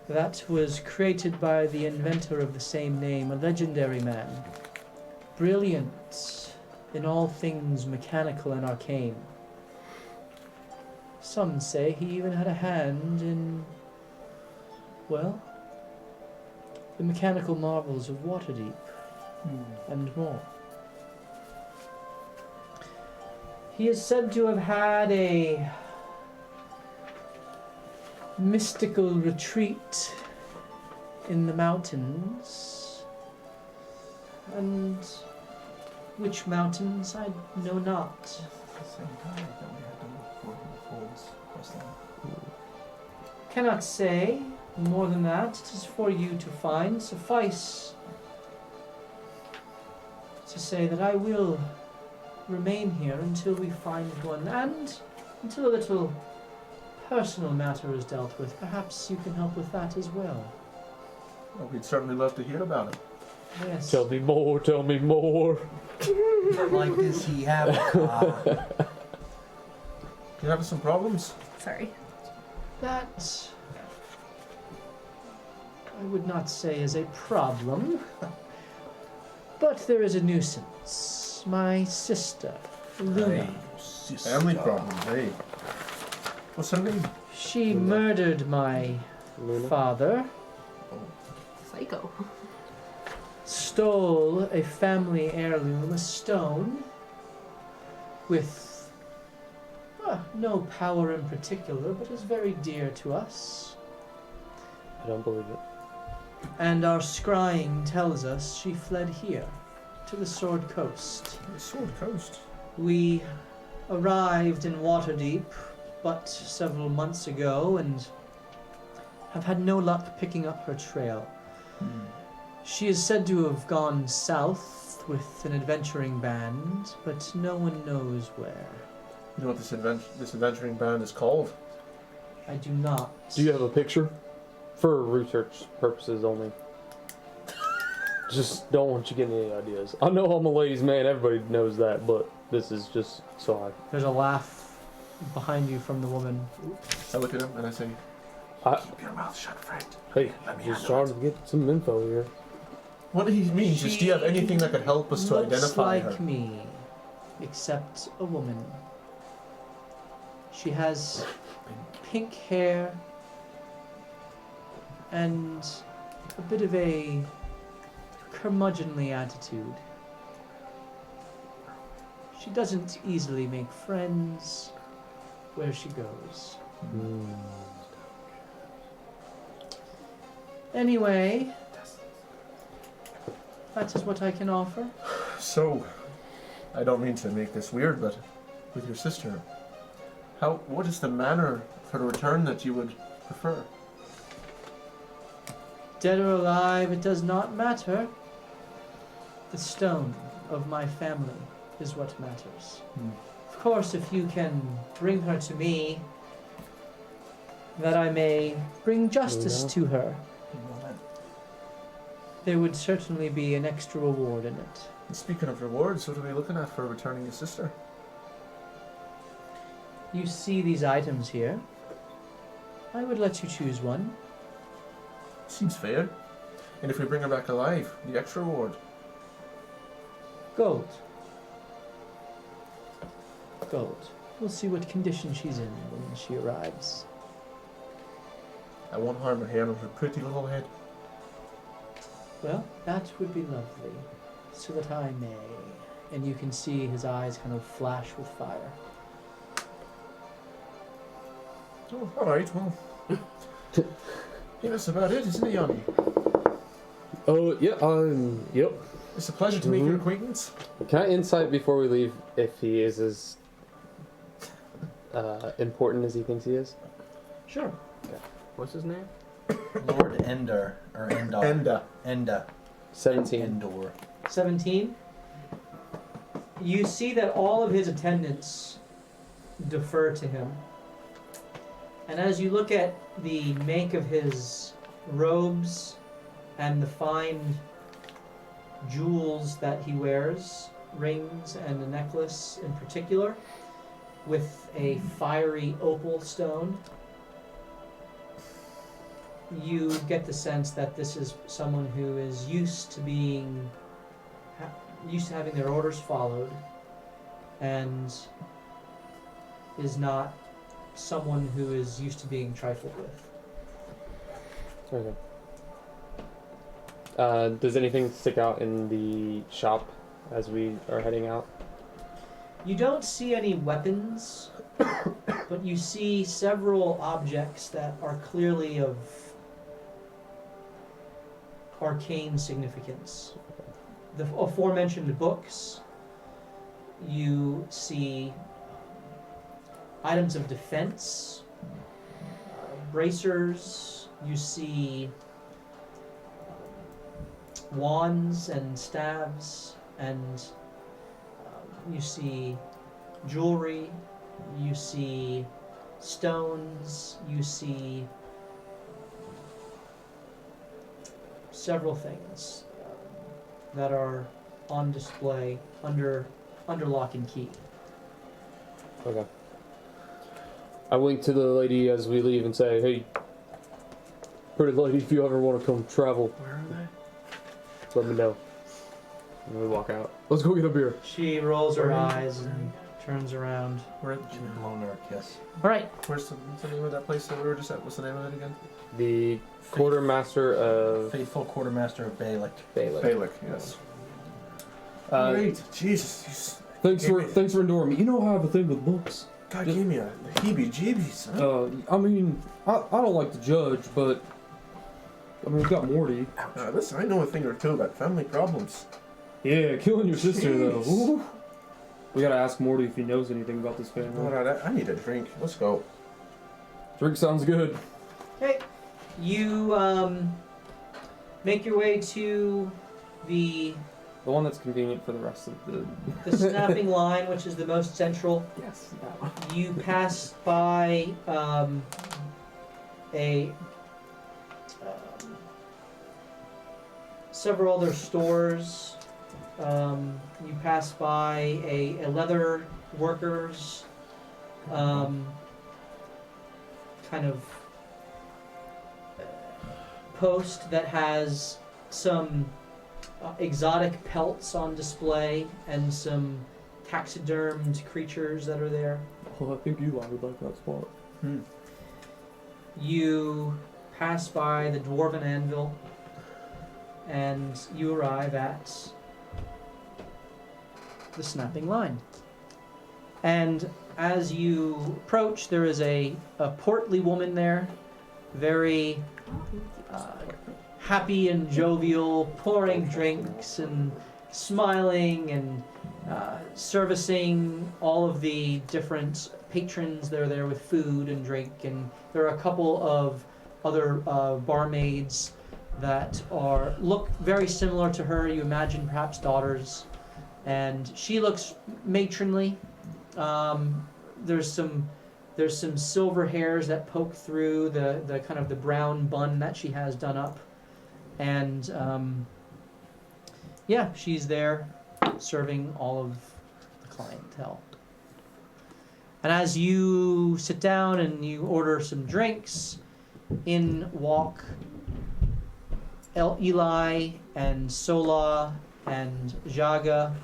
that was created by the inventor of the same name, a legendary man. Brilliant in all things mechanical and arcane. Some say he even had a hand in, well, the mechanical marvels of Waterdeep and more. He is said to have had a mystical retreat in the mountains, and which mountains I know not. Cannot say more than that. It is for you to find. Suffice to say that I will remain here until we find one, and until a little personal matter is dealt with. Perhaps you can help with that as well. Well, we'd certainly love to hear about it. Yes. Tell me more. Tell me more. like, does he have a car? You having some problems? Sorry. That I would not say is a problem, but there is a nuisance. My sister, Luna, Family problems, eh? What's her name? she murdered my father, Psycho. stole a family heirloom, a stone, with no power in particular, but is very dear to us. I don't believe it. And our scrying tells us she fled here, to the Sword Coast. The Sword Coast. We arrived in Waterdeep but several months ago and have had no luck picking up her trail. She is said to have gone south with an adventuring band, but no one knows where. You know what this adventuring band is called? I do not. Do you have a picture? For research purposes only. Just don't want you getting any ideas. I know I'm a ladies' man, everybody knows that, but this is just so I... There's a laugh behind you from the woman. I look at him and I say, keep your mouth shut, friend. Hey, just trying to get some info here. What he means is, do you have anything that could help us to Looks identify like her? me, except a woman. She has pink hair and a bit of a curmudgeonly attitude. She doesn't easily make friends where she goes. Anyway, that is what I can offer. So, I don't mean to make this weird, but with your sister, what is the manner for the return that you would prefer? Dead or alive, it does not matter. The stone of my family is what matters. Of course, if you can bring her to me, that I may bring justice to her, there would certainly be an extra reward in it. And speaking of rewards, what are we looking at for returning your sister? You see these items here. I would let you choose one. Seems fair. And if we bring her back alive, the extra reward? Gold. Gold. We'll see what condition she's in when she arrives. I won't harm her hair on her pretty little head. Well, that would be lovely, so that I may. And you can see his eyes kind of flash with fire. Oh, alright, well. Yeah, that's about it, isn't it, Yanni? Oh, yeah, yep. It's a pleasure to make your acquaintance. Can I insight before we leave if he is as important as he thinks he is? Sure. What's his name? Lord Endor, or Endor. Enda. 17. Endor. 17. You see that all of his attendants defer to him. And as you look at the make of his robes and the fine jewels that he wears, rings and a necklace in particular, with a fiery opal stone, you get the sense that this is someone who is used to being, used to having their orders followed, and is not someone who is used to being trifled with. Okay. Does anything stick out in the shop as we are heading out? You don't see any weapons, but you see several objects that are clearly of arcane significance. The aforementioned books, you see items of defense, bracers, you see wands and staves, and you see jewelry, you see stones, you see several things that are on display under lock and key. Okay. I wink to the lady as we leave and say, hey, pretty lady, if you ever want to come travel, Where are they? let me know. And we walk out. Let's go get a beer. She rolls her eyes and turns around. She's blown her a kiss. All right. What's the name of that place that we were just at? What's the name of it again? The quartermaster of Faithful quartermaster of Balak. Balak. Balak, yes. Great. Jesus. Thanks for enduring me. You know I have a thing with books. God gave me a heebie-jeebies, huh? I mean, I don't like to judge, but I mean, we've got Morty. Listen, I know a thing or two about family problems. Yeah, killing your sister though. Jeez. Ooh. We gotta ask Morty if he knows anything about this family. Alright, I need a drink. Let's go. Drink sounds good. Okay. You make your way to the one that's convenient for the rest of the. snapping line, which is the most central. Yes, that one. You pass by several other stores. You pass by a leather workers kind of post that has some exotic pelts on display and some taxidermed creatures that are there. Oh, I think Eli would like that spot. You pass by the Dwarven Anvil and you arrive at the snapping line. And as you approach, there is a portly woman there, very happy and jovial, pouring drinks and smiling and servicing all of the different patrons that are there with food and drink. And there are a couple of other barmaids that look very similar to her. You imagine perhaps daughters. And she looks matronly. There's some silver hairs that poke through the kind of the brown bun that she has done up. And yeah, she's there serving all of the clientele. And as you sit down and you order some drinks, in walk Eli and Sola and Jaga,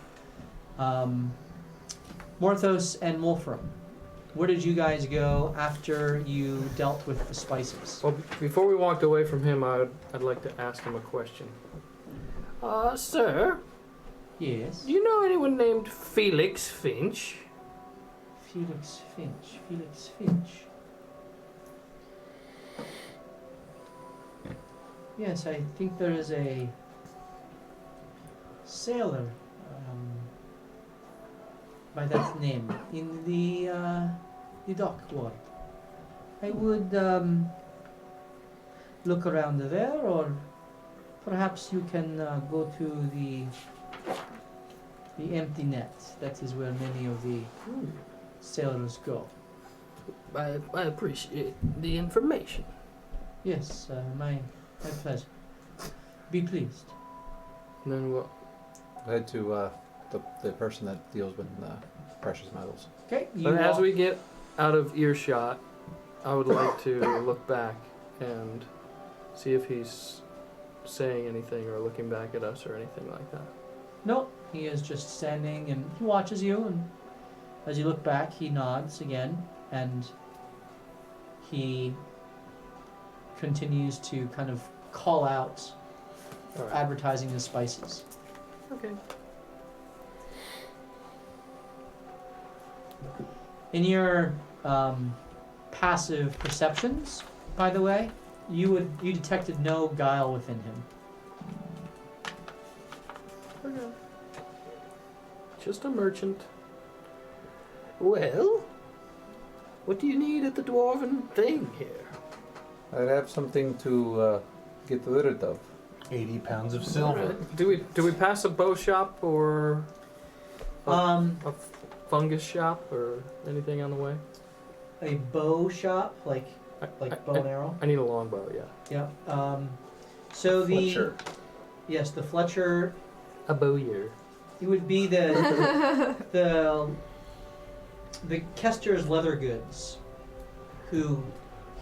Morthos and Wolfram. Where did you guys go after you dealt with the spices? Well, before we walked away from him, I'd like to ask him a question. Sir? Yes? Do you know anyone named Felix Finch? Felix Finch. Yes, I think there is a sailor by that name in the dock ward. I would look around there, or perhaps you can go to the empty net. That is where many of the sailors go. I appreciate the information. Yes, my pleasure. Be pleased. And then what? Head to the person that deals with precious metals. Okay. But as we get out of earshot, I would like to look back and see if he's saying anything or looking back at us or anything like that. No, he is just standing and he watches you, and as you look back, he nods again, and he continues to kind of call out All right. advertising the spices. Okay. In your passive perceptions, by the way, you detected no guile within him. Okay. Just a merchant. Well, what do you need at the dwarven thing here? I have something to get rid of. 80 pounds of silver. Do we pass a bow shop or a fungus shop or anything on the way? A bow shop, like bow and arrow. I need a longbow, yeah. Yeah. So the Fletcher. yes, the Fletcher. A bowyer. It would be the Kester's Leather Goods, who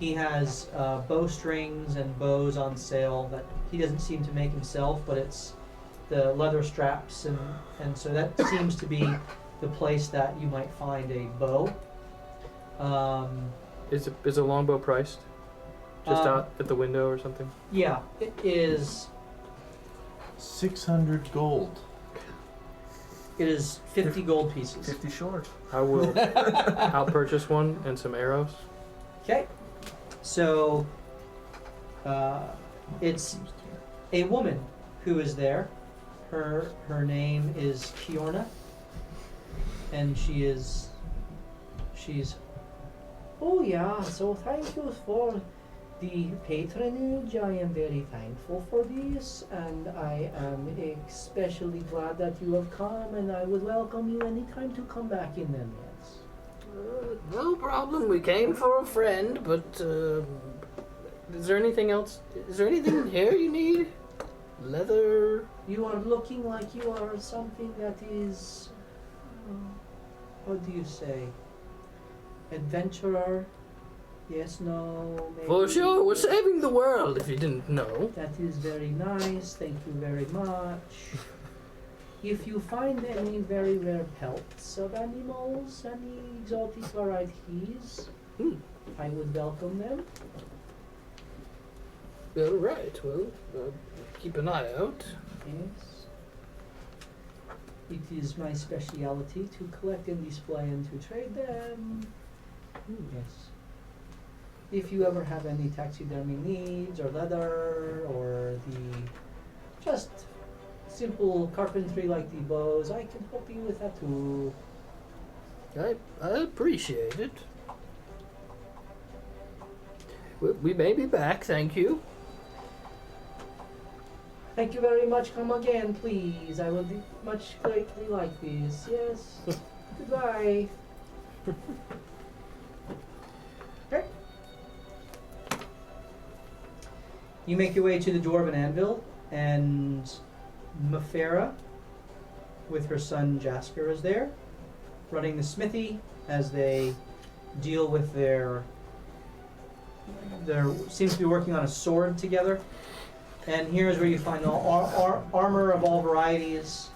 he has bowstrings and bows on sale that he doesn't seem to make himself, but it's the leather straps, and so that seems to be the place that you might find a bow. Is a longbow priced? Just out at the window or something? Yeah, it is. 600 gold. It is 50 gold pieces. 50 short. I will. I'll purchase one and some arrows. Okay. So, it's a woman who is there. Her name is Kiorna, and she's. Oh yeah. So thank you for the patronage. I am very thankful for this, and I am especially glad that you have come, and I would welcome you anytime to come back in them, yes. No problem. We came for a friend, but is there anything else? Is there anything in here you need? Leather? You are looking like you are something that is, what do you say? Adventurer? Yes, no, maybe. For sure. We're saving the world, if you didn't know. That is very nice, thank you very much. If you find any very rare pelts of animals, any exotic varieties, I would welcome them. All right. Well, keep an eye out. Yes. It is my speciality to collect and display and to trade them. Yes. If you ever have any taxidermy needs, or leather, or the just simple carpentry like the bows, I can help you with that too. I appreciate it. We may be back. Thank you. Thank you very much. Come again, please. I would much greatly like this. Yes. Goodbye. Okay. You make your way to the Dwarven Anvil, and Mefera, with her son Jasker, is there, running the smithy as they deal with their seems to be working on a sword together. And here's where you find armor of all varieties,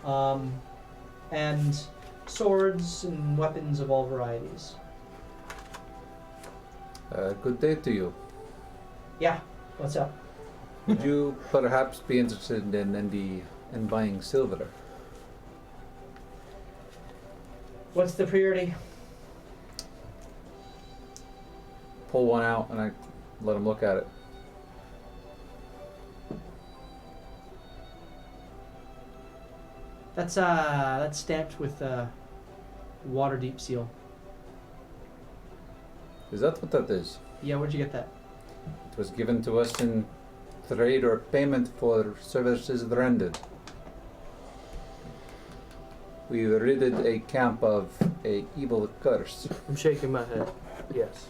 and swords and weapons of all varieties. Good day to you. Yeah, what's up? Would you perhaps be interested in buying silver? What's the priority? Pull one out and I let him look at it. That's stamped with water deep seal. Is that what that is? Yeah, where'd you get that? It was given to us in trade or payment for services rendered. We ridded a camp of a evil curse. I'm shaking my head. Yes.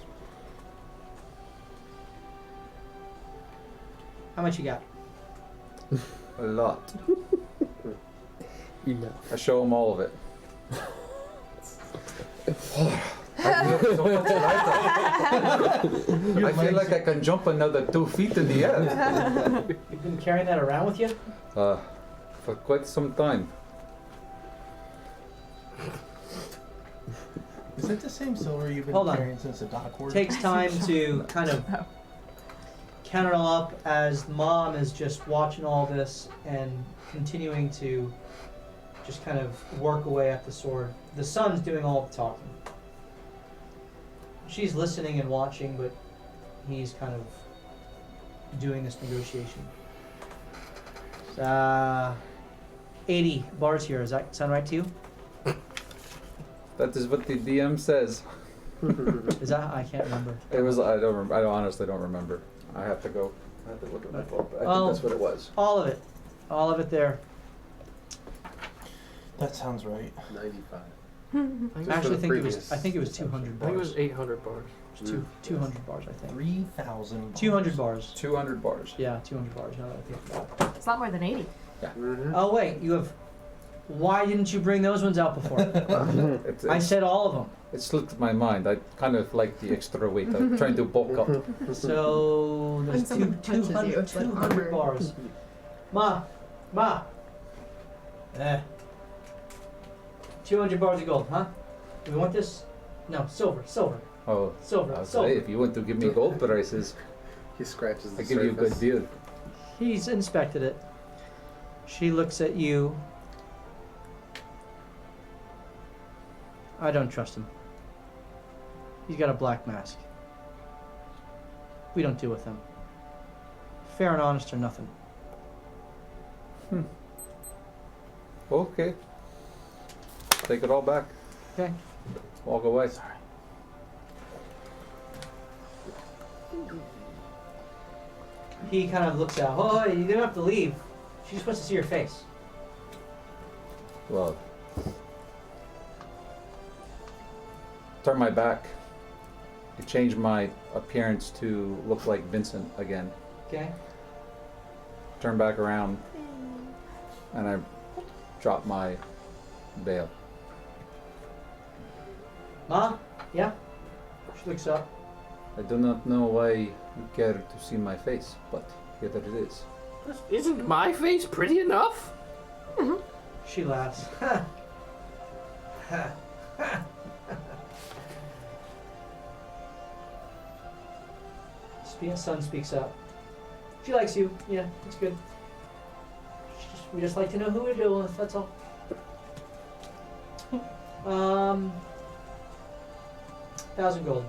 How much you got? A lot. Enough. I show him all of it. I feel like I can jump another 2 feet in the air. You've been carrying that around with you? For quite some time. Is it the same silver you've been Hold on. carrying since the dock work? Takes time to kind of counter up as mom is just watching all this and continuing to just kind of work away at the sword. The son's doing all the talking. She's listening and watching, but he's kind of doing this negotiation. 80 bars here. Does that sound right to you? That is what the DM says. Is that? I can't remember. It was. I don't. I honestly don't remember. I have to go. I have to look at my book. I think that's what it was. All of it. All of it there. That sounds right. 95. Actually, for the I think it was 200 I bars. think it was 800 bars. It was 200 bars, I think. 3,000. 200 bars. 200 bars. Yeah, 200 bars. Now that I think about it. It's a lot more than 80. Mm-hmm. Oh wait, you have. Why didn't you bring those ones out before? I said all of them. It slipped my mind. I kind of like the extra weight. I'm trying to bulk up. So there's When someone punches you, 200, it's like 200 armor. bars. Ma. 200 bars of gold, huh? Do we want this? No, silver. Oh, Silver. I'll say, if you want to give me gold prices, He scratches the I give you a good surface. deal. He's inspected it. She looks at you. I don't trust him. He's got a black mask. We don't deal with them. Fair and honest or nothing. Okay. Take it all back. Okay. Walk away. He kind of looks out. Oh, you don't have to leave. She's supposed to see your face. Well, turn my back. I change my appearance to look like Vincent again. Okay. Turn back around, and I drop my veil. Ma? Yeah? She looks up. I do not know why you care to see my face, but here it is. Isn't my face pretty enough? She laughs. Son speaks up. She likes you. Yeah, it's good. We just like to know who we're dealing with, that's all. 1,000 gold.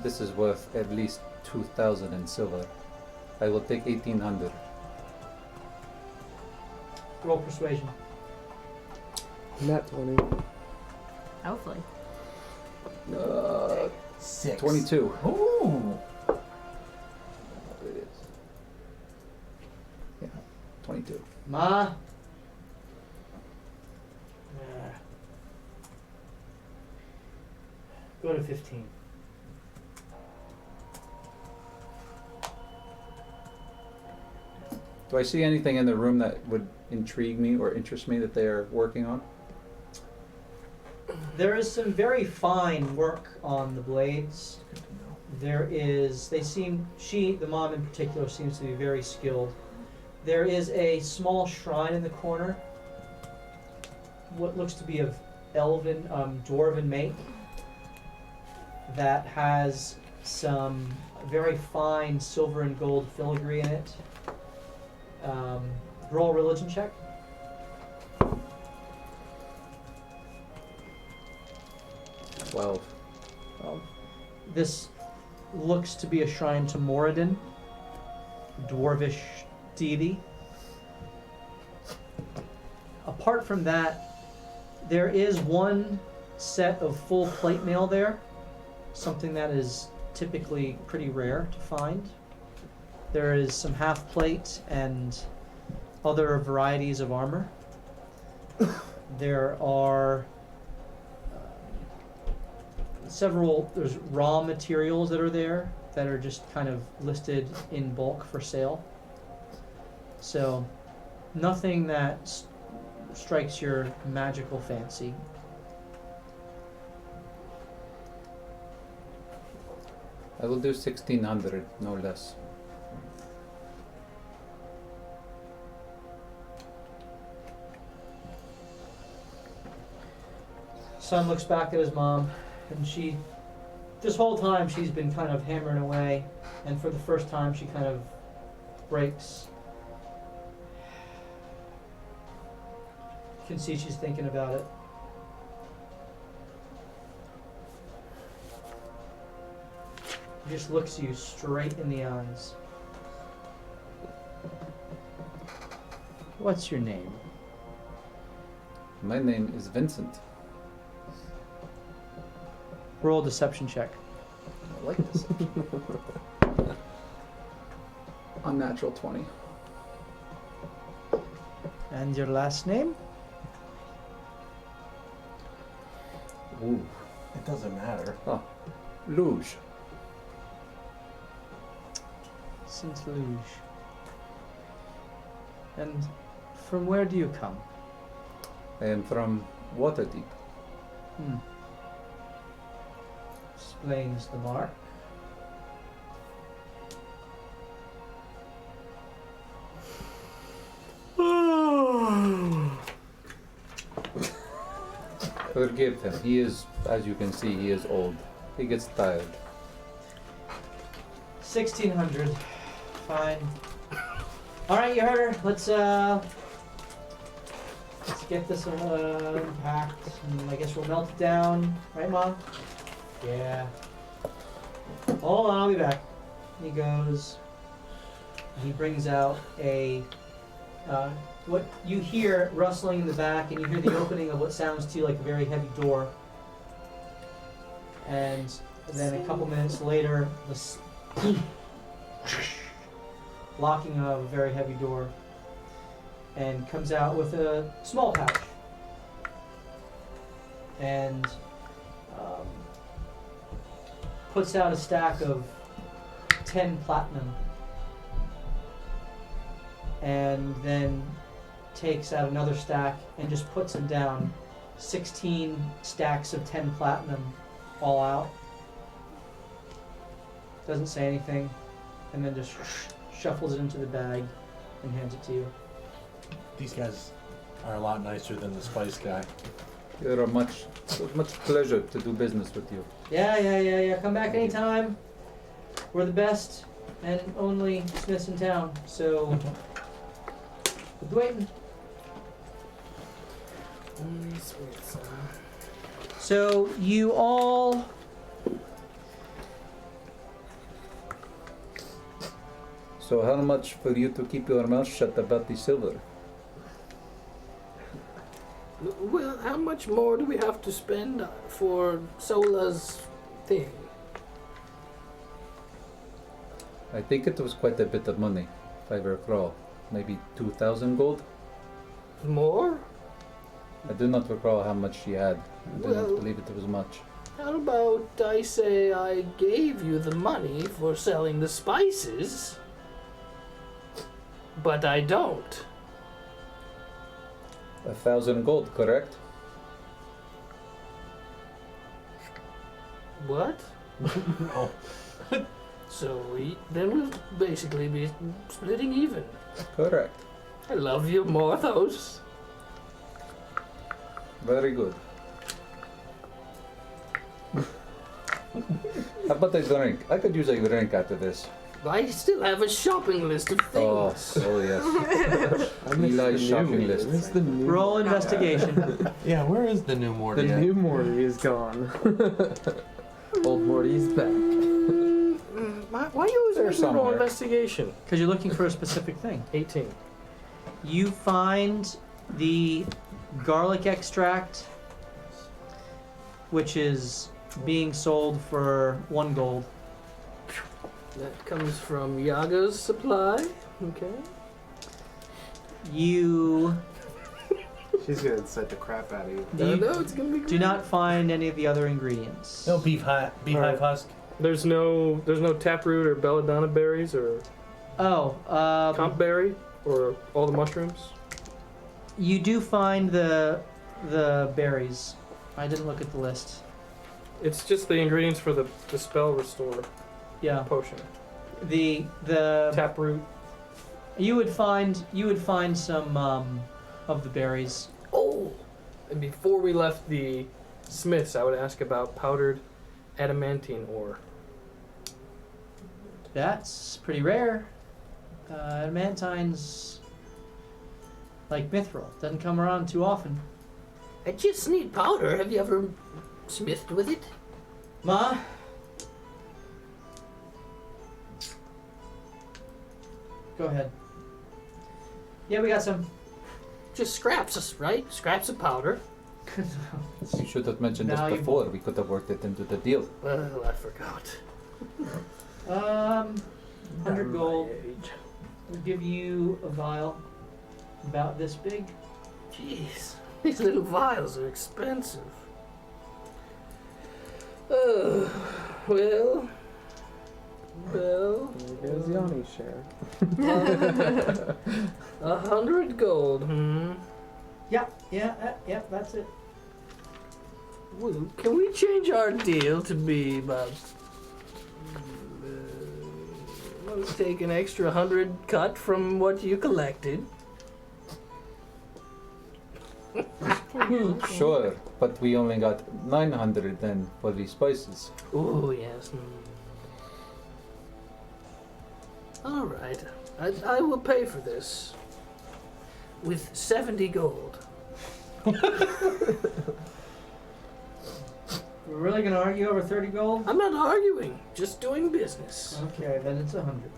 This is worth at least 2,000 in silver. I will take 1,800. Roll persuasion. Nat 20. Hopefully. 6. 22. Ooh. It is. Yeah, 22. Ma? Go to 15. Do I see anything in the room that would intrigue me or interest me that they are working on? There is some very fine work on the blades. There is, the mom in particular seems to be very skilled. There is a small shrine in the corner, what looks to be of elven, dwarven make, that has some very fine silver and gold filigree in it. Roll a religion check. Well, This looks to be a shrine to Moradin, dwarvish deity. Apart from that, there is one set of full plate mail there, something that is typically pretty rare to find. There is some half plate and other varieties of armor. There are there's raw materials that are there that are just kind of listed in bulk for sale. So nothing that strikes your magical fancy. I will do 1,600, no less. Son looks back at his mom, and this whole time she's been kind of hammering away, and for the first time she kind of breaks. You can see she's thinking about it. He just looks you straight in the eyes. What's your name? My name is Vincent. Roll a deception check. I like this. Unnatural 20. And your last name? Ooh. It doesn't matter. Oh, Luge. Saint Luge. And from where do you come? I am from Waterdeep. Explains the mark. Forgive him. He is, as you can see, he is old. He gets tired. 1,600. Fine. All right, you heard her. Let's get this unpacked. And I guess we'll melt it down, right, Mom? Yeah. Hold on, I'll be back. He goes. He brings out a. What you hear rustling in the back, and you hear the opening of what sounds to you like a very heavy door. And then a couple minutes later, locking a very heavy door, and comes out with a small pouch. And puts out a stack of 10 platinum. And then takes out another stack and just puts them down. 16 stacks of 10 platinum all out. Doesn't say anything. And then just shuffles it into the bag and hands it to you. These guys are a lot nicer than the spice guy. You're a much pleasure to do business with you. Yeah. Come back anytime. We're the best and only smiths in town. So, we'll be waiting. Only smiths, huh? So, you all... So how much for you to keep your mouth shut about the silver? Well, how much more do we have to spend for Sola's thing? I think it was quite a bit of money, if I recall. Maybe 2,000 gold? More? I do not recall how much she had. I do not Well- believe it was much. How about I say I gave you the money for selling the spices, but I don't? 1,000 gold, correct? What? Oh. So then we'll basically be splitting even. Correct. I love you, Morthos. Very good. How about a drink? I could use a drink after this. I still have a shopping list of Oh, things. oh yes. Eli's shopping list. Where's the new Roll investigation. Yeah, where is the new Morty? The at? new Morty is gone. Old Morty's back. Why you always They're make me roll somewhere. investigation? Because you're looking for a specific thing. 18. You find the garlic extract, which is being sold for 1 gold. That comes from Yaga's supply. Okay. You She's gonna incite the crap out of you. You No, it's gonna be great. do not find any of the other ingredients. No beehive Alright. husk. There's no taproot or belladonna berries or Oh, comp berry or all the mushrooms. you do find the berries. I didn't look at the list. It's just the ingredients for the spell restore Yeah. potion. The Taproot. you would find some of the berries. Oh! And before we left the smiths, I would ask about powdered adamantine ore. That's pretty rare. Adamantine's like mithril. Doesn't come around too often. I just need powder. Have you ever smithed with it? Ma? Go ahead. Yeah, we got some. Just scraps, right? Scraps of powder. You should have mentioned this Valuable. before. We could have worked it into the deal. Well, I forgot. 100 gold. We'll give you a vial about this big. Jeez, these little vials are expensive. Well. There goes Yanni's share. 100 gold, Yeah, that's it. Well, can we change our deal to be about... let's take an extra 100 cut from what you collected. Sure, but we only got 900 then for the spices. Oh, yes. All right. I will pay for this with 70 gold. We're really gonna argue over 30 gold? I'm not arguing, just doing business. Okay, then it's 100.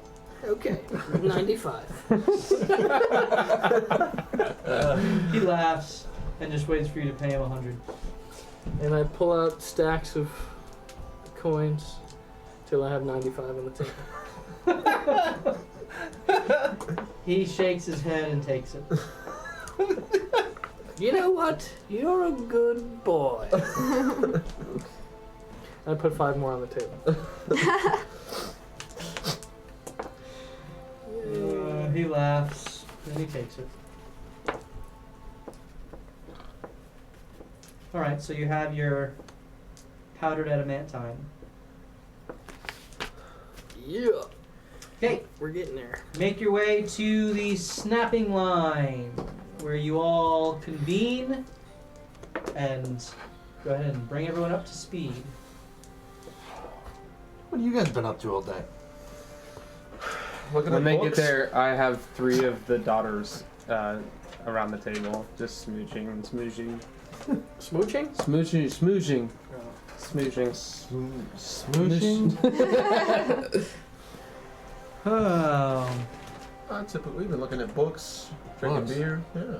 Okay, 95. He laughs and just waits for you to pay him 100. And I pull out stacks of coins. till I have 95 on the table. He shakes his head and takes it. You know what? You're a good boy. I put 5 more on the table. He laughs and he takes it. Alright, so you have your powdered adamantine. Yeah. Okay, We're getting there. make your way to the snapping line where you all convene and go ahead and bring everyone up to speed. What have you guys been up to all day? Looking When at they books. get there, I have 3 of the daughters around the table, just smooching and smooching. Smooching? Smooching. Smooching. Smooching. Oh. Typically, we've been looking at books, drinking Books. beer. Yeah.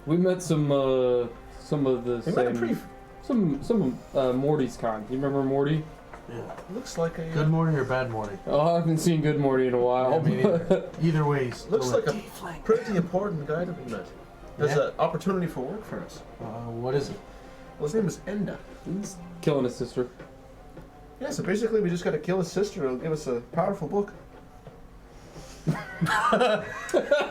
We met some of the We met a pretty. some Morty's kind. You remember Morty? Yeah. Looks like a. Good morning or bad morning? Oh, I haven't seen Good Morty in a while. Yeah, me neither. Either way, he's Looks still like a pretty important guy that we met. There's Yeah? an opportunity for work for us. What is it? Well, his name is Enda. He's killing his sister. Yeah, so basically we just got to kill his sister. It'll give us a powerful book.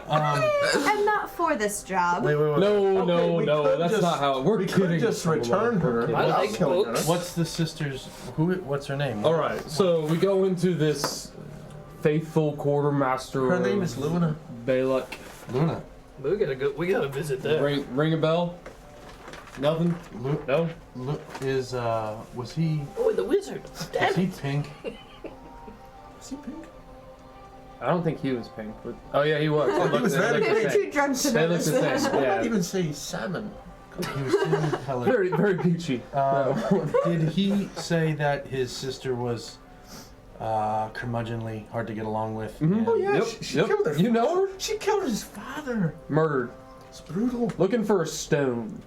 I'm not for this job. Wait. No, Okay, we could that's just- not how it works. We could just return her. I without like killing books. her. What's the sister's? What's her name? All right, so we go into this faithful quartermaster. Her name is Luna. Balak. Luna. We gotta visit that. Ring a bell? Nothing. No. Was he? Oh, the wizard. Was Damn he it. pink? Is he pink? I don't think he was pink. But, oh yeah, he was. Oh, he was very looked the You're same. too drunk to They looked notice the same. that. Why not Yeah. even say salmon? He was salmon colored. Very, very peachy. Did he say that his sister was curmudgeonly, hard to get along with? Mhm. and- Oh yeah, Yep, she yep. killed her. You know her? She killed his father. Murdered. It's brutal. Looking for a stone.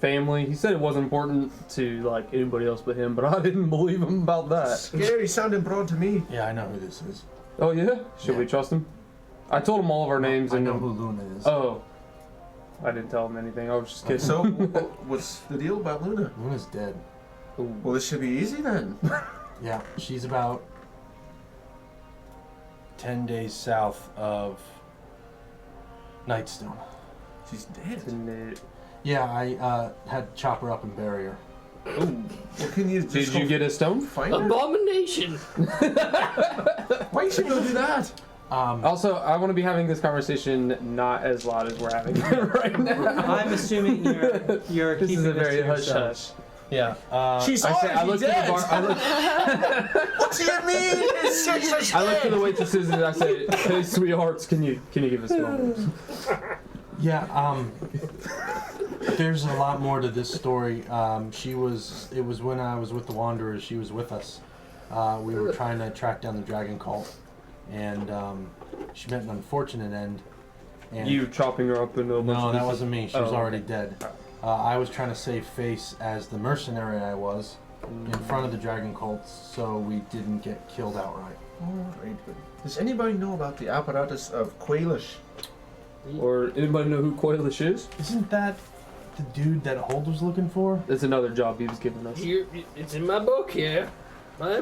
Family. He said it wasn't important to like anybody else but him, but I didn't believe him about that. Scary sounding broad to me. Yeah, I know who this is. Oh yeah? Should we Yeah. trust him? I told him all of our names I and know who Luna is. Oh. I didn't tell him anything. I was just kidding. So, what's the deal about Luna? Luna's dead. Ooh. Well, this should be easy then. Yeah, she's about 10 days south of Nightstone. She's dead. Yeah, I had to chop her up and bury her. Well, can you just Did you go get a stone? find her? Abomination. Why you should go do that? Also, I want to be having this conversation not as loud as we're having it right now. I'm assuming you're This keeping is a this very to hush yourself. hush. Yeah. She's I already looked at dead. the bar. What do you mean? I looked at the waitresses and I said, "Hey, sweethearts, can you give us a moment?" Yeah, there's a lot more to this story. It was when I was with the Wanderers, she was with us. We were trying to track down the dragon cult, and she met an unfortunate end. And You chopping her up into a bunch no, of that pieces? wasn't me. She was already dead. I was trying to save face as the mercenary I was in front of the dragon cults, so we didn't get killed outright. Alright, but does anybody know about the apparatus of Quailish? Or anybody know who Coilish is? Isn't that the dude that Hold was looking for? That's another job he was giving us. Here, it's in my book here. I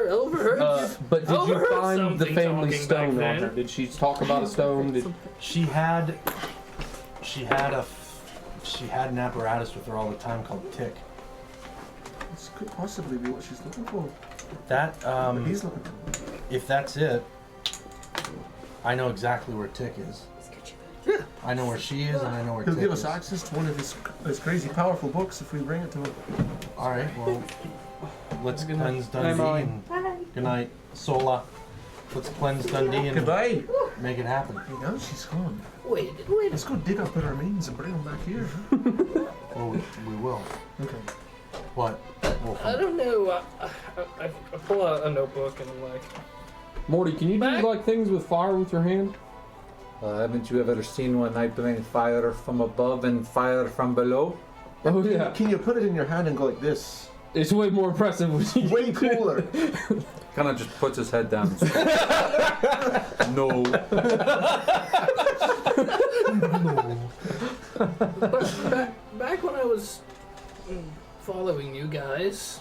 overheard you. But did you Overheard find the something family talking stone back on then. her? Did she talk about a stone? She had an apparatus with her all the time called Tick. This could possibly be what she's looking for. That What he's looking for. if that's it, I know exactly where Tick is. Yeah. I know where she is, and I know where He'll Tick give is. us access to one of his crazy powerful books if we bring it to him. All right, well, let's cleanse Bye, Dundee Molly. and Bye. good night, Sola. Let's cleanse Dundee and Goodbye. make it happen. Hey, now she's gone. Wait. Let's go dig up her remains and bring them back here. Well, we will. Okay. What? I don't know. I pull out a notebook and I'm like, Morty, can you do Back. like things with fire with your hand? Haven't you ever seen when I bring fire from above and fire from below? Oh yeah. Can you put it in your hand and go like this? It's way more impressive when you Way cooler. Kind of just puts his head down. No. But back when I was following you guys,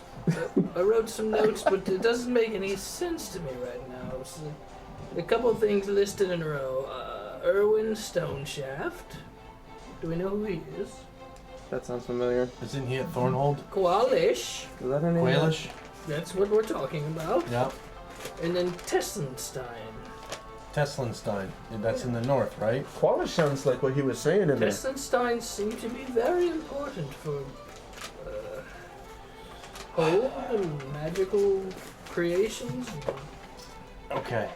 I wrote some notes, but it doesn't make any sense to me right now. So, a couple of things listed in a row. Erwin Stoneshaft. Do we know who he is? That sounds familiar. Isn't he at Thornhold? Qualish. Is that her name? Quailish? That's what we're talking about. Yep. And then Tessenstein. Teslenstein. That's in the north, right? Qualish sounds like what he was saying in there. Tessenstein seem to be very important for home and magical creations. Okay.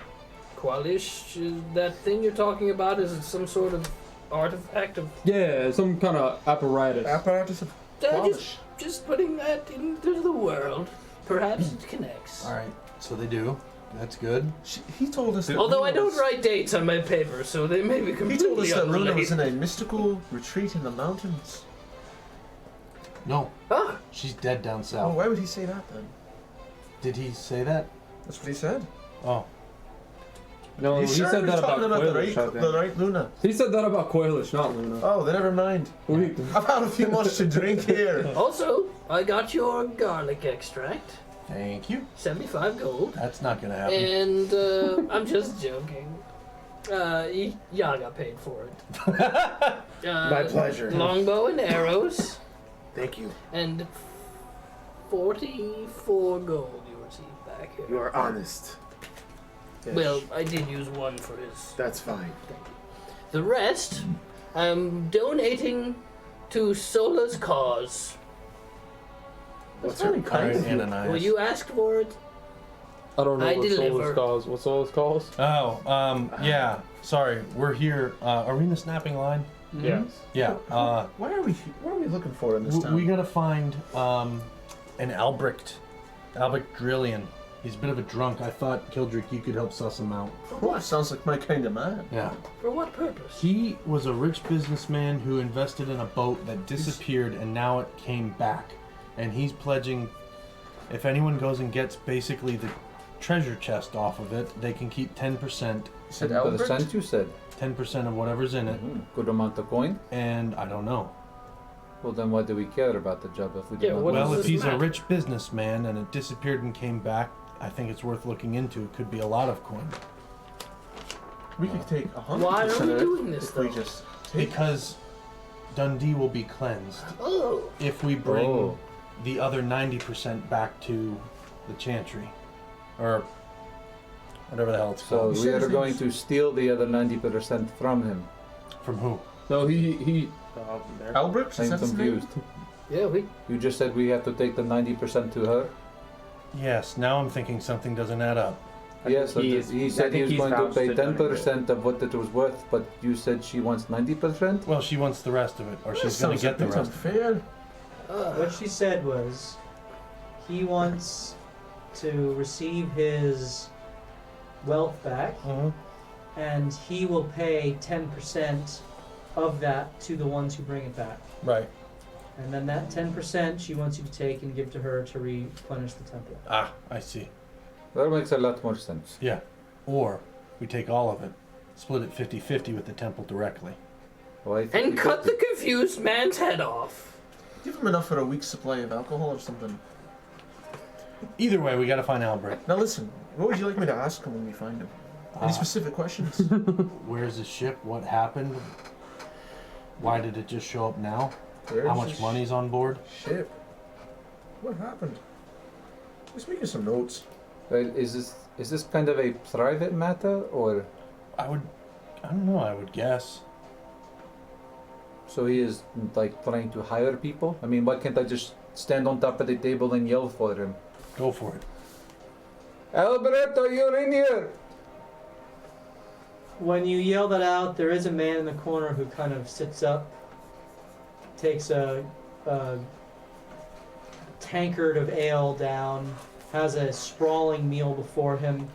Qualish, that thing you're talking about, is it some sort of artifact of... Yeah, some kind of apparatus. Apparatus of Qualish. Just putting that into the world. Perhaps it connects. All right. So they do. That's good. He told us that Although I Luna don't was- write dates on my paper, so they may be He completely told us that Luna was unrelated. in a mystical retreat in the mountains. No. Ah, She's dead down Oh, south. why would he say that then? Did he say that? That's what he said. Oh. No, You he sure said we're that about talking about the Quailish, I right, think. the right Luna? He said that about Quailish, not Luna. Oh, then never mind. We- I've had a few much to drink here. also, I got your garlic extract. Thank you. 75 gold. That's not gonna happen. And I'm just joking. Yaga paid for it. My pleasure. Longbow and arrows. Thank you. And 44 gold you receive back here. You are honest. Yes. Well, I did use one for his. That's fine. Thank you. The rest, I'm donating to Sola's cause. What's very her kind All right, of you. Ananias. Well, you asked for it. I don't know I what deliver. Sola's cause. What Sola's cause? Oh, yeah. Sorry, we're here. Are we in the snapping line? Yes. Yeah. Why are we? What are we looking for in this town? We gotta find an Albrecht Drillian. He's a bit of a drunk. I thought, Kildrick, you could help suss him out. For Oh, what? sounds like my kind of man. Yeah. For what purpose? He was a rich businessman who invested in a boat that disappeared and now it came back. And he's pledging, if anyone goes and gets basically the treasure chest off of it, they can keep 10%. You said Albert? 10% you said. 10% of whatever's in it. Good amount of coin. And I don't know. Well, then why do we care about the job if we do Yeah, not what know? Well, does if this he's a matter? rich businessman and it disappeared and came back, I think it's worth looking into. It could be a lot of coin. We could take 100% Why are we of it doing this, if we though? just take Because Dundee will be cleansed Oh. if we bring Oh. the other 90% back to the Chantry. Or whatever the hell it's So called. we are going to steal the other 90% from him. From who? No, he. Albert? Is I'm that his name? confused. Yeah, we. You just said we have to take the 90% to her? Yes, now I'm thinking something doesn't add up. Yes, think he said he was going to pay 10% of of what it was worth, but you said she wants 90%? Well, she wants the rest of it, or That she's going sounds to get a the bit rest. unfair. What she said was, he wants to receive his wealth back, Mhm. and he will pay 10% of that to the ones who bring it back. Right. And then that 10% she wants you to take and give to her to replenish the temple. Ah, I see. That makes a lot more sense. Yeah. Or we take all of it, split it 50-50 with the temple directly. Why And cut the 50-50? confused man's head off. Give him enough for a week's supply of alcohol or something. Either way, we got to find Albrecht. Now listen, what would you like me to ask him when we find him? Any specific questions? Where's the ship? What happened? Why did it just show up now? Where's How much his money's on board? Ship. What happened? Just making some notes. Well, is this kind of a private matter, or I don't know, I would guess. so he is like trying to hire people? I mean, why can't I just stand on top of the table and yell for him? Go for it. Alberto, you're in here! When you yell that out, there is a man in the corner who kind of sits up, takes a tankard of ale down, has a sprawling meal before him,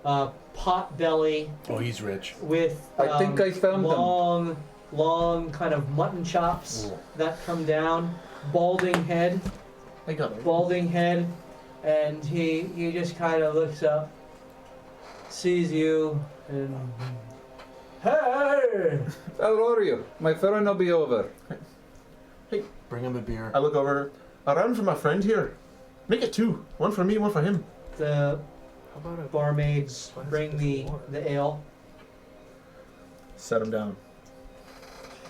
pot belly Oh, he's rich. with I think I found them. long kind of mutton chops Ooh. that come down, balding head, I got it. balding head, and he just kind of looks up, sees you, and hey! How are you? My friend will be over. Bring him a beer. I look over. A round for my friend here. Make it 2. One for me, one for him. The How about a barmaids bring the ale. Set him down.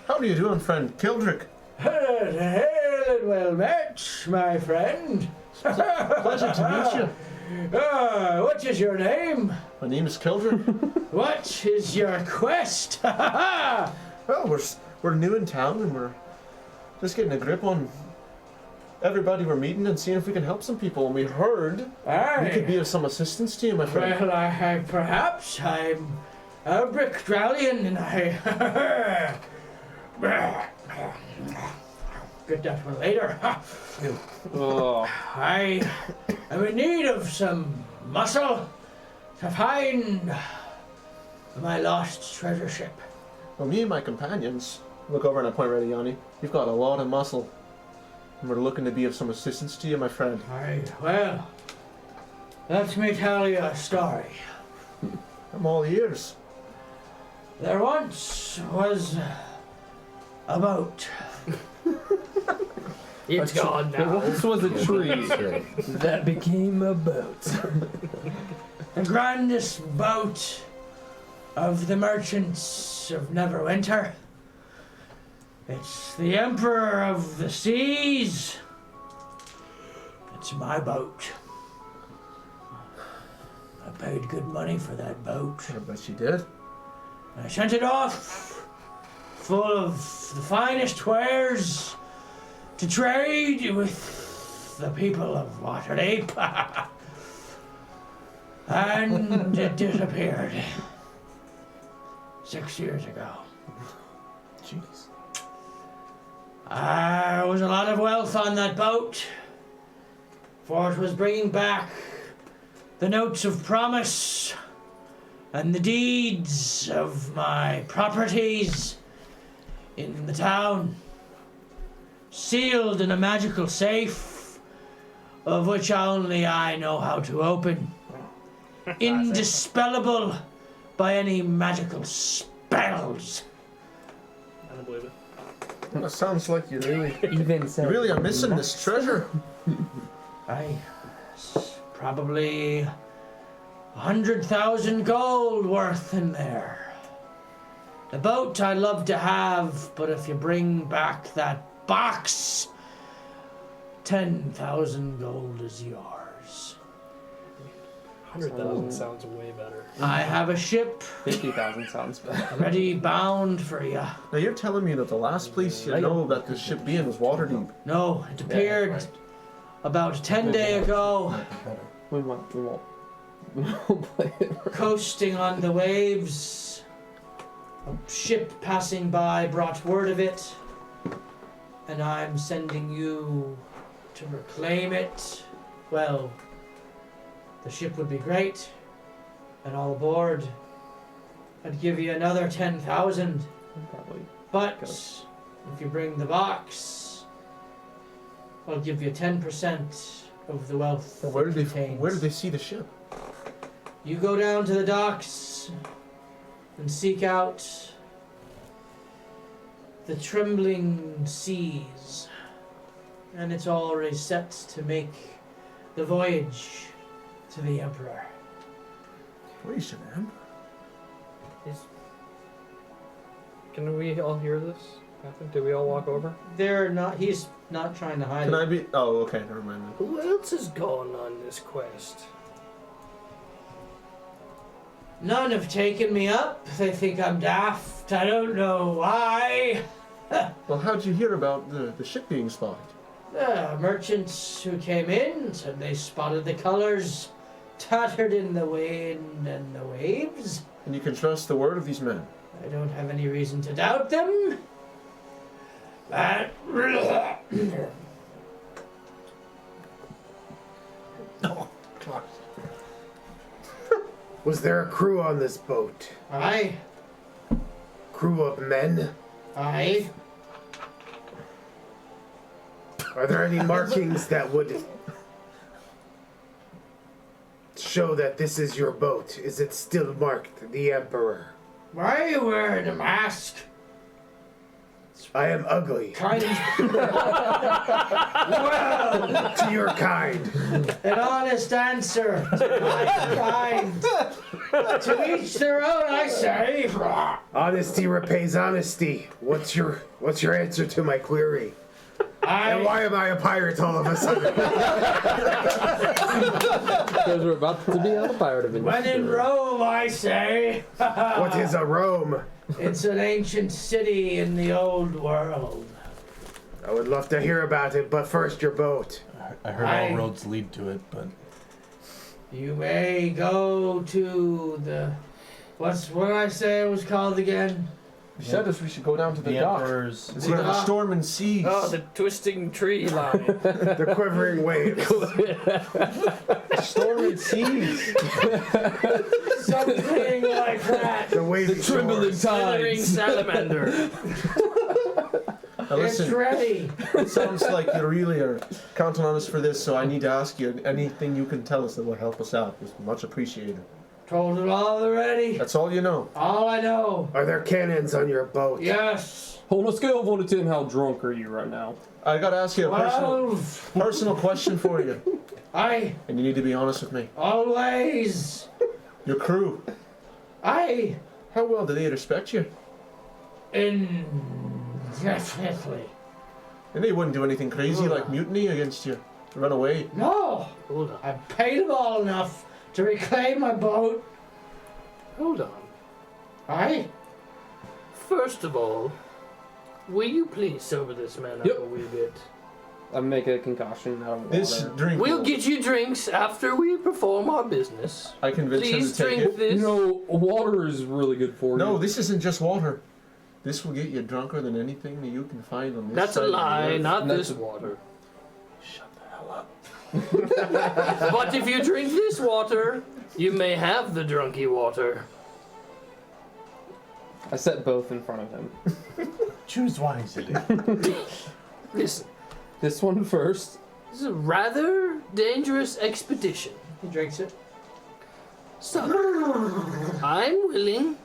How do you doing, friend? Kildrick. Hail and well met, my friend. Pleasure to meet you. What is your name? My name is Kildrick. What is your quest? Well, we're new in town and we're just getting a grip on everybody we're meeting and seeing if we can help some people. And we heard we could be of some assistance to you, my friend. Well, I'm a brick Dralian, and I get that one later. I am in need of some muscle to find my lost treasure ship. Well, me and my companions look over and I point right at Yanni. You've got a lot of muscle. And we're looking to be of some assistance to you, my friend. Well, let me tell you a story. I'm all ears. There once was a boat. It's gone now. This was a tree that became a boat. The grandest boat of the merchants of Neverwinter. It's the Emperor of the Seas. It's my boat. I paid good money for that boat. I bet you did. I sent it off full of the finest wares to trade with the people of Waterdeep. And it disappeared 6 years ago. Jeez. There was a lot of wealth on that boat, for it was bringing back the notes of promise and the deeds of my properties in the town, sealed in a magical safe, of which only I know how to open, indispellable by any magical spells. I don't believe it. That sounds like you really, Even you said really are missing this treasure. Probably 100,000 gold worth in there. The boat I'd love to have, but if you bring back that box, 10,000 gold is yours. 100,000 sounds way better. I have a ship 50,000 sounds better. ready bound for you. Now you're telling me that the last place you know that the ship being was Waterdeep. No, it appeared about 10 days ago, We won't play it. coasting on the waves. A ship passing by brought word of it, and I'm sending you to reclaim it. Well, the ship would be great, and all aboard. I'd give you another 10,000, Probably. but if you bring the box, I'll give you 10% of the wealth. Well, where it did contains. they see the ship? You go down to the docks and seek out the trembling seas, and it's already set to make the voyage to the Emperor. Please, Emperor. Can we all hear this? Catherine? Did we all walk over? He's not trying to hide Can it. I be? Oh, okay. Never mind. Then. Who else is going on this quest? None have taken me up. They think I'm daft. I don't know why. Well, how'd you hear about the ship being spotted? The merchants who came in said they spotted the colors tattered in the wind and the waves. And you can trust the word of these men. I don't have any reason to doubt them. But Oh, God. Was there a crew on this boat? Aye, Crew of men? aye. Are there any markings that would show that this is your boat? Is it still marked the Emperor? Why are you wearing a mask? I am ugly. Kind of. Well, to your kind. An honest answer. My kind. To each their own, I say. Honesty repays honesty. What's your answer to my query? And why am I a pirate all of a sudden? Because we're about to be on a pirate adventure. When in Rome, I say. What is a Rome? It's an ancient city in the old world. I would love to hear about it, but first your boat. I heard all roads lead to it, but You may go to the. What did I say it was called again? You said us we should go down to the the dock. Emperor's. It's where the storm and seas. Oh, the twisting tree line. The quivering waves. Storm and seas. Something like that. The wavy Trembling shores. Slithering tides. salamander. Now It's listen, ready. it sounds like you really are counting on us for this, so I need to ask you anything you can tell us that will help us out. It's much appreciated. Told it all already. That's all you know. All I know. Are there cannons on your boat? Yes. On a scale of 1 to 10, how drunk are you right now? I gotta ask you a 12. personal question for you, I and you need to be honest with me. always. Your crew, I how well do they respect you? indefinitely. And they wouldn't do anything crazy like mutiny against you, run away. No. Hold on. I paid them all enough to reclaim my boat. Hold on. I. First of all, will you please sober this man up Yep. a wee bit? I make a concoction out of water. This drink, We'll get you drinks after we perform our business. I convinced him Please to take drink it. this. You know, water is really good for you. No, this isn't just water. This will get you drunker than anything that you can find on this That's side a of the lie, earth. not That's this a- water. Shut the hell up. But if you drink this water, you may have the drunky water. I set both in front of him. choose wisely. Listen, This one first. this is a rather dangerous expedition. He drinks it. So, I'm willing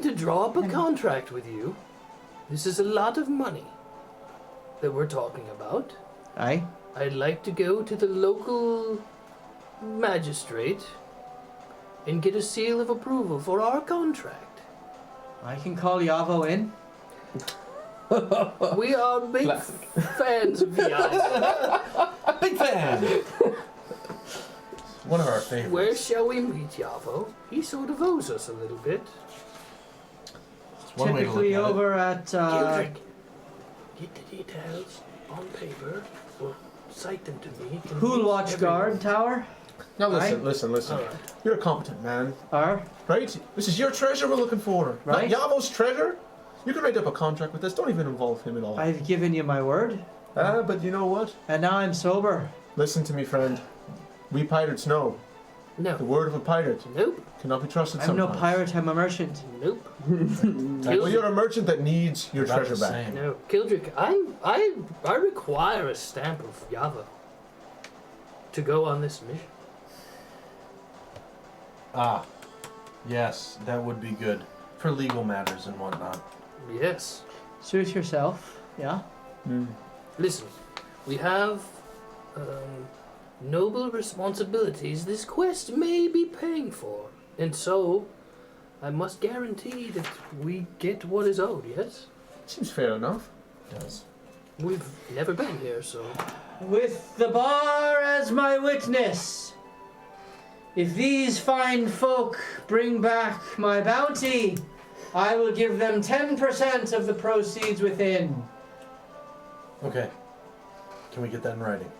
to draw up a contract with you. This is a lot of money that we're talking about. Aye. I'd like to go to the local magistrate and get a seal of approval for our contract. I can call Yavo in. We are big fans of Yavo. Big fan. One of our favorites. Where shall we meet Yavo? He sort of owes us a little bit. It's one way to Typically look at it. over at. Gildrick, get the details on paper or cite them to me. Pool Watch Guard Tower. Now listen, Right. listen. Alright. You're a competent man, Are. right? This is your treasure we're looking for. Right. Not Yavo's treasure. You can write up a contract with us. Don't even involve him at all. I've given you my word, But you know what? and now I'm sober. Listen to me, friend. We pirates know. The No. word of a pirate Nope. cannot be trusted I'm no sometimes. pirate, I'm a merchant. Nope. Well, you're a merchant that needs your About treasure the back. same. No. Kildrick, I require a stamp of Yavo to go on this mission. Ah, yes, that would be good for legal matters and whatnot. Yes. Suit yourself, yeah? Listen, we have noble responsibilities this quest may be paying for. And so, I must guarantee that we get what is owed, yes? Seems fair enough. It does. We've never been here, so... With the bar as my witness, if these fine folk bring back my bounty, I will give them 10% of the proceeds within. Okay. Can we get that in writing?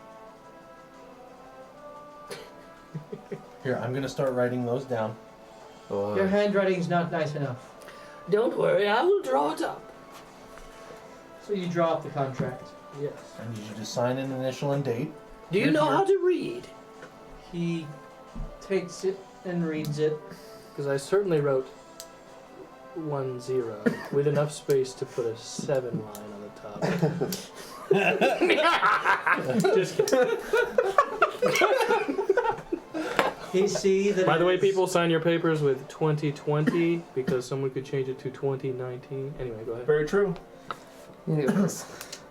Here, I'm gonna start writing those down. Your handwriting's not nice enough. Don't worry, I will draw it up. So you draw up the contract. Yes. I need you to sign an initial and date. Do you know how to read? He takes it and reads it. Because I certainly wrote 10 with enough space to put a 7 line on the top. Just kidding. You see that. By the way, it is- people, sign your papers with 2020 because someone could change it to 2019. Anyway, go ahead. Very true.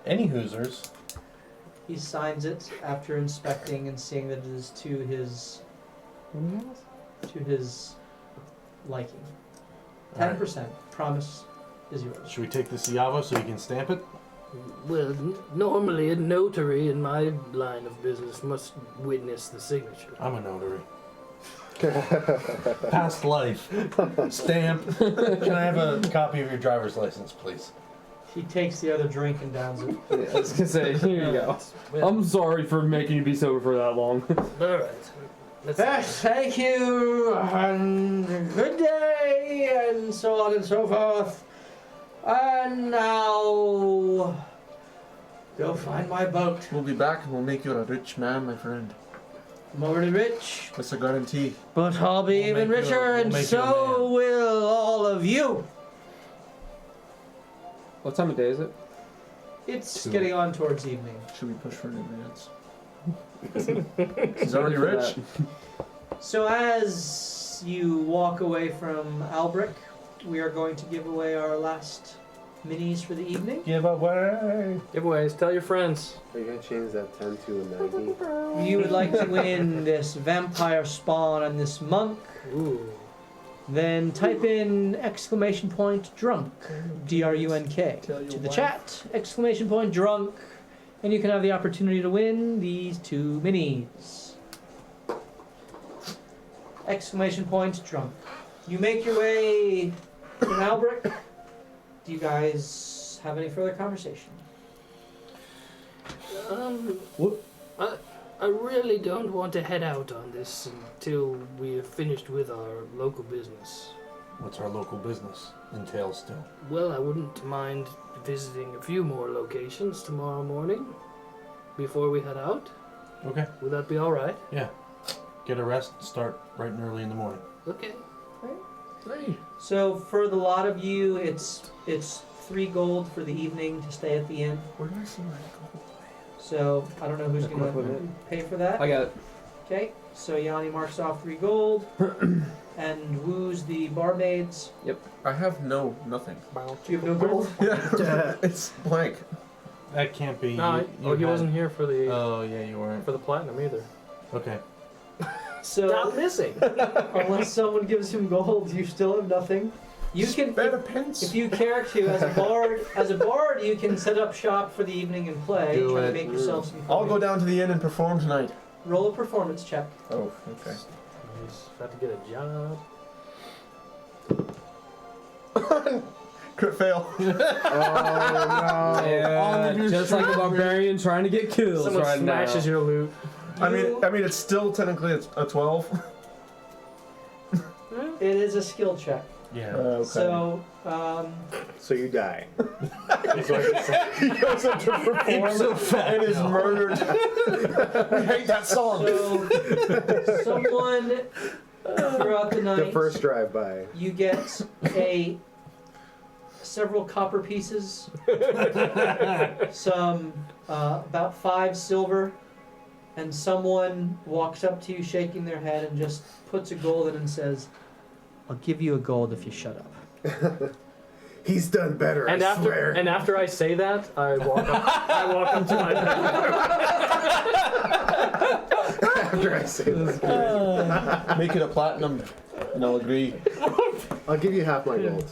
Any Hoosers. He signs it after inspecting and seeing that it is to his liking. 10%. Promise is yours. Should we take this Yavo so you can stamp it? Well, normally a notary in my line of business must witness the signature. I'm a notary. Past life. Stamp. Can I have a copy of your driver's license, please? He takes the other drink and downs it. Yeah, I was gonna say, here you go. I'm sorry for making you be sober for that long. All right. Yes, thank you, and good day, and so on and so forth. And now, go find my boat. We'll be back and we'll make you a rich man, my friend. I'm already rich, That's a guarantee. but I'll be even make you a- richer, we'll and make you a so man. will all of you. What time of day is it? It's 2. getting on towards evening. Should we push for an advance? He's already rich. So as you walk away from Albrick, we are going to give away our last minis for the evening. Give away. Giveaways. Tell your friends. Are you gonna change that 10 to a 90? You would like to win this vampire spawn and this monk, Ooh. then type in exclamation point drunk, D-R-U-N-K, Tell your to the wife. chat, exclamation point drunk, and you can have the opportunity to win these 2 minis. Exclamation point drunk. You make your way from Albrick. Do you guys have any further conversation? I really don't want to head out on this until we have finished with our local business. What's our local business entail still? Well, I wouldn't mind visiting a few more locations tomorrow morning before we head out. Okay. Would that be all right? Yeah. Get a rest. Start bright and early in the morning. Okay. Hey. So for the lot of you, it's 3 gold for the evening to stay at the inn. Where do I see my gold? So I don't know who's going to pay for that. I got it. Okay, so Yanni marks off 3 gold and woos the barmaids. I have nothing. Do you have no gold? Yeah, it's blank. That can't be. No, you he had- wasn't here for the Oh, yeah, you weren't. for the platinum either. Okay. So Stop missing. unless someone gives him gold, you still have nothing. You can, Spare a pence. if you care to, as a bard, you can set up shop for the evening and play. Do try to it. make yourself some. I'll go down to the inn and perform tonight. Roll a performance check. Oh, okay. He's about to get a job. Crit fail. Oh no. Yeah, just like a barbarian trying to get kills Someone right smashes now. your loot. I mean, it's still technically a 12. It is a skill check. Yeah. Okay. So, So you die. he goes up to perform and is murdered. We hate that song. so someone throughout the night, The first drive-by. you get several copper pieces, some about 5 silver, and someone walks up to you shaking their head and just puts a gold in and says, "I'll give you a gold if you shut up." He's done better, And I swear. after I say that, I walk up to my After I say that. Make it a platinum, and I'll agree. I'll give you half my gold.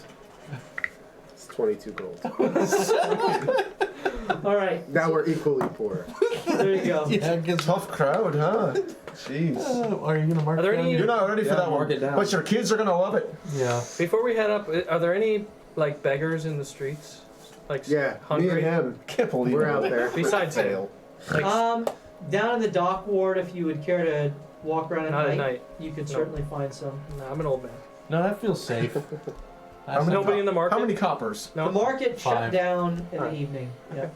It's 22 gold. All right, Now we're equally poor. there you go. Yeah, because Tough crowd, huh? Jeez. are you gonna mark? Are there down any- You're not ready for Yeah, that mark one. it down. But your kids are gonna love it. Yeah. Before we head up, are there any like beggars in the streets? Like Yeah, hungry? me and him. Can't believe We're it. out there. Besides him. Fail. Like, Down in the dock ward, if you would care to walk around not at night. you could No. certainly find some. No, I'm an old man. No, that feels safe. How many Nobody in the market. How many coppers? No. The market shut 5. down in Alright. the evening. Yeah.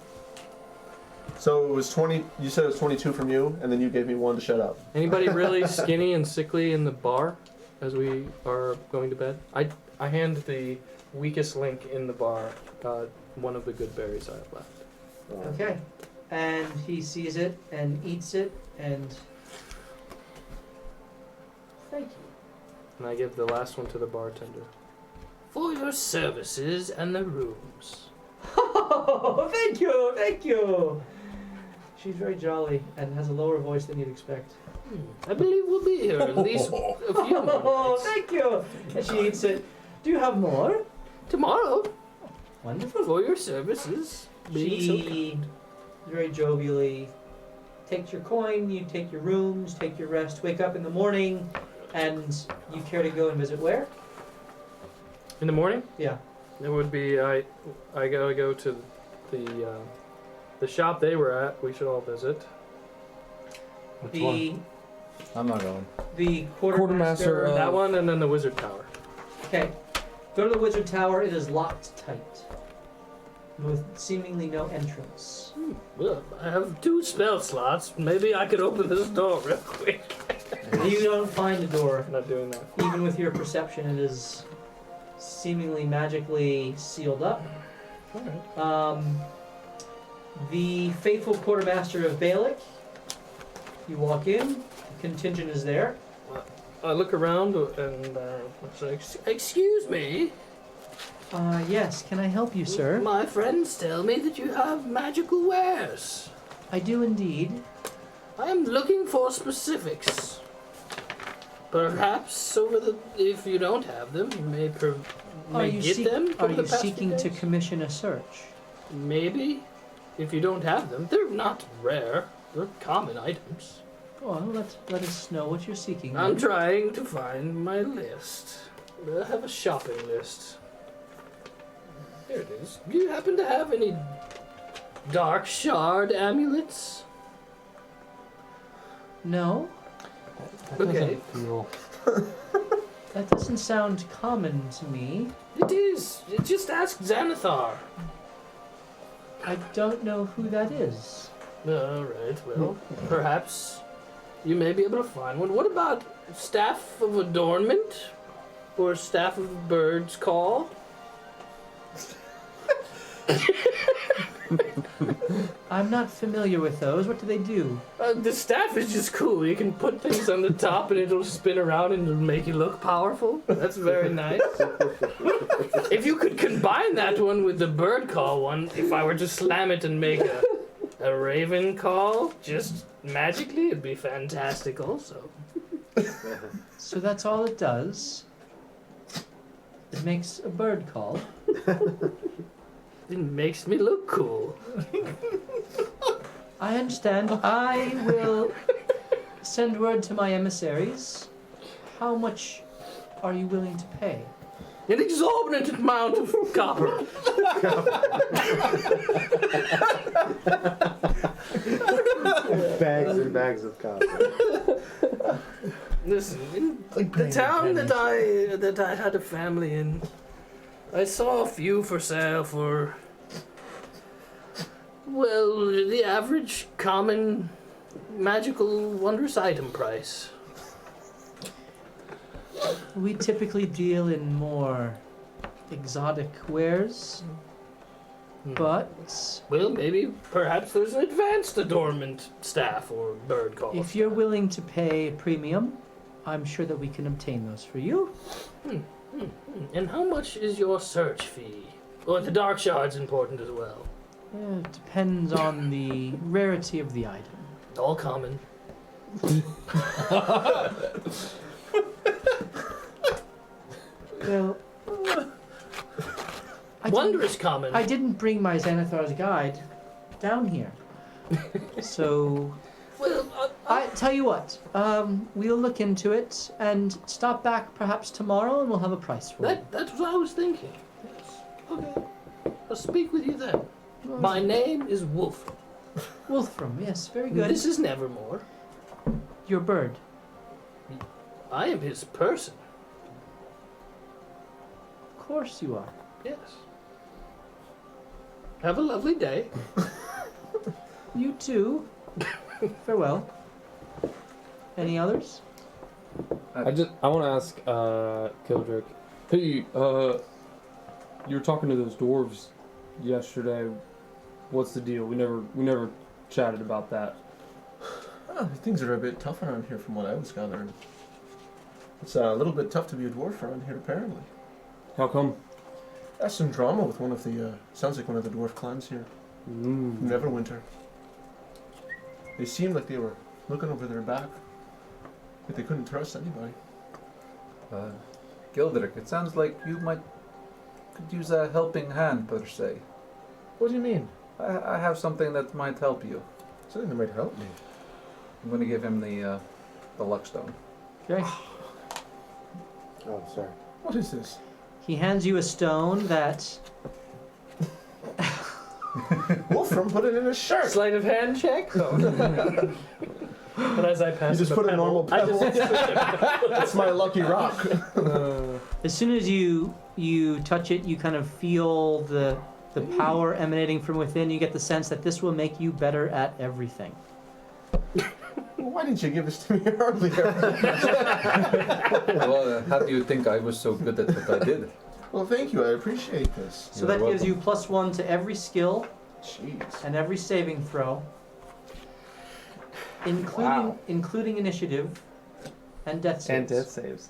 So it was 20. You said it was 22 from you, and then you gave me 1 to shut up. Anybody really skinny and sickly in the bar? as we are going to bed? I hand the weakest link in the bar one of the good berries I have left. Okay. And he sees it and eats it and... Thank you. And I give the last one to the bartender. For your services and the rooms. Oh, thank you, thank you. She's very jolly and has a lower voice than you'd expect. I believe we'll be here at least a few more Oh, nights. thank you. And she eats it. Do you have more? Tomorrow, Wonderful. for your services. Being so She kind. very jovially takes your coin, you take your rooms, take your rest, wake up in the morning, and you care to go and visit where? In the morning, Yeah. it would be I gotta go to the shop they were at. We should all visit. Which one? The I'm not going. the Quartermaster, quartermaster. That one, and then the wizard tower. Okay. Go to the wizard tower. It is locked tight, with seemingly no entrance. Well, I have 2 spell slots. Maybe I could open this door real quick. You don't find a door. I'm not doing that. Even with your perception, it is seemingly magically sealed up. Alright. The faithful quartermaster of Baalic. You walk in. The contingent is there. I look around and say, Excuse me. Yes. Can I help you, sir? My friends tell me that you have magical wares. I do indeed. I am looking for specifics. Perhaps if you don't have them, you may get them. Are over the you past few seeking to days. commission a search? Maybe. If you don't have them, they're not rare. They're common items. Well, let us know what you're seeking. I'm then. trying to find my list. I have a shopping list. Here it is. Do you happen to have any dark shard amulets? No, Okay. that doesn't sound common to me. It is. Just ask Xanathar. I don't know who that is. Alright, well, perhaps you may be able to find one. What about Staff of Adornment? Or Staff of Bird's Call? I'm not familiar with those. What do they do? The staff is just cool. You can put things on the top and it'll spin around and it'll make you look powerful. That's very nice. If you could combine that one with the bird call one, if I were to slam it and make a raven call, just magically, it'd be fantastic also. So that's all it does. It makes a bird call. It makes me look cool. I understand. I will send word to my emissaries. How much are you willing to pay? An exorbitant amount of copper. Bags and bags of copper. Listen, in the town that I had a family in, I saw a few for sale for, well, the average common magical wondrous item price. We typically deal in more exotic wares, but Well, maybe perhaps there's an advanced adornment staff or bird call. if you're willing to pay a premium, I'm sure that we can obtain those for you. And how much is your search fee? Or the dark shard's important as well. It depends on the rarity of the item. All common. Well, Wondrous common. I didn't bring my Xanathar's guide down here. So, Well, I tell you what, we'll look into it and stop back perhaps tomorrow and we'll have a price for it. that's what I was thinking. Yes. Okay. I'll speak with you then. My name is Wolf. Wolfram, yes, very good. This is Nevermore. Your bird. I am his person. Of course you are. Yes. Have a lovely day. You too. Farewell. Any others? I want to ask Kildrick. Hey, you were talking to those dwarves yesterday. What's the deal? We never chatted about that. Oh, things are a bit tough around here from what I was gathering. It's a little bit tough to be a dwarf around here, apparently. How come? There's some drama with one of the, sounds like one of the dwarf clans here. Neverwinter. They seemed like they were looking over their back, but they couldn't trust anybody. Gildrick, it sounds like you could use a helping hand, per se. What do you mean? I have something that might help you. Something that might help me. I'm going to give him the Luckstone. Okay. Oh, sorry. What is this? He hands you a stone that. Wolfram put it in his shirt. Sleight of hand check? Oh. And as I pass You just put a normal pebble. That's my lucky rock. As soon as you touch it, you kind of feel the power emanating from within. You get the sense that this will make you better at everything. Why didn't you give this to me earlier? Well, how do you think I was so good at what I did? Well, thank you. I appreciate this. So that gives you +1 to every skill Jeez. and every saving throw, including initiative and death saves. And death saves.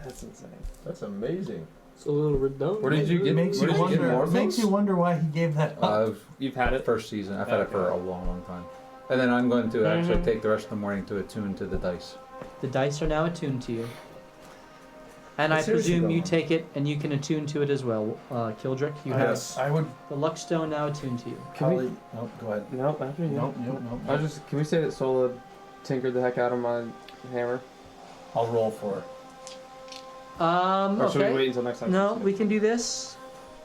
That's insane. That's amazing. It's a little redundant. Where did you get? Makes where you did you get wonder. Morphos? Makes you wonder why he gave that up. You've had it? First season. I've had it for a long, long time. And then I'm going to actually Mhm. take the rest of the morning to attune to the dice. The dice are now attuned to you. And I Seriously, presume you though. take it and you can attune to it as well. Kildrick, you have I would the Luckstone now attuned to you. probably. Nope. Go ahead. Nope, after you. Nope. Can we say that Sola tinkered the heck out of my hammer? I'll roll for it. Or should we Okay. wait until next time? No, we can do this.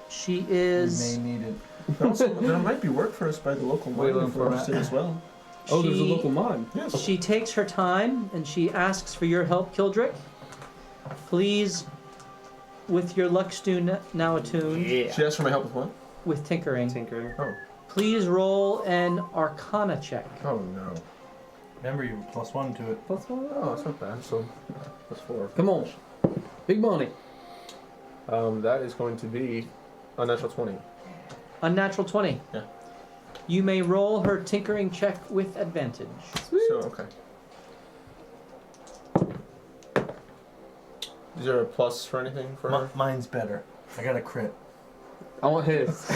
She is. We may need it. Also, there might be work for us by the local Wailing mine for forest that. as well. Oh, there's a She- local mine. Yes. She takes her time and she asks for your help, Kildrick. Please, with your Luckstone now attuned, Yeah. She asked for my help with what? with tinkering, Tinkering. please roll an Arcana check. Oh no. Remember, you +1 to it. Plus one. Oh, it's not bad. So, that's 4. Come on. Big money. That is going to be a natural 20. Unnatural 20. Yeah. You may roll her tinkering check with advantage. So, okay. Is there a plus for anything for her? Mine's better. I got a crit. I want his.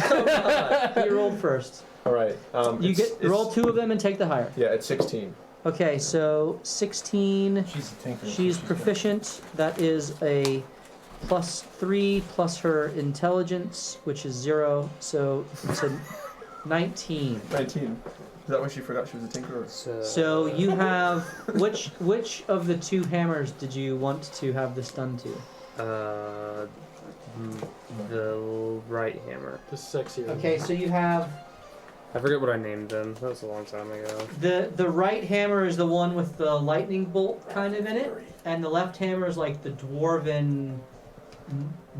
You rolled first. All right. You it's- roll 2 of them and take the higher. Yeah, it's 16. Okay, so 16. She's a tinker. She's proficient. That is a +3 plus her intelligence, which is 0. So it's a 19. 19. Is that why she forgot she was a tinkerer? So you have which of the 2 hammers did you want to have this done to? The right hammer. The sexier. Okay, so you have I forget what I named them. That was a long time ago. the right hammer is the one with the lightning bolt kind of in it, and the left hammer is like the dwarven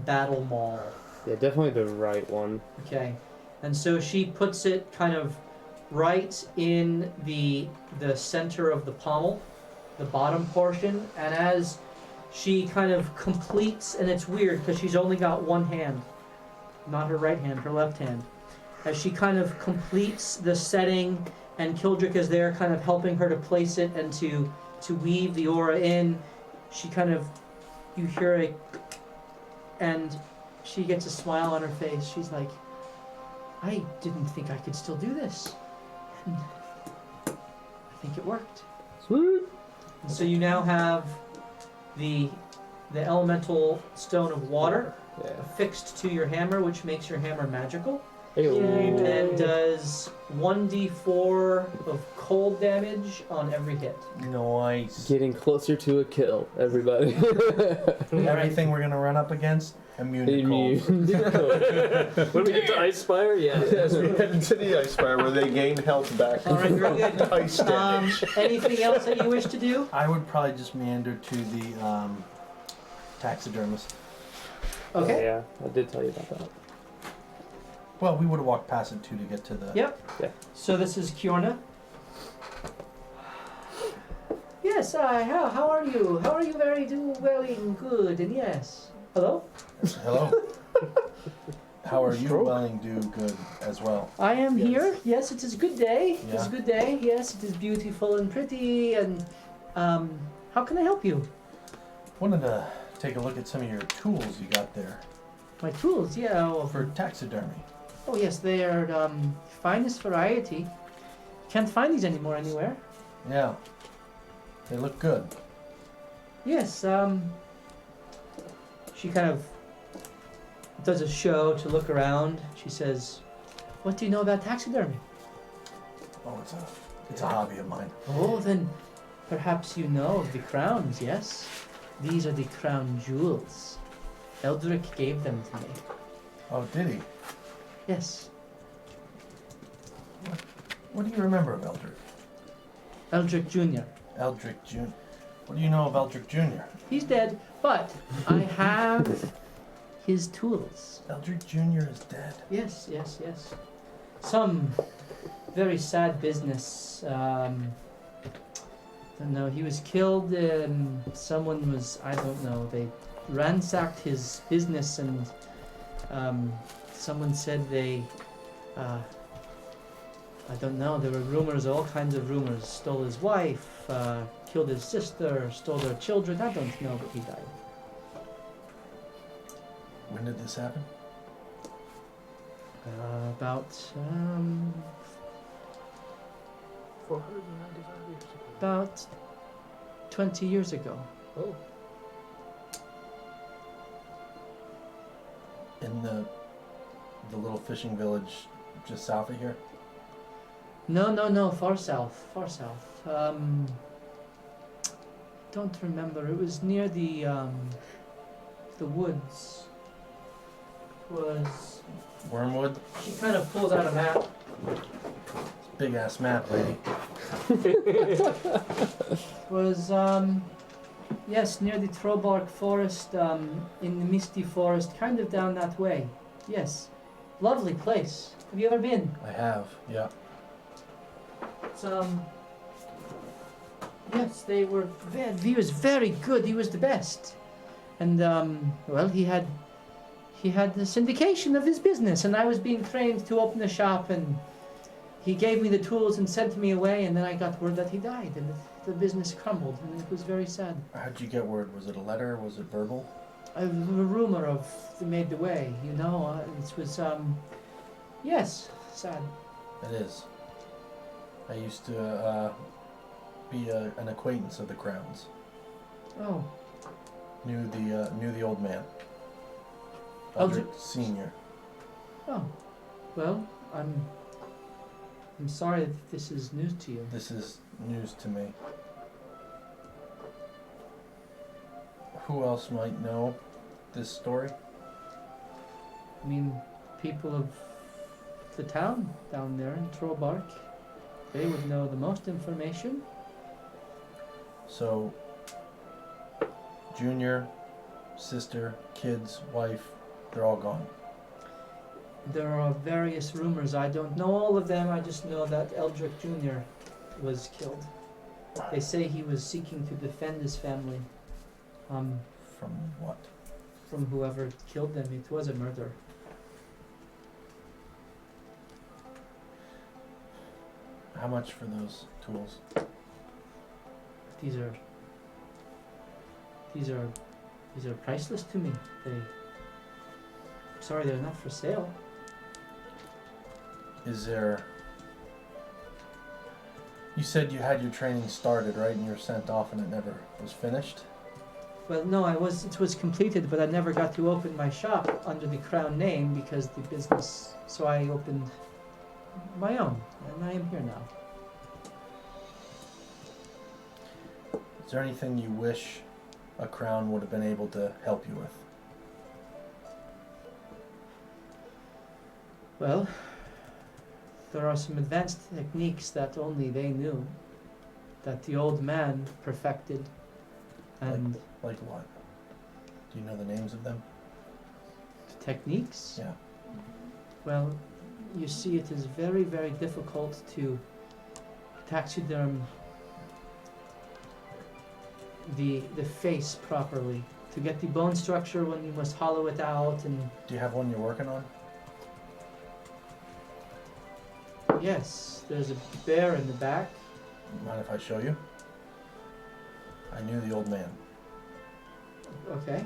battle maul. Yeah, definitely the right one. Okay, and so she puts it kind of right in the center of the pommel, the bottom portion, and as she kind of completes, and it's weird because she's only got one hand, not her right hand, her left hand. As she kind of completes the setting, and Kildrick is there kind of helping her to place it and to weave the aura in, she kind of, you hear a, and she gets a smile on her face. She's like, I didn't think I could still do this. And I think it worked. Sweet. And so you now have the elemental stone of water Yeah. affixed to your hammer, which makes your hammer magical. Hey, And does 1d4 of cold damage on every hit. Nice. Getting closer to a kill, everybody. Everything we're gonna run up against, immune to cold. When we get to Ice Spire, yeah. Yes, we head into the ice fire where they gain health back. All right, very good. Ice damage. Anything else that you wish to do? I would probably just meander to the taxidermist. Okay. Yeah, I did tell you about that. Well, we would have walked past it too to get to the. Yep. Yeah. So this is Kiorna. Yes, how are you? How are you very doing good? And yes. Hello? Hello. How are you willing to do good as well? I am here. Yes, it is a good day. It is Yeah. a good day. Yes, it is beautiful and pretty. And how can I help you? Wanted to take a look at some of your tools you got there My tools, yeah. Well, for taxidermy. oh yes, they are finest variety. Can't find these anymore anywhere. Yeah. They look good. Yes, she kind of does a show to look around. She says, "What do you know about taxidermy?" Oh, it's a hobby of mine. Oh, then perhaps you know of the crowns, yes? These are the crown jewels. Eldrick gave them to me. Oh, did he? Yes. What do you remember of Eldrick? Eldrick Jr. Eldrick Jr. What do you know of Eldrick Jr.? He's dead, but I have his tools. Eldrick Jr. is dead. Yes. Some very sad business. Don't know. He was killed. Someone was, I don't know. They ransacked his business, and someone said they. I don't know. There were rumors, all kinds of rumors. Stole his wife, killed his sister, stole their children. I don't know, but he died. When did this happen? About 495 years ago. about 20 years ago. Oh. In the little fishing village just south of here? No, far south. Don't remember. It was near the woods. It was. Wormwood? She kind of pulls out a map. Big ass map, lady. Was yes, near the Trobark forest, in the misty forest, kind of down that way. Yes, lovely place. Have you ever been? I have, yeah. It's yes, they were. He was very good. He was the best, and well, he had the syndication of his business, and I was being trained to open a shop, and he gave me the tools and sent me away, and then I got word that he died, and the business crumbled, and it was very sad. How'd you get word? Was it a letter? Was it verbal? A rumor of they made the way, you know. It was yes, sad. It is. I used to be an acquaintance of the Crowns. Oh, Knew the old man. Eldrick Eldrick Senior. oh, well, I'm sorry that this is news to you. This is news to me. Who else might know this story? I mean, people of the town down there in Trobark, they would know the most information. So, Junior, sister, kids, wife, they're all gone. There are various rumors. I don't know all of them. I just know that Eldrick Jr. was killed. They say he was seeking to defend his family From what? from whoever killed them. It was a murder. How much for those tools? These are priceless to me. Sorry, they're not for sale. Is there... You said you had your training started, right? And you were sent off and it never was finished? Well, no, it was completed, but I never got to open my shop under the Crown name because the business. So I opened my own, and I am here now. Is there anything you wish a Crown would have been able to help you with? Well, there are some advanced techniques that only they knew, that the old man perfected, and Like what? Do you know the names of them? the techniques. Yeah. Well, you see, it is very, very difficult to taxiderm the face properly. To get the bone structure, when you must hollow it out, and Do you have one you're working on? yes, there's a bear in the back. Mind if I show you? I knew the old man, Okay.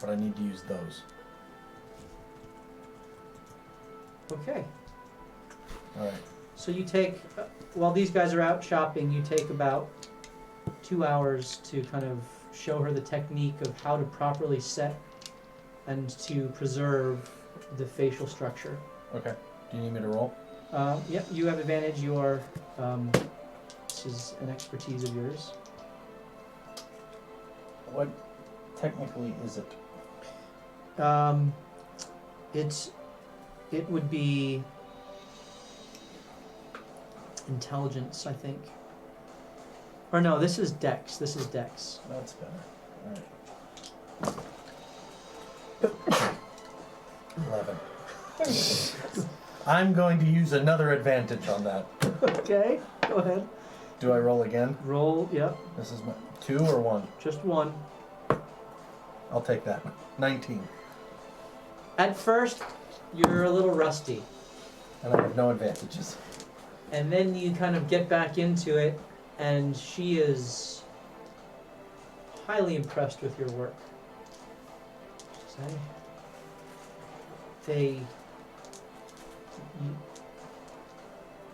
but I need to use those. Okay. All right. So you take, while these guys are out shopping, you take about 2 hours to kind of show her the technique of how to properly set and to preserve the facial structure. Okay. Do you need me to roll? Yep, you have advantage. This is an expertise of yours. What technically is it? It would be intelligence, I think. Or no, this is Dex. This is Dex. That's better. All right. 11. I'm going to use another advantage on that. Okay, go ahead. Do I roll again? Roll, yep, This is my 2 or 1? just one. I'll take that. 19. At first, you're a little rusty. And I have no advantages. And then you kind of get back into it, and she is highly impressed with your work.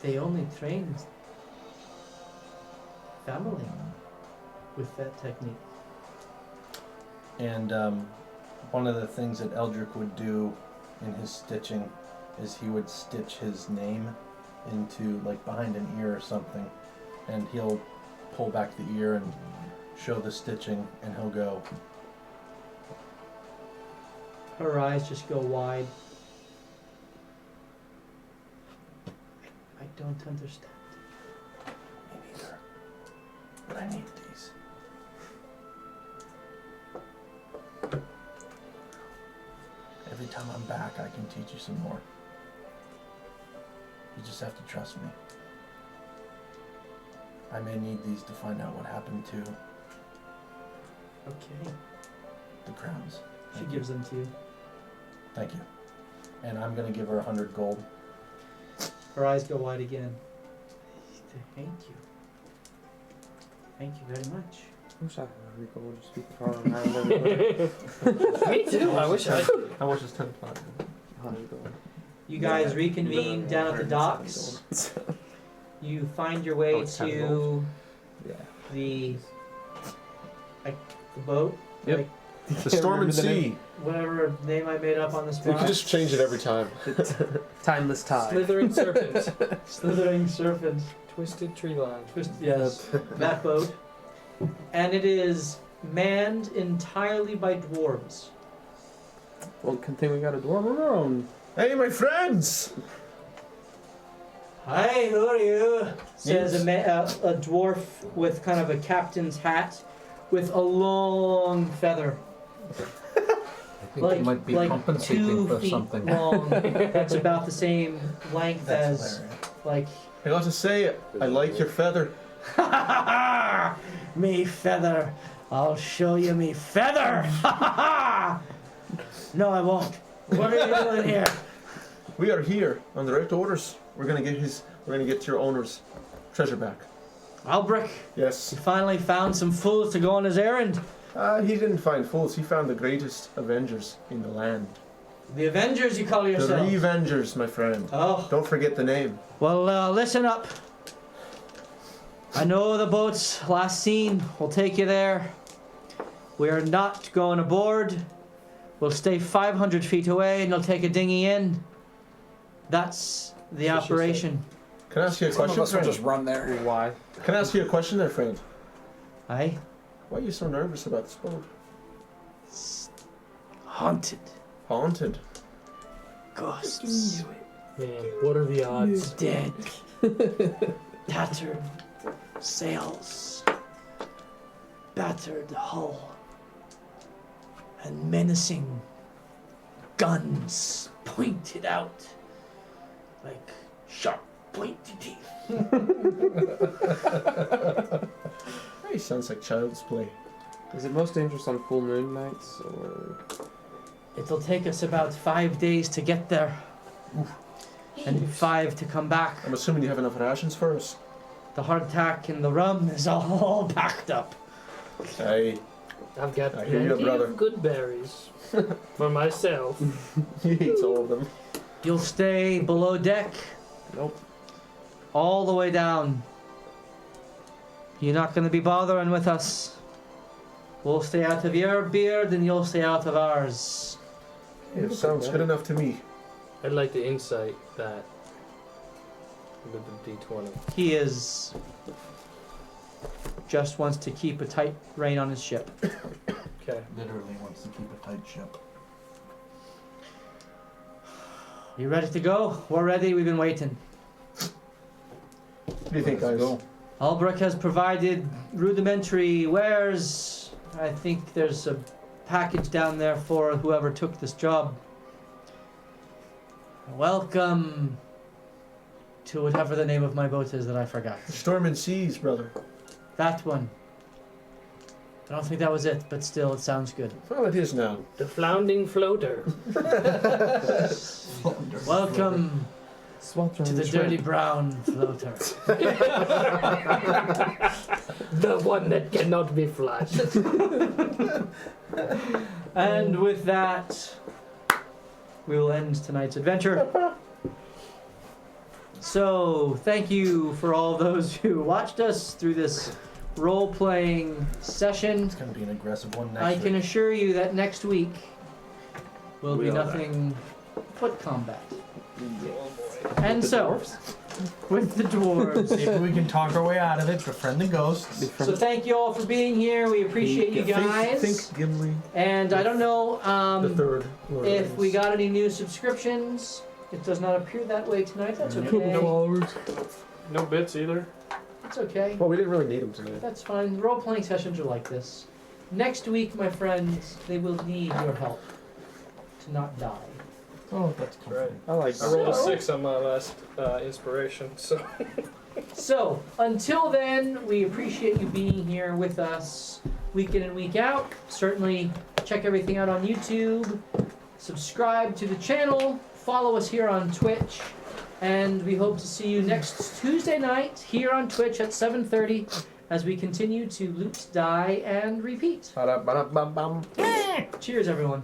They only trained family with that technique. And one of the things that Eldrick would do in his stitching is he would stitch his name into, like, behind an ear or something, and he'll pull back the ear and show the stitching, and he'll go, Her eyes just go wide. I don't understand. me neither, but I need these. Every time I'm back, I can teach you some more. You just have to trust me. I may need these to find out what happened to Okay. the crowns. She Thank gives them to you. Thank you. And I'm gonna give her 100 gold. Her eyes go wide again. Thank you. Thank you very much. I wish I had a recall, just speak the car around everybody. Me too. I wish I. How much is 10 platinum? 100 gold. You guys reconvene down at the docks. You find your way Oh, it's 10 to gold. Yeah. the boat. Yep. Like, The Storm and Sea. whatever name I made up on the You spot. can just change it every time. Timeless tide. Slithering serpent. Slithering serpent. Twisted tree line. Yes, that boat. And it is manned entirely by dwarves. Well, good thing we got a dwarf of our own. Hey, my friends! Hi, who are you? Says Yes. a dwarf with kind of a captain's hat with a long feather. I think you might be compensating 2 for feet something. long. That's about the same length That's as, hilarious. like, I got to say, I like your feather. me feather. I'll show you me feather. No, I won't. What are you doing here? We are here on the right orders. We're gonna get your owner's treasure back. Albrick, Yes. he finally found some fools to go on his errand. He didn't find fools. He found the greatest Avengers in the land. The Avengers, you call The yourselves. Revengers, my friend. Oh, Don't forget the name. well, listen up. I know the boat's last seen. We'll take you there. We are not going aboard. We'll stay 500 feet away and you'll take a dinghy in. That's the operation. Can I ask you a question, friend? run there. Why? Can I ask you a question there, friend? Aye? Why are you so nervous about this boat? Haunted. Haunted. Ghosts. Man, what are the odds? Dead. Tattered sails. Battered hull. And menacing guns pointed out like sharp, pointy teeth. Hey, sounds like child's play. Is it most dangerous on full moon nights, or? It'll take us about 5 days to get there. And 5 to come back. I'm assuming you have enough rations for us. The hardtack and the rum is all packed up. Hey, I've got I hear you, plenty brother. of good berries for myself. he eats all of them. You'll stay below deck. Nope. All the way down. You're not going to be bothering with us. We'll stay out of your beard and you'll stay out of ours. Yeah, sounds good enough to me. I'd like to insight that with the D20. He is just wants to keep a tight rein on his ship. Okay. Literally wants to keep a tight ship. You ready to go? We're ready. We've been waiting. What do you think, guys? Go. Albrecht has provided rudimentary wares. I think there's a package down there for whoever took this job. Welcome to whatever the name of my boat is that I forgot. Storm and Seas, brother. That one. I don't think that was it, but still, it sounds good. Well, it is now. The flounding floater. Welcome to the dirty brown floater. The one that cannot be flushed. And with that, we will end tonight's adventure. So, thank you for all those who watched us through this role-playing session. It's going to be an aggressive one next I week. can assure you that next week will be We'll nothing but combat. And so, with the dwarves. See if we can talk our way out of it, befriend the ghosts. So thank you all for being here. We appreciate you guys. Think Gimli. And I don't know The third. Lord of the if we Rings. got any new subscriptions. It does not appear that way tonight. That's okay. No bits either. It's okay. Well, we didn't really need them tonight. That's fine. Role-playing sessions are like this. Next week, my friends, they will need your help to not die. Oh, that's Right. I like I rolled a So- 6 on my last inspiration, so. So, until then, we appreciate you being here with us week in and week out. Certainly check everything out on YouTube. Subscribe to the channel. Follow us here on Twitch. And we hope to see you next Tuesday night here on Twitch at 7:30 as we continue to loot, die, and repeat. Ba-da-ba-da-bum-bum. Cheers, everyone.